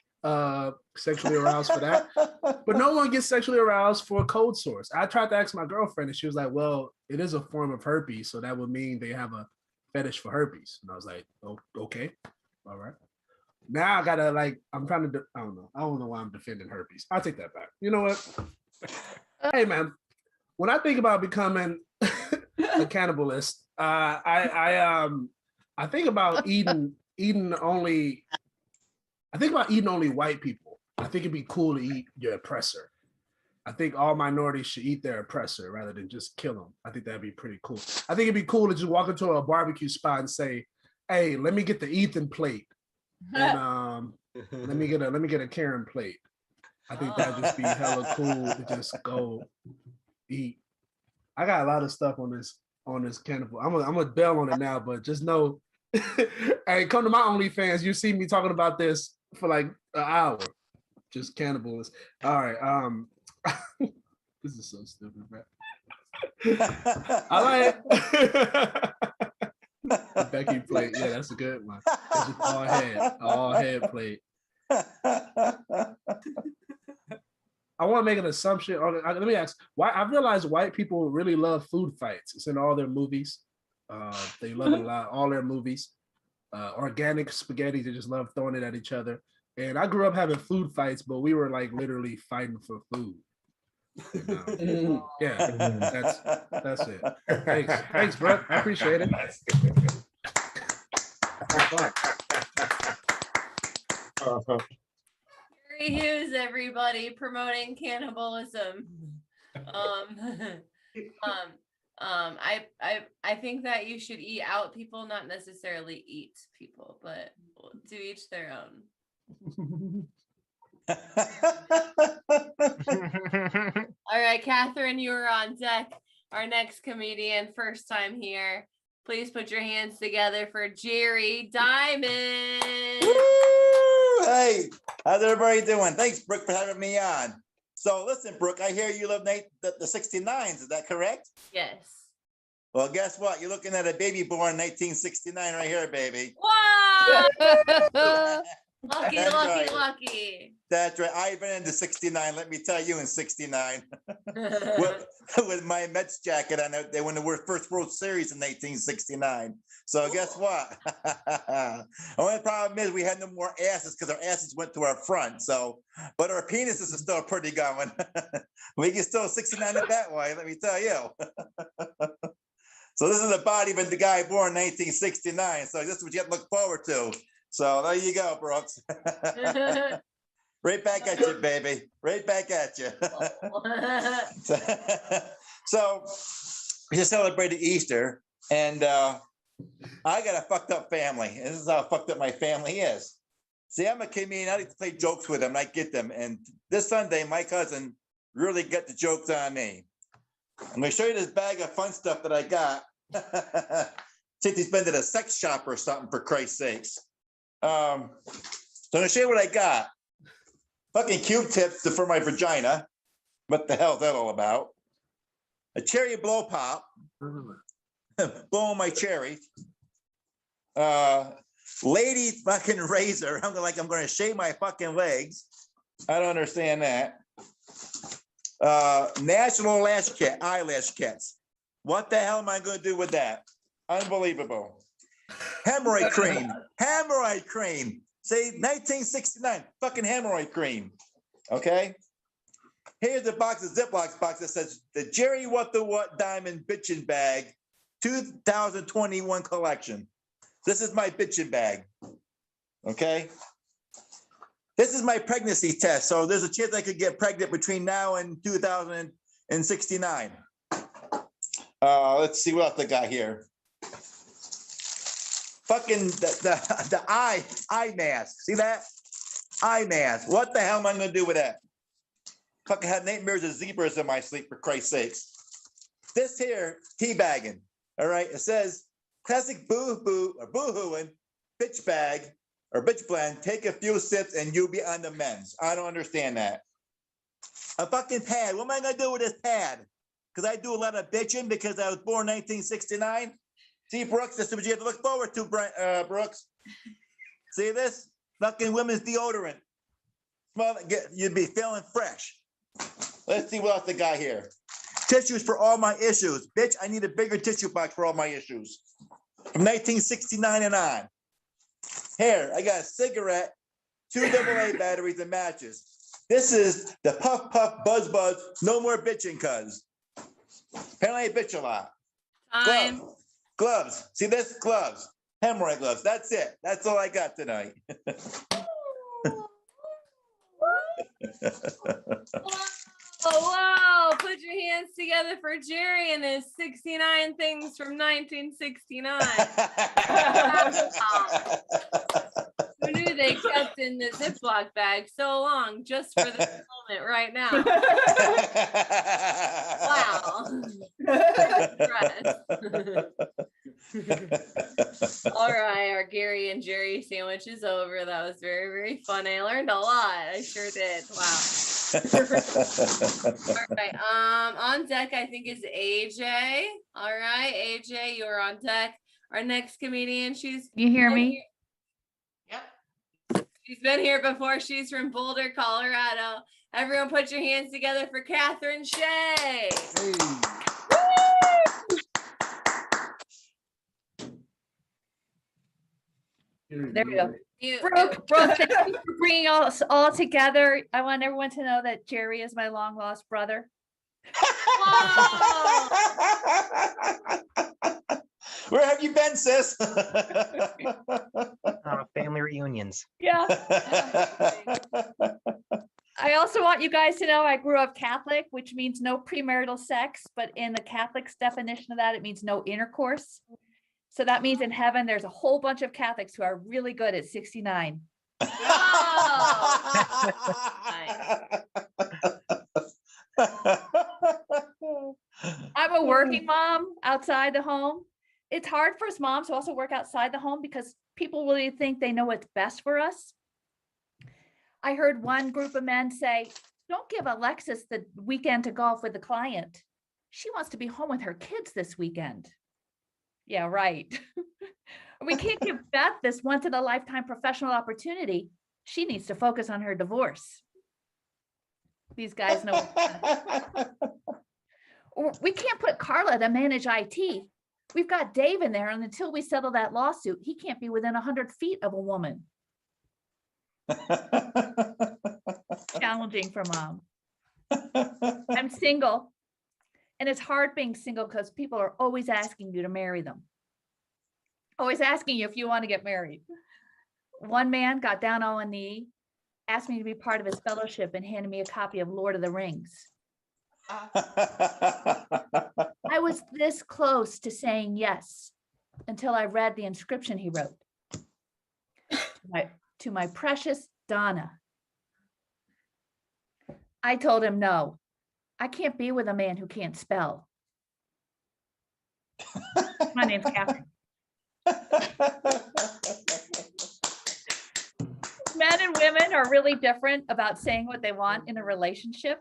Sexually aroused for that. But no one gets sexually aroused for cold sores. I tried to ask my girlfriend, and she was like, well, it is a form of herpes, so that would mean they have a fetish for herpes. And I was like, oh, okay, all right. Now I gotta I'm trying to, I don't know why I'm defending herpes. I'll take that back. You know what? Hey man, when I think about becoming a cannibalist, I think about eating only white people. I think it'd be cool to eat your oppressor. I think all minorities should eat their oppressor rather than just kill them. I think that'd be pretty cool. I think it'd be cool to just walk into a barbecue spot and say, "Hey, let me get the Ethan plate, and let me get a Karen plate." I think that'd just be hella cool to just go eat. I got a lot of stuff on this cannibal. I'm gonna bail on it now, but just know, hey, come to my OnlyFans. You see me talking about this for like an hour. Just cannibals. All right. This is so stupid, bro. I like Becky plate. Yeah, that's a good one. It's just all head plate. I want to make an assumption. Let me ask. Why? I realize white people really love food fights. It's in all their movies. They love it a lot. All their movies. Organic spaghetti. They just love throwing it at each other. And I grew up having food fights, but we were like literally fighting for food. Yeah, that's it. Thanks, Brooke. I appreciate it. Gary Hughes, everybody, promoting cannibalism. I think that you should eat out people, not necessarily eat people, but to each their own. All right, Catherine, you are on deck. Our next comedian, first time here. Please put your hands together for Jerry Diamond. Hey, how's everybody doing? Thanks, Brooke, for having me on. So listen, Brooke, I hear you love the 69s. Is that correct? Yes. Well, guess what? You're looking at a baby born in 1969 right here, baby. Wow! Lucky, That's lucky, right. lucky. That's right. I've been into 69. Let me tell you, in 69, with my Mets jacket on, they won the first World Series in 1969. So guess what? Only problem is we had no more asses because our asses went to our front. So, but our penises are still pretty going. We can still 69 it that way. Let me tell you. So this is the body of the guy born in 1969. So this is what you have to look forward to. So there you go, Brooks. Right back at you, baby. Right back at you. So we just celebrated Easter, and I got a fucked up family. This is how fucked up my family is. See, I'm a comedian. I like to play jokes with them, and I get them. And this Sunday, my cousin really got the jokes on me. I'm going to show you this bag of fun stuff that I got. Think he's been to the sex shop or something, for Christ's sakes. So I'm gonna show you what I got. Fucking Q-tips for my vagina. What the hell is that all about? A cherry blow pop. Blowing my cherry. Lady fucking razor. I'm gonna shave my fucking legs. I don't understand that. National eyelash kits. What the hell am I gonna do with that? Unbelievable. Hemorrhoid cream. Hemorrhoid cream. Say 1969. Fucking hemorrhoid cream. Okay. Here's the box, the Ziploc box that says the Jerry What the What Diamond Bitchin' Bag 2021 collection. This is my bitchin' bag. Okay. This is my pregnancy test. So there's a chance I could get pregnant between now and 2069. Let's see what else I got here. Fucking the eye mask. See that? Eye mask. What the hell am I gonna do with that? Fucking had nightmares of zebras in my sleep, for Christ's sakes. This here, teabagging. All right. It says classic boo-hooing, bitch bag or bitch blend. Take a few sips and you'll be on the mends. I don't understand that. A fucking pad. What am I gonna do with this pad? Because I do a lot of bitching because I was born 1969. See, Brooks, this is what you have to look forward to, Brooks. See this? Fucking women's deodorant. Smell, you'd be feeling fresh. Let's see what else I got here. Tissues for all my issues. Bitch, I need a bigger tissue box for all my issues. From 1969 and on. Here, I got a cigarette, 2 AA batteries and matches. This is the Puff Puff Buzz Buzz, no more bitching cuz. Apparently I bitch a lot. Time. Gloves. See this? Gloves. Hemorrhoid gloves. That's it. That's all I got tonight. Whoa. Put your hands together for Jerry and his 69 things from 1969. Who knew they kept in the Ziploc bag so long just for this moment right now? Wow. All right, our Gary and Jerry sandwich is over. That was very, very fun. I learned a lot. I sure did. Wow. All right. On deck, I think is AJ. All right, AJ, you're on deck. Our next comedian, she's You hear me? She's been here before. She's from Boulder, Colorado. Everyone put your hands together for Catherine Shea. There we go. Brooke, thank you for bringing us all together. I want everyone to know that Jerry is my long lost brother. Where have you been, sis? Family reunions. Yeah. I also want you guys to know I grew up Catholic, which means no premarital sex, but in the Catholic's definition of that, it means no intercourse. So that means in heaven, there's a whole bunch of Catholics who are really good at 69. I'm a working mom outside the home. It's hard for us moms to also work outside the home because people really think they know what's best for us. I heard one group of men say, don't give Alexis the weekend to golf with the client. She wants to be home with her kids this weekend. Yeah, right. We can't give Beth this once in a lifetime professional opportunity. She needs to focus on her divorce. These guys know. Or we can't put Carla to manage IT. We've got Dave in there, and until we settle that lawsuit, he can't be within 100 feet of a woman. Challenging for mom. I'm single. And it's hard being single because people are always asking you to marry them. Always asking you if you want to get married. One man got down on one knee, asked me to be part of his fellowship, and handed me a copy of Lord of the Rings. I was this close to saying yes until I read the inscription he wrote. To my precious Donna. I told him no. I can't be with a man who can't spell. My name's Catherine. Men and women are really different about saying what they want in a relationship.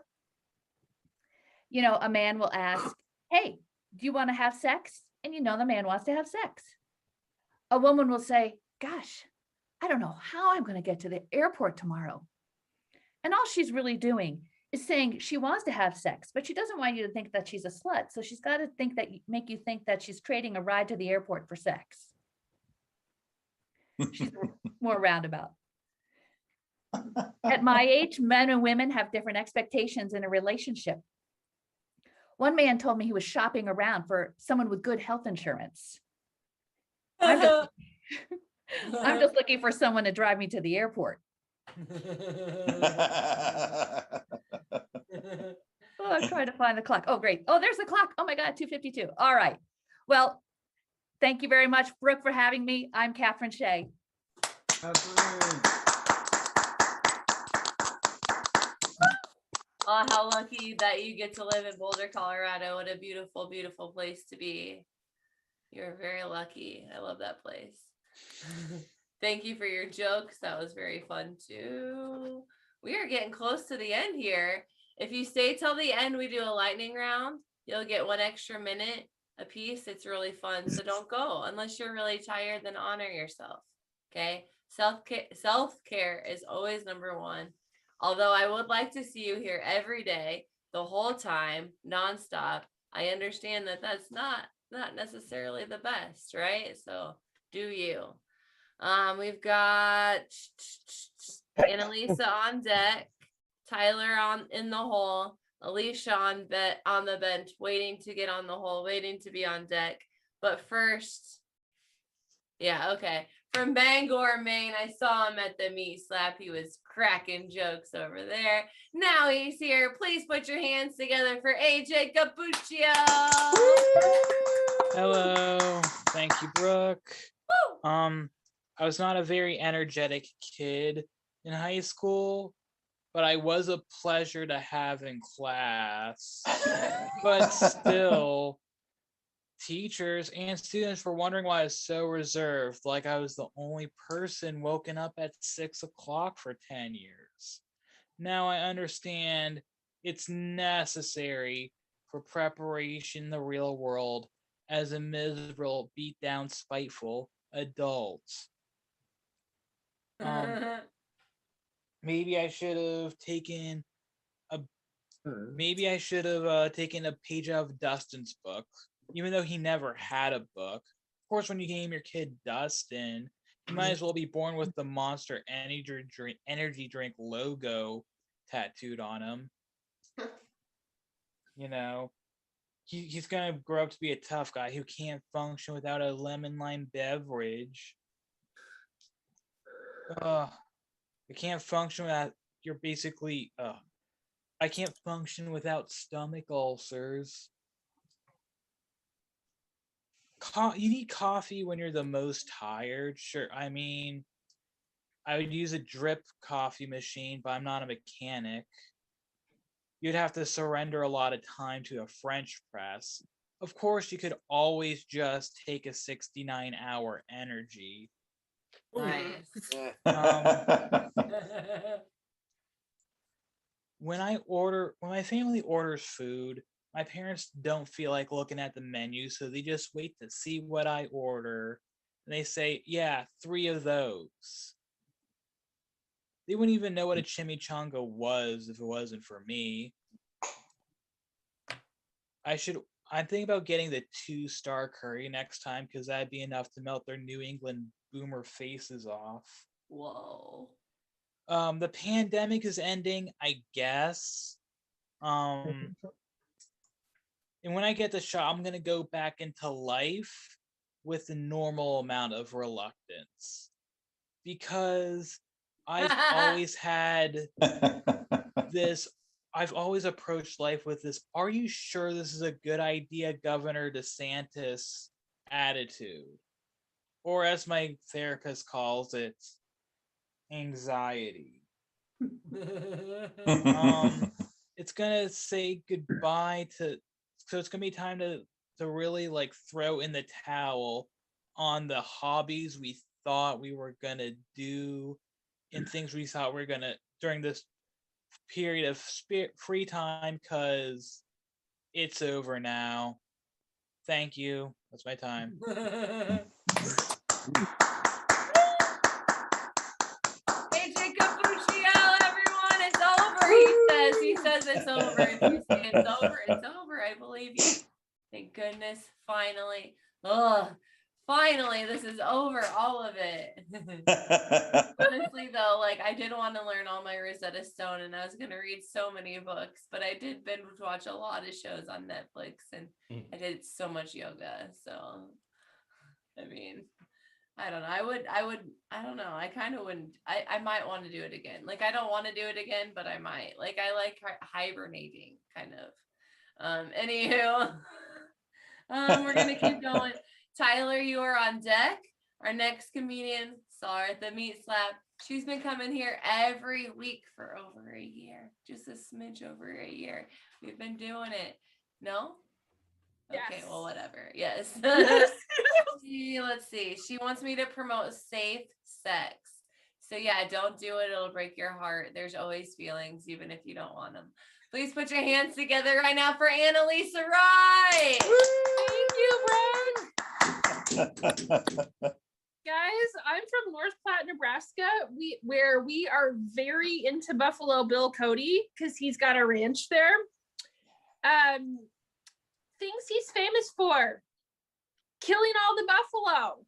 You know, a man will ask, hey, do you want to have sex? And you know the man wants to have sex. A woman will say, gosh, I don't know how I'm going to get to the airport tomorrow. And all she's really doing is saying she wants to have sex, but she doesn't want you to think that she's a slut. So she's got to think that make you think that she's trading a ride to the airport for sex. She's more roundabout. At my age, men and women have different expectations in a relationship. One man told me he was shopping around for someone with good health insurance. I'm just looking for someone to drive me to the airport. Oh, I'm trying to find the clock. Oh, great. Oh, there's the clock. Oh my God, 2:52. All right. Well, thank you very much, Brooke, for having me. I'm Catherine Shea. Oh, how lucky that you get to live in Boulder, Colorado. What a beautiful, beautiful place to be. You're very lucky. I love that place. Thank you for your jokes. That was very fun too. We are getting close to the end here. If you stay till the end, we do a lightning round. You'll get 1 extra minute a piece. It's really fun. So don't go unless you're really tired, then honor yourself. Okay. Self-care is always number one. Although I would like to see you here every day, the whole time, nonstop. I understand that that's not necessarily the best, right? So do you. We've got Annalisa on deck, Tyler in the hole, Alicia on the bench, waiting to get on the hole, waiting to be on deck. But first, yeah, okay. From Bangor, Maine, I saw him at the meat slap. He was cracking jokes over there. Now he's here. Please put your hands together for AJ Capuccio. Hello. Thank you, Brooke. Woo! I was not a very energetic kid in high school, but I was a pleasure to have in class. But still, teachers and students were wondering why I was so reserved, like I was the only person woken up at 6 o'clock for 10 years. Now I understand it's necessary for preparation in the real world as a miserable, beat down, spiteful adult. Maybe I should have taken a maybe I should have taken a page out of Dustin's book, even though he never had a book. Of course, when you name your kid Dustin, you might as well be born with the Monster energy drink logo tattooed on him. You know, he's gonna grow up to be a tough guy who can't function without a lemon lime beverage. I can't function without. You're basically. I can't function without stomach ulcers. You need coffee when you're the most tired. Sure, I mean, I would use a drip coffee machine, but I'm not a mechanic. You'd have to surrender a lot of time to a French press. Of course, you could always just take a 69-hour energy. Nice. When my family orders food, my parents don't feel like looking at the menu, so they just wait to see what I order. And they say, yeah, 3 of those. They wouldn't even know what a chimichanga was if it wasn't for me. I'm thinking about getting the 2-star curry next time because that'd be enough to melt their New England boomer faces off. Whoa. The pandemic is ending, I guess. And when I get the shot, I'm gonna go back into life with a normal amount of reluctance. Because I've always had this, I've always approached life with this, are you sure this is a good idea, Governor DeSantis attitude? Or as my therapist calls it, anxiety. It's gonna say goodbye to, so it's gonna be time to really like throw in the towel on the hobbies we thought we were gonna do and things we thought we were gonna during this period of free time, because it's over now. Thank you. That's my time. Hey, Jacob Bucciel, everyone, it's over. He says it's over. If you say it's over, it's over. I believe you. Thank goodness. Finally. Finally, this is over. All of it. Honestly, though, like I did want to learn all my Rosetta Stone, and I was gonna read so many books, but I did binge watch a lot of shows on Netflix, and I did so much yoga. So, I mean, I don't know. I don't know. I kind of wouldn't. I might want to do it again. Like I don't want to do it again, but I might. Like I like hibernating, kind of. Anywho, we're gonna keep going. Tyler, you are on deck. Our next comedian, saw her at the Meat Slap. She's been coming here every week for over a year, just a smidge over a year. We've been doing it. No? Okay, Yes. well, whatever. Yes. Let's see. She wants me to promote safe sex. So yeah, don't do it. It'll break your heart. There's always feelings, even if you don't want them. Please put your hands together right now for Annalisa Wright. Thank you, Brooke. Guys, I'm from North Platte, Nebraska, where we are very into Buffalo Bill Cody because he's got a ranch there. Things he's famous for: killing all the buffalo.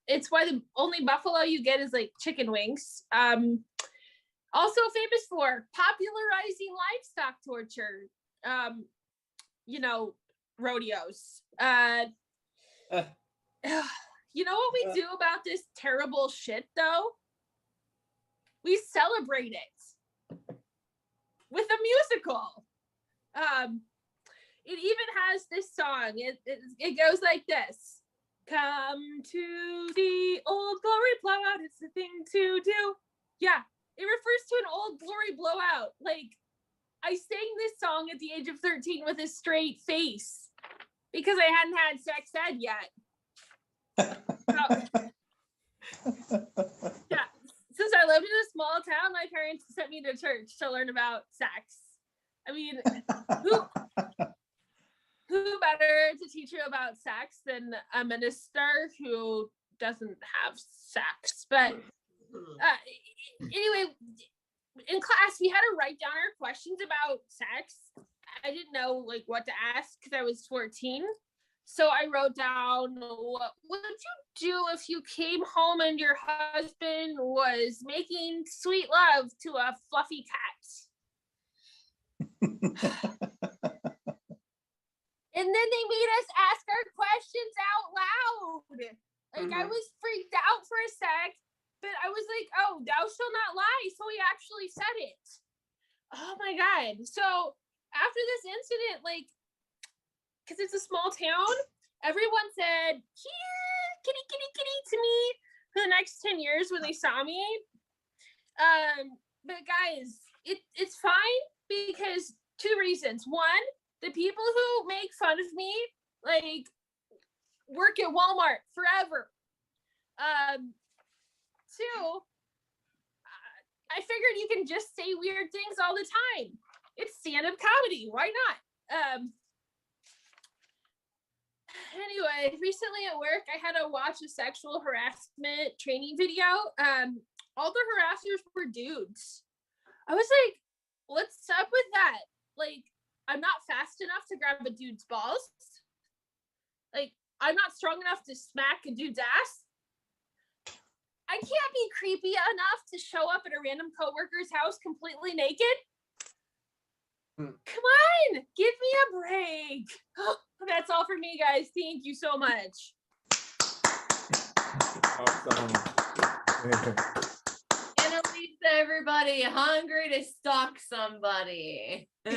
It's why the only buffalo you get is like chicken wings. Also famous for popularizing livestock torture. Rodeos. You know what we do about this terrible shit though? We celebrate it with a musical. It even has this song. It goes like this. Come to the old glory blowout. It's the thing to do. Yeah, it refers to an old glory blowout. Like, I sang this song at the age of 13 with a straight face. because I hadn't had sex ed yet. Yeah, since I lived in a small town, my parents sent me to church to learn about sex. I mean, who better to teach you about sex than a minister who doesn't have sex? But anyway, in class we had to write down our questions about sex. I didn't know like what to ask because I was 14. So I wrote down, what would you do if you came home and your husband was making sweet love to a fluffy cat? And then they made us ask our questions out loud. Like I was freaked out for a sec, but I was like, oh, thou shalt not lie. So he actually said it. Oh my God. So after this incident, like, because it's a small town, everyone said, here, kitty, kitty, kitty to me for the next 10 years when they saw me. But guys, it's fine because 2 reasons. One, the people who make fun of me, like, work at Walmart forever. 2, I figured you can just say weird things all the time. It's stand-up comedy. Why not? Anyway, recently at work, I had to watch a sexual harassment training video. All the harassers were dudes. I was like, what's up with that? Like, I'm not fast enough to grab a dude's balls. Like, I'm not strong enough to smack a dude's ass. I can't be creepy enough to show up at a random coworker's house completely naked. Come on, give me a break. That's all for me, guys. Thank you so much. And at least everybody hungry to stalk somebody. I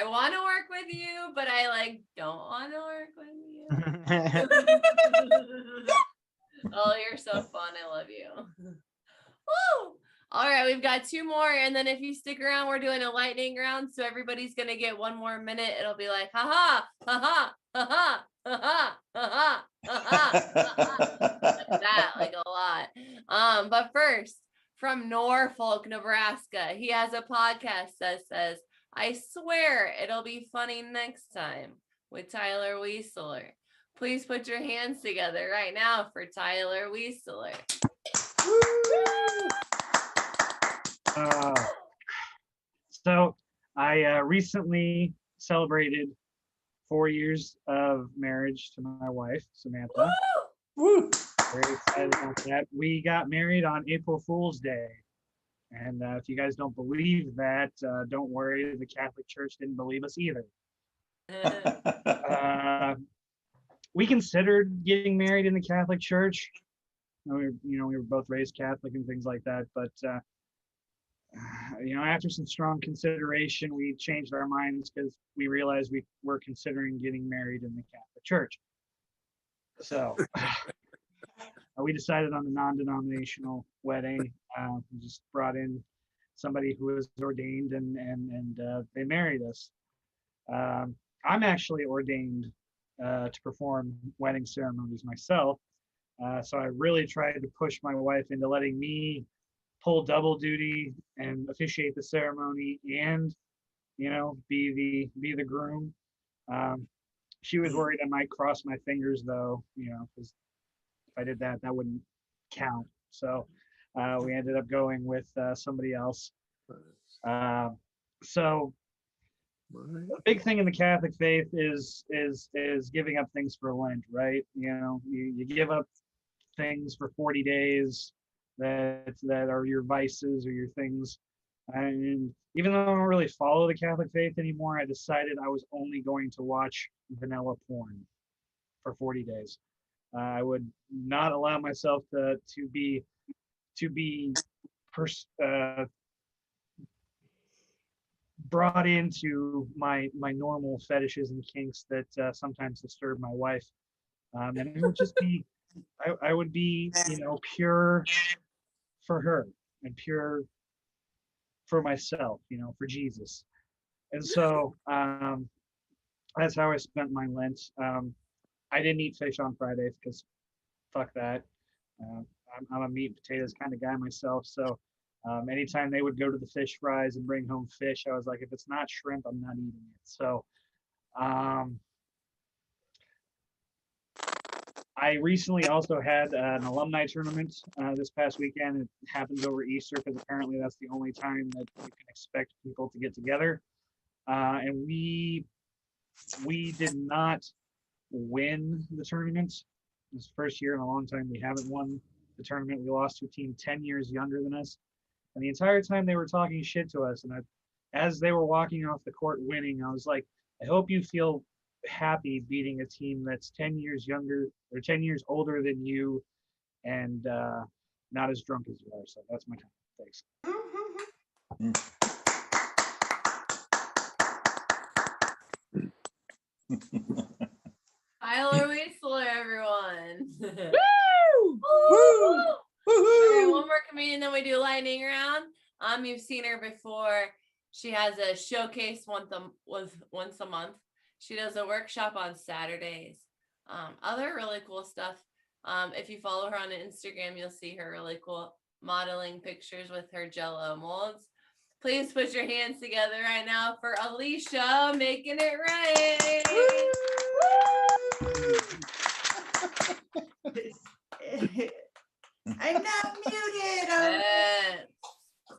want to work with you, but I like don't want to work with you. Oh, you're so fun. I love you. Woo! All right, we've got 2 more, and then if you stick around, we're doing a lightning round, so everybody's gonna get 1 more minute. It'll be like ha ha ha ha ha ha ha ha ha ha like that, like a lot. But first, from Norfolk, Nebraska, he has a podcast that says, "I swear it'll be funny next time" with Tyler Weisler. Please put your hands together right now for Tyler Weisler. So I recently celebrated 4 years of marriage to my wife, Samantha. Woo! Very excited about that. We got married on April Fool's Day. And if you guys don't believe that, don't worry, the Catholic Church didn't believe us either. We considered getting married in the Catholic Church. We were both raised Catholic and things like that, but after some strong consideration, we changed our minds because we realized we were considering getting married in the Catholic Church. So we decided on a non-denominational wedding. We just brought in somebody who was ordained, and they married us. I'm actually ordained to perform wedding ceremonies myself. So I really tried to push my wife into letting me pull double duty and officiate the ceremony and, be the groom. She was worried I might cross my fingers though, because if I did that, that wouldn't count. So we ended up going with somebody else. So the big thing in the Catholic faith is giving up things for Lent, right? You give up things for 40 days that are your vices or your things. And even though I don't really follow the Catholic faith anymore, I decided I was only going to watch vanilla porn for 40 days. I would not allow myself to be brought into my normal fetishes and kinks that sometimes disturb my wife. And it would just be, I would be, pure for her and pure for myself, for Jesus. And so that's how I spent my Lent. I didn't eat fish on Fridays because fuck that. I'm a meat and potatoes kind of guy myself. So anytime they would go to the fish fries and bring home fish, I was like, if it's not shrimp, I'm not eating it. So I recently also had an alumni tournament this past weekend. It happens over Easter because apparently that's the only time that you can expect people to get together. And we did not win the tournament. This is the first year in a long time we haven't won the tournament. We lost to a team 10 years younger than us. And the entire time they were talking shit to us. And as they were walking off the court winning, I was like, I hope you feel happy beating a team that's 10 years younger or 10 years older than you and not as drunk as you are. So that's my time. Thanks. Tyler Weisler, everyone. Woo! Woo! All right, one more comedian, then we do lightning round. You've seen her before. She has a showcase once a month. She does a workshop on Saturdays. Other really cool stuff. If you follow her on Instagram, you'll see her really cool modeling pictures with her Jell-O molds. Please put your hands together right now for Alicia making it right. I'm not muted. Yes.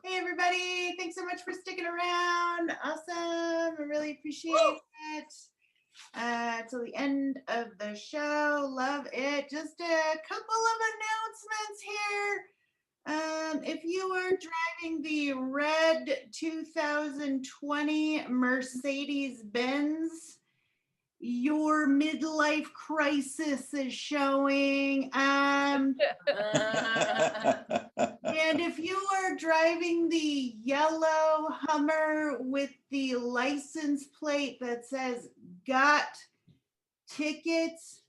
Hey everybody, thanks so much for sticking around. Awesome. I really appreciate it. Till the end of the show. Love it. Just a couple of announcements here. If you are driving the red 2020 Mercedes-Benz, your midlife crisis is showing. And if you are driving the yellow Hummer with the license plate that says "Got Tickets,"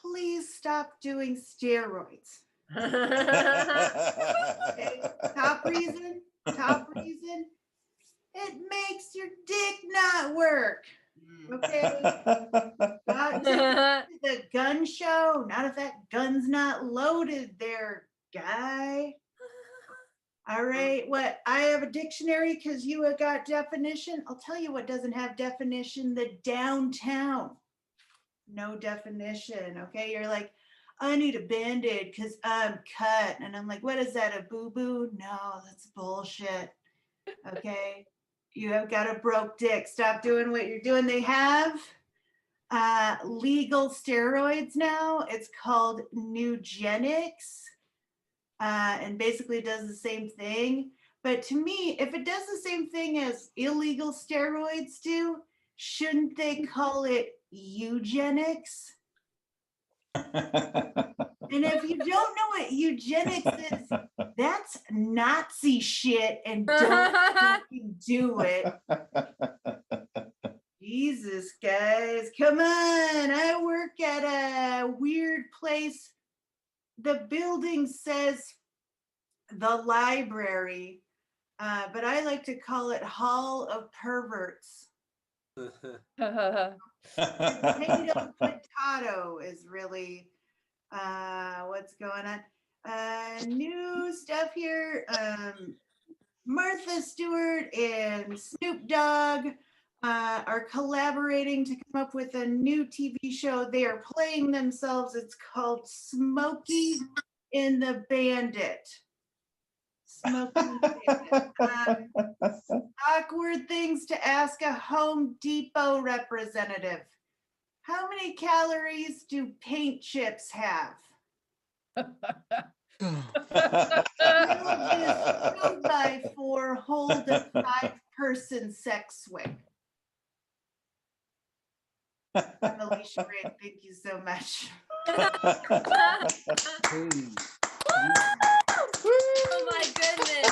please stop doing steroids. Okay. Top reason, it makes your dick not work. Okay. Got to the gun show. Not if that gun's not loaded there, guy. All right. What? I have a dictionary because you have got definition. I'll tell you what doesn't have definition: the downtown. No definition. Okay. You're like, I need a Band-Aid because I'm cut. And I'm like, what is that? A boo-boo? No, that's bullshit. Okay. You have got a broke dick. Stop doing what you're doing. They have legal steroids now. It's called Nugenics. And basically does the same thing. But to me, if it does the same thing as illegal steroids do, shouldn't they call it eugenics? And if you don't know what eugenics is, that's Nazi shit, and don't fucking do it. Jesus, guys, come on. I work at a weird place. The building says the library, but I like to call it Hall of Perverts. Potato potato is really what's going on. New stuff here. Martha Stewart and Snoop Dogg are collaborating to come up with a new TV show. They are playing themselves. It's called Smokey and the Bandit. Smokey and the Bandit. Awkward things to ask a Home Depot representative. How many calories do paint chips have? Will this 2x4 hold a 5-person sex swing? I'm Alicia Rand. Thank you so much. Oh my goodness.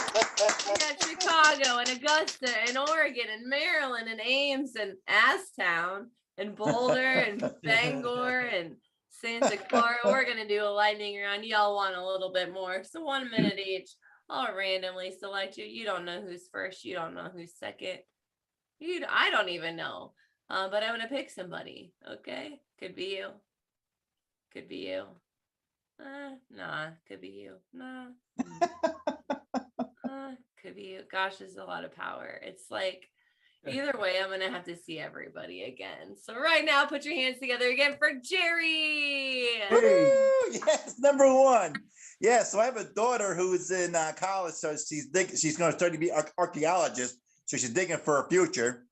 We got Chicago and Augusta and Oregon and Maryland and Ames and Asstown and Boulder and Bangor and Santa Clara. We're going to do a lightning round. Y'all want a little bit more. So 1 minute each. I'll randomly select you. You don't know who's first. You don't know who's second. I don't even know. But I'm gonna pick somebody. Okay, could be you. Could be you. Nah, could be you. Nah. Could be you. Gosh, this is a lot of power. It's like either way, I'm gonna have to see everybody again. So right now, put your hands together again for Jerry. Woo! Yes, number one. Yeah, so I have a daughter who's in college, so she's going to study to be an archaeologist. So she's digging for her future.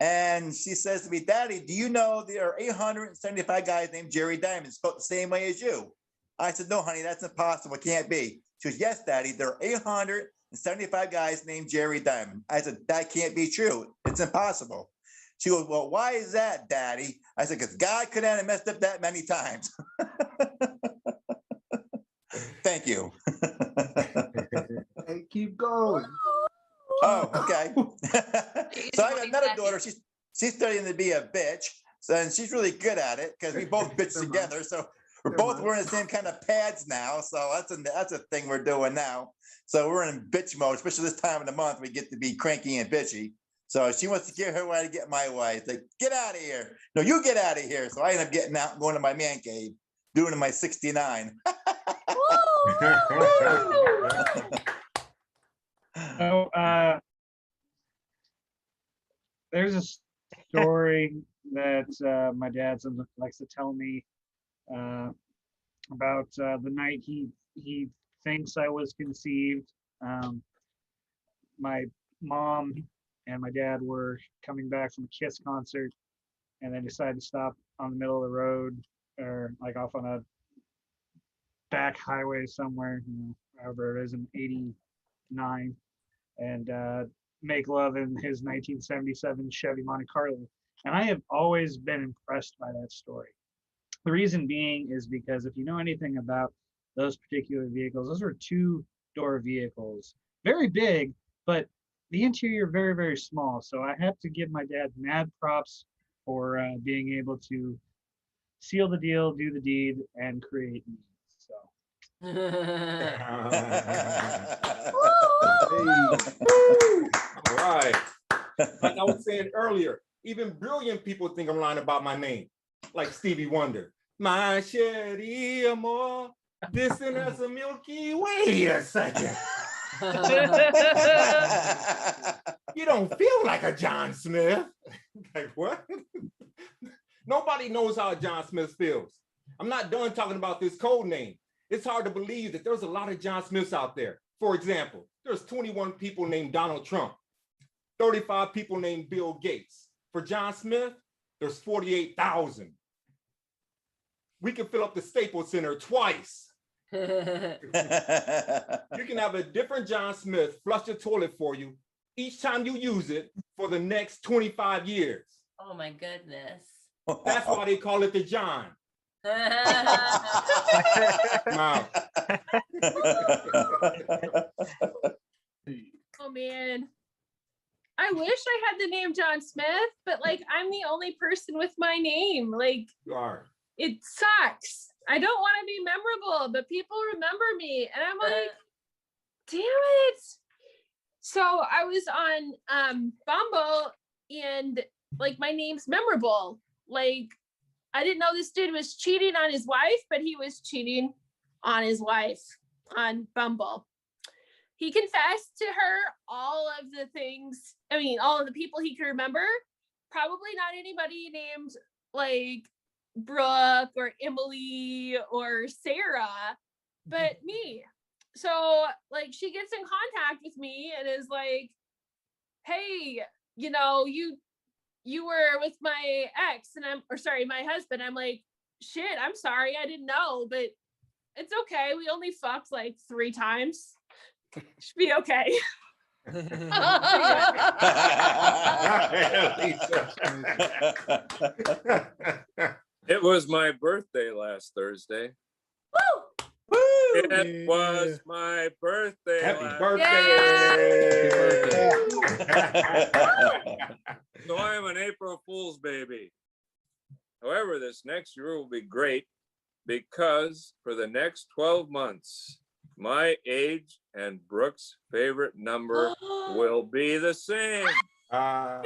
And she says to me, Daddy, do you know there are 875 guys named Jerry Diamond, spelled the same way as you? I said, no, honey, that's impossible. It can't be. She goes, yes, Daddy, there are 875 guys named Jerry Diamond. I said, that can't be true. It's impossible. She goes, well, why is that, Daddy? I said, because God couldn't have messed up that many times. Thank you. Hey, keep going. Oh, okay. So I got another daughter. She's studying to be a bitch. So, and she's really good at it because we both bitch together. So we're both wearing the same kind of pads now. So that's a thing we're doing now. So we're in bitch mode, especially this time of the month. We get to be cranky and bitchy. So she wants to get her way to get my way. It's like, get out of here. No, you get out of here. So I end up getting out and going to my man cave, doing it my 69. So there's a story that my dad sometimes likes to tell me about the night he thinks I was conceived. My mom and my dad were coming back from a Kiss concert, and they decided to stop on the middle of the road, or like off on a back highway somewhere, however it is, in 89, and make love in his 1977 Chevy Monte Carlo. And I have always been impressed by that story. The reason being is because if you know anything about those particular vehicles, those are two-door vehicles, very big, but the interior very, very small. So I have to give my dad mad props for being able to seal the deal, do the deed, and create me. So. All right. Like I was saying earlier, even brilliant people think I'm lying about my name, like Stevie Wonder. My Sherry Amor, this and that's a Milky Way. Wait a second. You don't feel like a John Smith. Like what? Nobody knows how John Smith feels. I'm not done talking about this code name. It's hard to believe that there's a lot of John Smiths out there. For example, there's 21 people named Donald Trump, 35 people named Bill Gates. For John Smith, there's 48,000. We can fill up the Staples Center twice. You can have a different John Smith flush the toilet for you each time you use it for the next 25 years. Oh my goodness. That's why they call it the John. Wow. Oh man. I wish I had the name John Smith, but like I'm the only person with my name. Like You are. it sucks. I don't want to be memorable, but people remember me. And I'm like, damn it. So I was on Bumble and like my name's memorable. Like I didn't know this dude was cheating on his wife, but he was cheating on his wife on Bumble. He confessed to her all of the things, all of the people he could remember. Probably not anybody named like Brooke or Emily or Sarah, but me. So like she gets in contact with me and is like, hey, you were with my ex and my husband. I'm like, shit, I'm sorry. I didn't know, but it's okay. We only fucked like 3 times. Should be okay. It was my birthday last Thursday. Woo! It was my birthday. Happy birthday. birthday. So I am an April Fool's baby. However, this next year will be great because for the next 12 months, my age and Brooke's favorite number will be the same. Ah.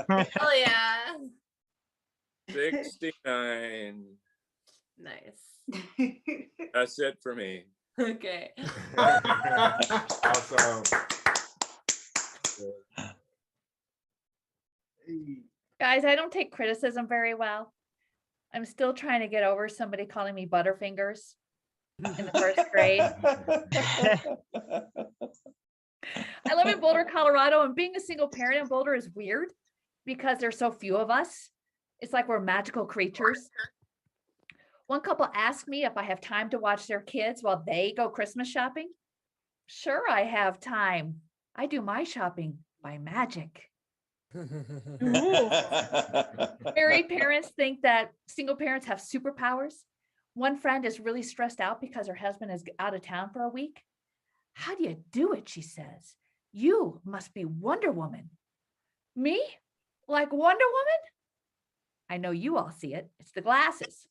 Hell yeah. 69. Nice. That's it for me. Okay. Awesome. Guys, I don't take criticism very well. I'm still trying to get over somebody calling me Butterfingers in the first grade. I live in Boulder, Colorado, and being a single parent in Boulder is weird because there's so few of us. It's like we're magical creatures. One couple asked me if I have time to watch their kids while they go Christmas shopping. Sure, I have time. I do my shopping by magic. Married parents think that single parents have superpowers. One friend is really stressed out because her husband is out of town for a week. How do you do it? She says. You must be Wonder Woman. Me? Like Wonder Woman? I know you all see it. It's the glasses.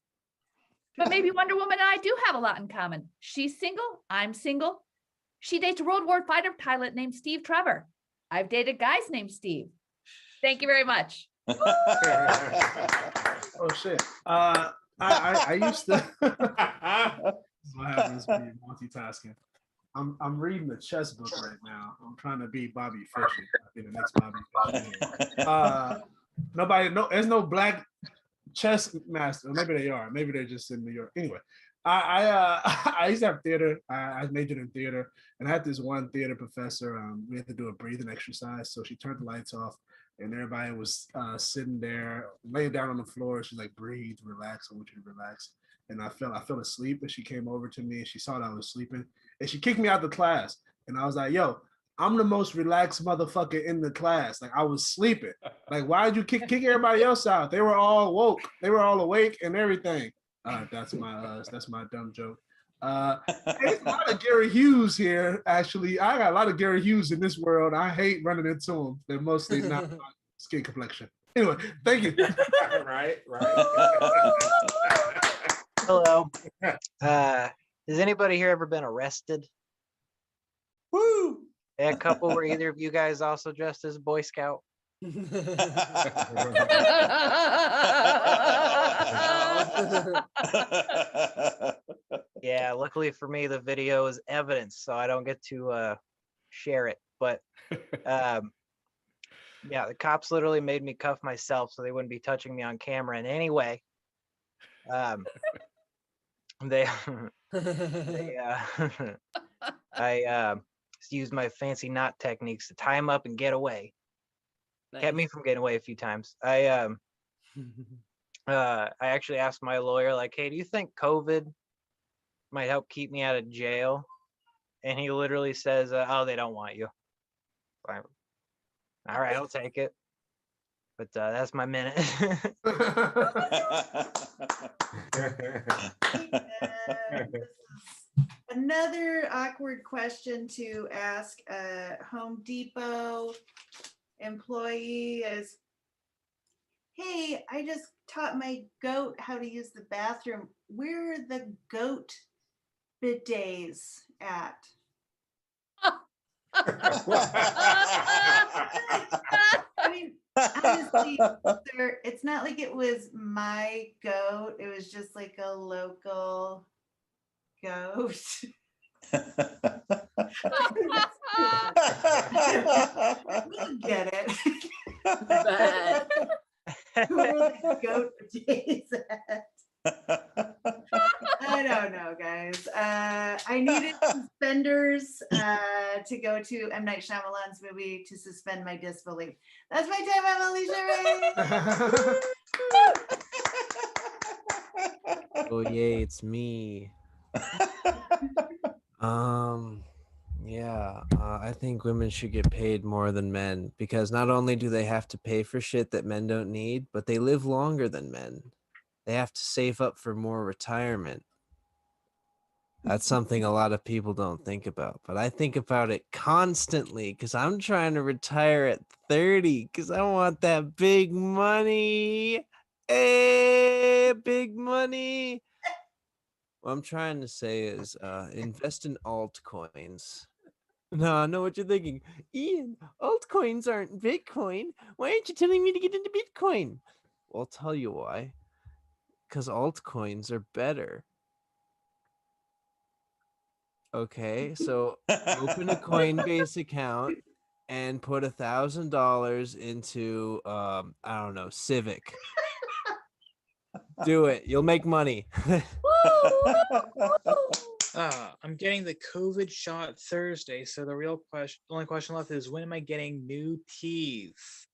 But maybe Wonder Woman and I do have a lot in common. She's single. I'm single. She dates a World War fighter pilot named Steve Trevor. I've dated guys named Steve. Thank you very much. Oh shit. I used to what happens when you're multitasking. I'm reading the chess book right now. I'm trying to be Bobby Fischer. I'll be the next Bobby Fischer. There's no black chess master. Maybe they are. Maybe they're just in New York. Anyway, I used to have theater. I majored in theater, and I had this one theater professor. We had to do a breathing exercise, so she turned the lights off, and everybody was sitting there, laying down on the floor. She's like, "Breathe, relax. I want you to relax." And I fell asleep, and she came over to me, and she saw that I was sleeping, and she kicked me out of the class. And I was like, "Yo, I'm the most relaxed motherfucker in the class. Like, I was sleeping. Like, why did you kick everybody else out? They were all woke. They were all awake and everything." That's my dumb joke. There's a lot of Gary Hughes here. Actually, I got a lot of Gary Hughes in this world. I hate running into them. They're mostly not my skin complexion. Anyway, thank you. Right. Hello. Has anybody here ever been arrested? Woo! A couple where either of you guys also dressed as a Boy Scout? Yeah, luckily for me, the video is evidence, so I don't get to share it. But yeah, the cops literally made me cuff myself so they wouldn't be touching me on camera in any way. They I used my fancy knot techniques to tie him up and get away. Kept me from getting away a few times. I actually asked my lawyer, like, "Hey, do you think COVID might help keep me out of jail?" And he literally says, "Oh, they don't want you." Fine. All right, I'll take it. But that's my minute. Another awkward question to ask a Home Depot employee is, "Hey, I just taught my goat how to use the bathroom. Where are the goat bidets at?" I mean, honestly, sir, it's not like it was my goat. It was just like a local goat. We'll get it. Where are the goat bidets at? I don't know, guys. I needed suspenders to go to M. Night Shyamalan's movie to suspend my disbelief. That's my time. I'm Alicia Ray. Oh yay, it's me. Yeah, I think women should get paid more than men because not only do they have to pay for shit that men don't need, but they live longer than men. They have to save up for more retirement. That's something a lot of people don't think about, but I think about it constantly because I'm trying to retire at 30 because I want that big money. Hey, big money. What I'm trying to say is invest in altcoins. No, I know what you're thinking. Ian, altcoins aren't Bitcoin. Why aren't you telling me to get into Bitcoin? Well, I'll tell you why. Because altcoins are better. Okay, so open a Coinbase account and put $1,000 into I don't know, Civic. Do it. You'll make money. I'm getting the COVID shot Thursday, so the only question left is when am I getting new teeth?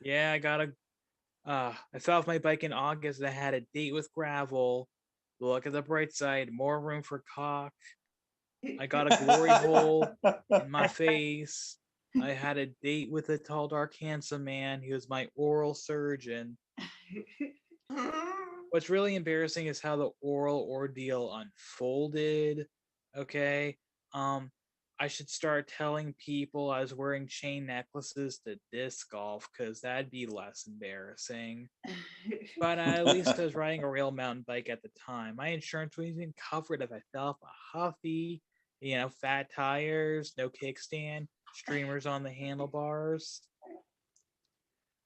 Yeah, I got I fell off my bike in August. I had a date with gravel. Look at the bright side, more room for cock. I got a glory hole in my face. I had a date with a tall, dark, handsome man. He was my oral surgeon. What's really embarrassing is how the oral ordeal unfolded. Okay. I should start telling people I was wearing chain necklaces to disc golf because that'd be less embarrassing. But at least I was riding a real mountain bike at the time. My insurance wasn't even covered if I fell off a Huffy, fat tires, no kickstand, streamers on the handlebars.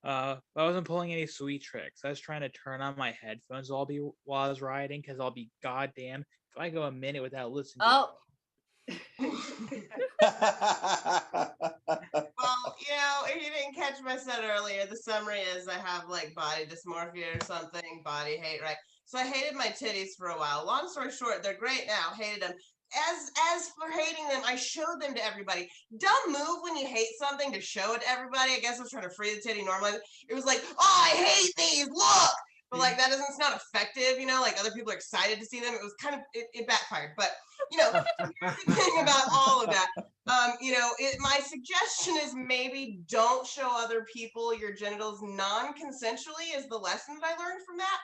I wasn't pulling any sweet tricks. I was trying to turn on my headphones while I was riding because I'll be goddamn if I go a minute without listening. Oh. Well, if you didn't catch my set earlier, the summary is I have like body dysmorphia or something, body hate, right? So I hated my titties for a while. Long story short, they're great now. Hated them. As for hating them, I showed them to everybody. Dumb move when you hate something to show it to everybody. I guess I was trying to free the titty normally. It was like, oh, I hate these, look. But like it's not effective, like other people are excited to see them. It was kind of, it backfired. But the thing about all of that, my suggestion is maybe don't show other people your genitals non-consensually is the lesson that I learned from that.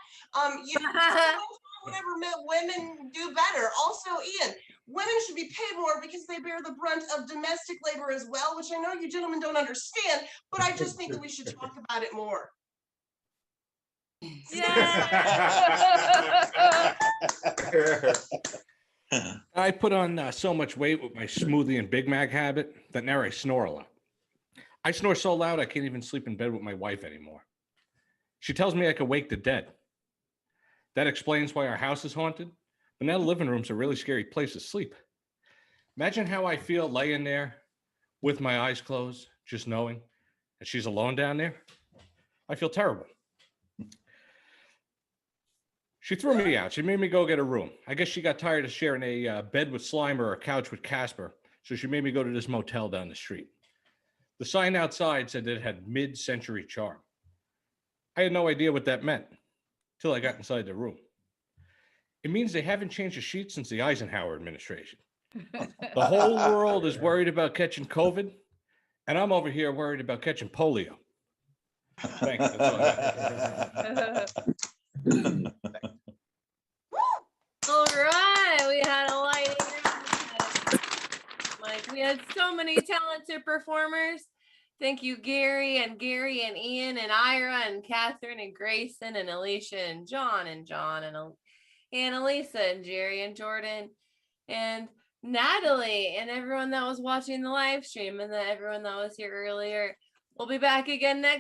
Whatever women do better. Also, Ian, women should be paid more because they bear the brunt of domestic labor as well, which I know you gentlemen don't understand, but I just think that we should talk about it more. I put on so much weight with my smoothie and Big Mac habit that now I snore a lot. I snore so loud I can't even sleep in bed with my wife anymore. She tells me I could wake the dead. That explains why our house is haunted, but now the living room's a really scary place to sleep. Imagine how I feel laying there with my eyes closed, just knowing that she's alone down there. I feel terrible. She threw me out. She made me go get a room. I guess she got tired of sharing a bed with Slimer or a couch with Casper, so she made me go to this motel down the street. The sign outside said that it had mid-century charm. I had no idea what that meant till I got inside the room. It means they haven't changed the sheets since the Eisenhower administration. The whole world is worried about catching COVID, and I'm over here worried about catching polio. Thanks. That's all I have. All right, we had a lighting round. Like we had so many talented performers. Thank you, Gary and Ian and Ira and Catherine and Grayson and Alicia and John and Elisa and Jerry and Jordan and Natalie and everyone that was watching the live stream and everyone that was here earlier. We'll be back again next